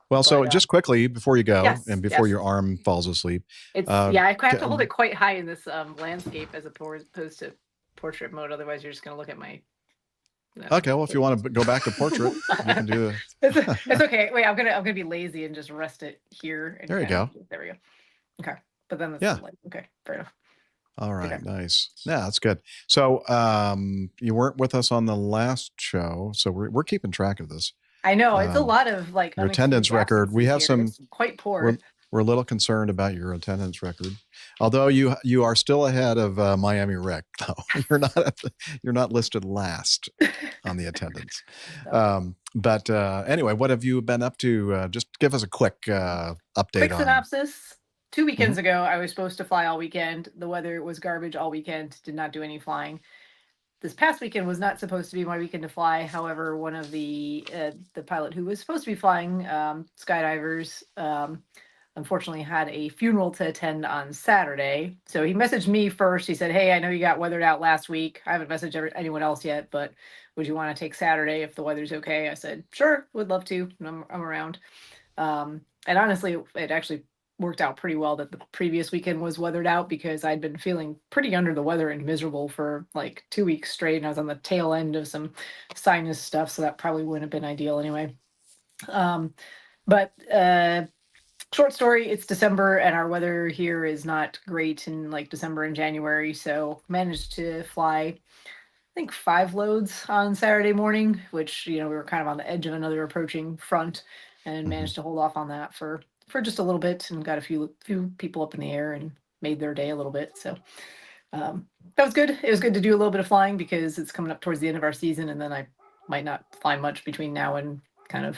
Well, so just quickly before you go and before your arm falls asleep, it's I have to hold it quite high in this landscape as opposed to portrait mode. Otherwise, you're just going to look at my. Okay, well, if you want to go back to portrait, you can do it. It's okay. Wait, I'm gonna be lazy and just rest it here. And there you go. There we go. Okay, but then okay, fair enough. All right, nice. Yeah, that's good. So you weren't with us on the last show, so we're keeping track of this. I know it's a lot of like your attendance record. We have some quite poor. We're a little concerned about your attendance record, although you are still ahead of Miami Rec. Though you're not listed last on the attendance. But anyway, what have you been up to? Just give us a quick update. Quick synopsis. 2 weekends ago, I was supposed to fly all weekend. The weather was garbage all weekend. Did not do any flying. This past weekend was not supposed to be my weekend to fly. However, one of the pilot who was supposed to be flying, skydivers, unfortunately had a funeral to attend on Saturday. So he messaged me first. He said, "Hey, I know you got weathered out last week. I haven't messaged anyone else yet, but would you want to take Saturday if the weather's okay?" I said, "Sure, would love to. I'm around." And honestly, it actually worked out pretty well that the previous weekend was weathered out because I'd been feeling pretty under the weather and miserable for like 2 weeks straight. And I was on the tail end of some sinus stuff. So that probably wouldn't have been ideal anyway. But short story, it's December and our weather here is not great in like December and January. So managed to fly, I think 5 loads on Saturday morning, which, we were kind of on the edge of another approaching front and managed to hold off on that for just a little bit and got a few people up in the air and made their day a little bit. So that was good. It was good to do a little bit of flying because it's coming up towards the end of our season. And then I might not fly much between now and kind of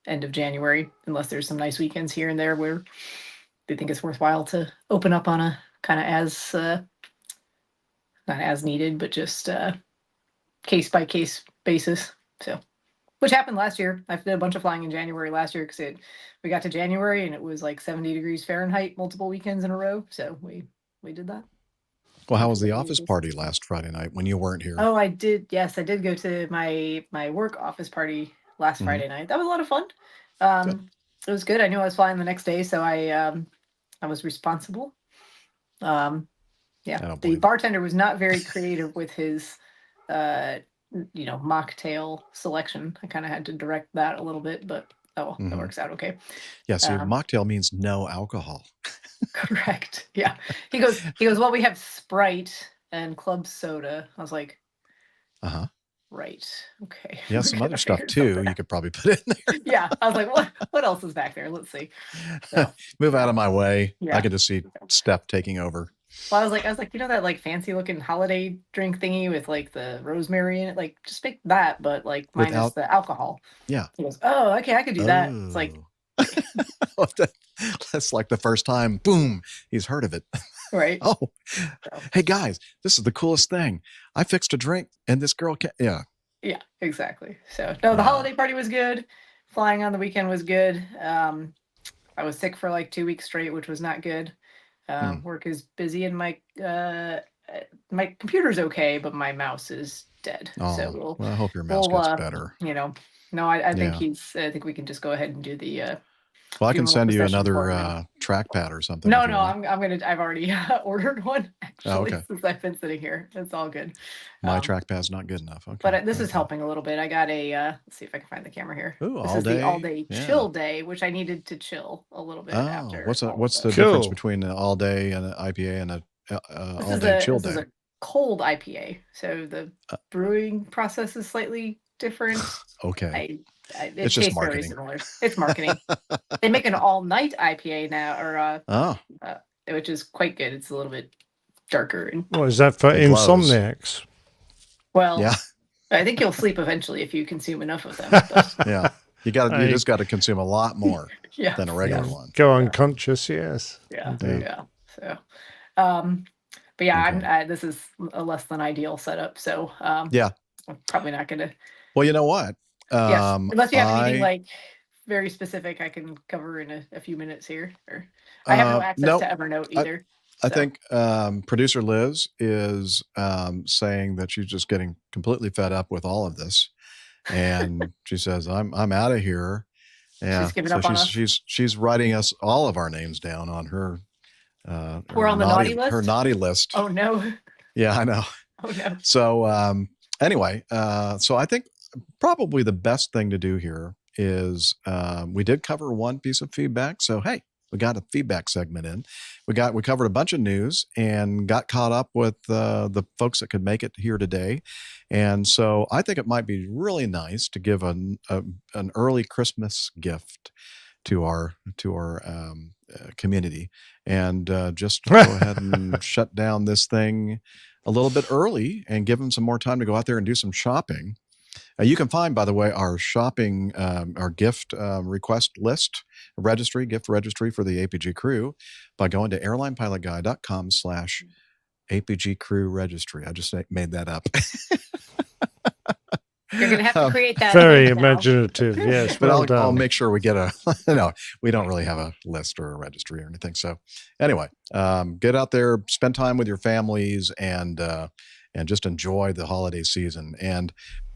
end of January, unless there's some nice weekends here and there where they think it's worthwhile to open up on a kind of as, not as needed, but just case by case basis. So, which happened last year. I did a bunch of flying in January last year because we got to January and it was like 70 degrees Fahrenheit multiple weekends in a row. So we did that. Well, how was the office party last Friday night when you weren't here? Oh, I did. Yes, I did go to my work office party last Friday night. That was a lot of fun. It was good. I knew I was flying the next day, so I was responsible. The bartender was not very creative with his mocktail selection. I kind of had to direct that a little bit, but that works out okay. Yeah, so mocktail means no alcohol. Correct. Yeah. He goes, well, we have Sprite and club soda. I was like, right. Okay. Yeah, some other stuff too you could probably put in there. Yeah. I was like, what else is back there? Let's see. So, move out of my way. Yeah. I could just see Steph taking over. Well, I was like, that like fancy looking holiday drink thingy with like the rosemary in it, like just make that, but like minus the alcohol. Yeah. He goes, oh, okay, I could do that. It's like that's like the first time, boom, he's heard of it. Right. Hey guys, this is the coolest thing. I fixed a drink and this girl can't. Yeah, exactly. So no, the holiday party was good. Flying on the weekend was good. I was sick for like 2 weeks straight, which was not good. Work is busy in my my computer's okay, but my mouse is dead. Oh, So well, I hope your mouse gets better. No, I think Yeah. I think we can just go ahead and do the. Well, I do can more send you session for another him. trackpad or something. No, if you no, want. I've already ordered one actually okay. since I've been sitting here. It's all good. My trackpad's not good enough. Okay. But this is helping a little bit. I got a let's see if I can find the camera here. Ooh, this all is day. the all day Yeah. chill day, which I needed to chill a little bit after. What's the difference between an all day and an IPA and a all day chill day? This is a cold IPA, so the brewing process is slightly different. Okay. It It's tastes just very marketing. similar. It's marketing. They make an all night IPA now, or which is quite good. It's a little bit darker. And What is that for insomniacs? well, yeah. I think you'll sleep eventually if you consume enough of them. Yeah. You just got to consume a lot more than a regular one. Go unconscious, yes. Yeah. Indeed. Yeah. So, but yeah, this is a less than ideal setup. So, yeah, I'm probably not going to. Well, you know what? Yes. Unless you have anything like very specific, I can cover in a few minutes here. Or I have no access to Evernote either. I think producer Liz is saying that she's just getting completely fed up with all of this, and she says, "I'm out of here." Yeah, she's giving up on us. She's writing us all of our names down on her. We're on the naughty list. Her naughty list. Oh no. Yeah, I know. Oh no. So anyway, so I think probably the best thing to do here is we did cover one piece of feedback. So hey, we got a feedback segment in. We covered a bunch of news and got caught up with the folks that could make it here today. And so I think it might be really nice to give an early Christmas gift to our community, and just go ahead and shut down this thing a little bit early and give them some more time to go out there and do some shopping. You can find, by the way, our shopping, our gift request list gift registry for the APG crew by going to airlinepilotguy.com/APG crew registry. I just made that up. You're going to have to create that. Very imaginative, yes. But Well I'll make sure we get no, we don't really have a list or a registry or anything. So anyway, get out there, spend time with your families, and just enjoy the holiday season. And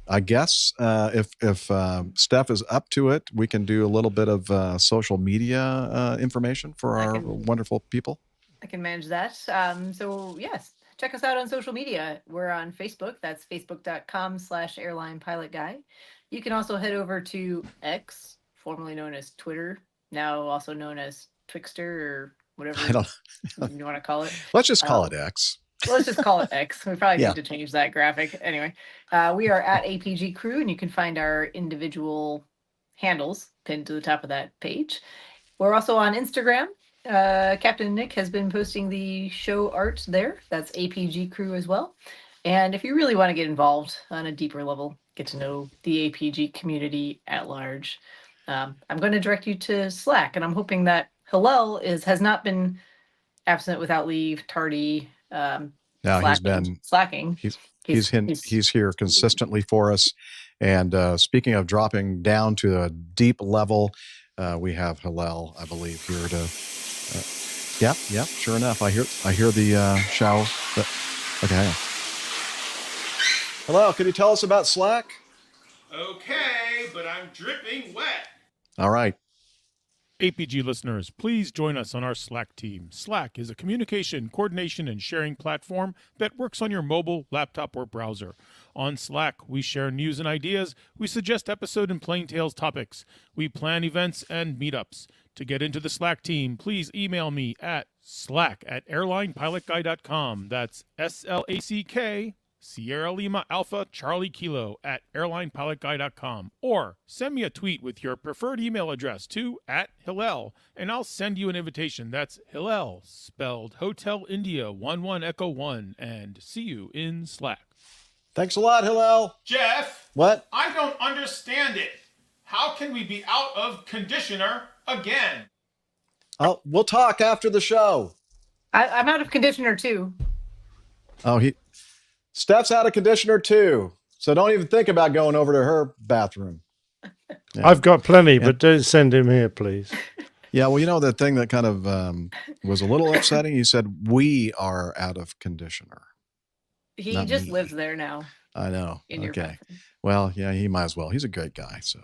I guess if Steph is up to it, we can do a little bit of social media information for our wonderful people. I can manage that. So yes, check us out on social media. We're on Facebook. That's facebook.com/airlinepilotguy. You can also head over to X, formerly known as Twitter, now also known as Twixter or whatever you want to call it. Let's just call it X. Let's just call it X. We probably need to change that graphic. Anyway, we are at APG Crew, and you can find our individual handles pinned to the top of that page. We're also on Instagram. Captain Nick has been posting the show art there. That's APG Crew as well. And if you really want to get involved on a deeper level, get to know the APG community at large, I'm going to direct you to Slack, and I'm hoping that Hillel has not been absent without leave, tardy. No, he's been slacking. He's here consistently for us. And speaking of dropping down to a deep level, we have Hillel, I believe, here to. Yeah, sure enough. I hear the shower. Okay. Hello, can you tell us about Slack? Okay, but I'm dripping wet. All right. APG listeners, please join us on our Slack team. Slack is a communication, coordination, and sharing platform that works on your mobile, laptop, or browser. On Slack, we share news and ideas, we suggest episode and plain tales topics, we plan events and meetups. To get into the Slack team, please email me at slack@airlinepilotguy.com. That's SLACK, Sierra Lima Alpha Charlie Kilo @airlinepilotguy.com, or send me a tweet with your preferred email address to @Hillel, and I'll send you an invitation. That's Hillel, spelled Hotel India 11 Echo 1, and see you in Slack. Thanks a lot, Hillel. Jeff. What? I don't understand it. How can we be out of conditioner again? We'll talk after the show. I'm out of conditioner too. Steph's out of conditioner too, so don't even think about going over to her bathroom. Yeah. I've got plenty, but don't send him here, please. Yeah, well, you know, the thing that kind of was a little upsetting, he said, we are out of conditioner. He Not just me. lives there now. I know. In your Okay. Well, yeah, he might as well. He's a great guy. So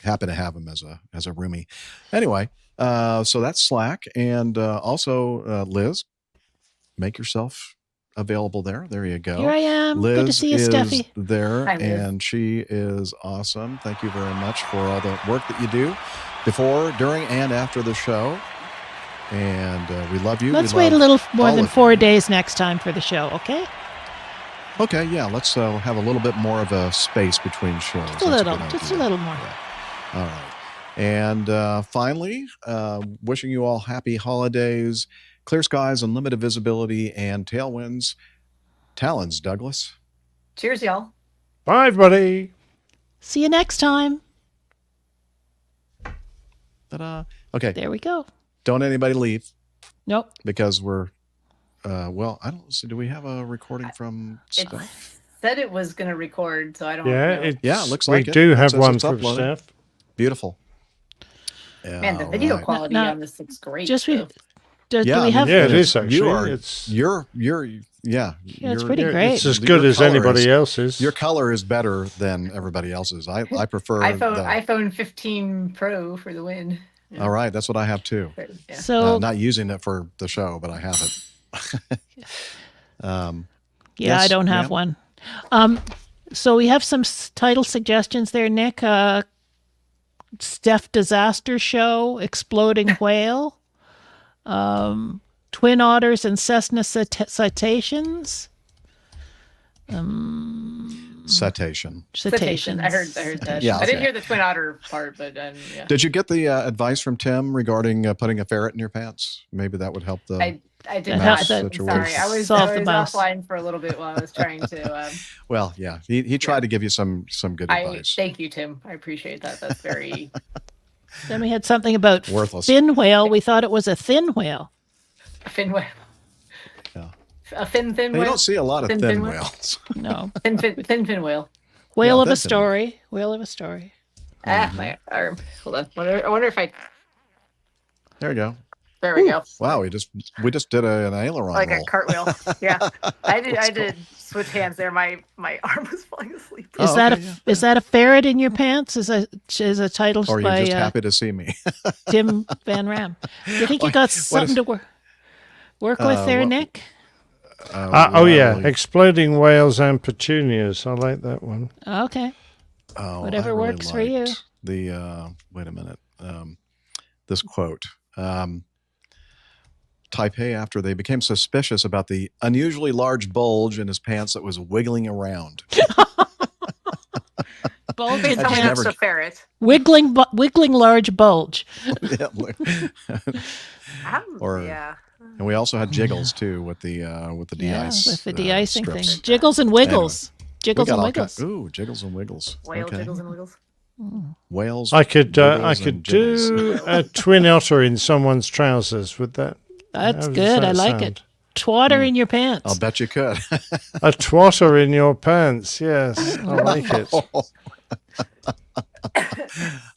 happy to have him as a roomie. Anyway, so that's Slack. And also, Liz, make yourself available there. There you go. Here I am. Liz Good to see you, is Steffi. there, Hi, Liz. and she is awesome. Thank you very much for all the work that you do before, during, and after the show. And we love you. Let's We wait a love little more all than of 4 you. days next time for the show, okay? Okay, yeah. Let's have a little bit more of a space between shows. Just a little. Just a little more. All right. And finally, wishing you all happy holidays, clear skies, unlimited visibility, and tailwinds. Talons, Douglas. Cheers, y'all. Bye, everybody. See you next time. Ta-da. Okay. There we go. Don't anybody leave. Nope. Because we're, well, I don't see. Do we have a recording from It Steph? said it was going to record, so I don't Yeah, know. Yeah, it looks we like it. do It have says one it's from uploaded. Steph. Beautiful. Man, the video quality No, on this looks great. Just though. do Yeah, we have? Yeah, it is actually. You're, It's yeah, it's you're- pretty great. It's as your good as color anybody is- else's. Your color is better than everybody else's. I prefer iPhone 15 Pro for the win. Yeah. All right, that's what I have too. Yeah. So Not using it for the show, but I have it. yeah, yes, I don't have ma'am? one. So we have some title suggestions there, Nick. Steph Disaster Show, Exploding Whale, Twin Otters and Cessna Citations. Citation. Citation. I heard that. Yeah, I didn't okay. hear the Twin Otter part, but yeah. Did you get the advice from Tim regarding putting a ferret in your pants? Maybe that would help the. I did mouse not. situation. Sorry, I was Solve the mouse. offline for a little bit while I was trying to. Well, yeah, he tried to give you some good advice. Thank you, Tim. I appreciate that. That's very. Then we had something about Worthless. fin whale. We thought it was a thin whale. A fin whale. Yeah. A thin Hey, whale. you don't see a lot of thin whale? whales. No. Thin whale. Whale Yeah, of a thin fin. story. Whale of a story. My arm. Hold on. I wonder if I. There you go. There we go. Wow, we just did an aileron Like roll. a cartwheel. Yeah, I did switch hands there. My arm was falling asleep. Is is that a ferret in your pants? Is a title Or are you by just happy to see me? Tim Van Ram. Do you think you got something to work with there, what- Nick? Oh yeah, exploding whales and petunias. I like that one. Okay. Oh, Whatever I really works for you. liked The wait a minute. This quote. Taipei after they became suspicious about the unusually large bulge in his pants that was wiggling around. Bulge Based in on pants. that's a ferret. Wiggling large bulge. Yeah, or yeah. and we also had jiggles too with the de-ice. With the de-icing thing. strips. Jiggles and wiggles. Jiggles We got and all wiggles. ooh, jiggles and wiggles. Whale Okay. jiggles and wiggles. Whales. I could wiggles, do and jiggles. a twin otter in someone's trousers. Would that? That's how does good. I that like sound? it. Twatter in your pants. I'll bet you could. A twatter in your pants. Yes, I like it.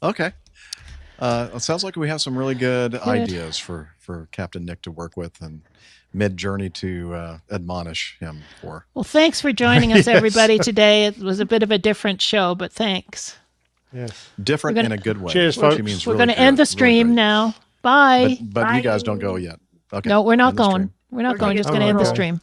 Okay. It sounds like we have some really good ideas for Captain Nick to work with and mid-journey to admonish him for. Well, thanks for joining us, Yes. everybody, today. It was a bit of a different show, but thanks. Yes. Different We're gonna- in a good way. Cheers, which folks. means We're really going to good, end the really stream great. now. Bye. But you guys don't go yet. Okay. No, we're not End the going. stream. We're not We're going. gonna Just going to end the okay. stream.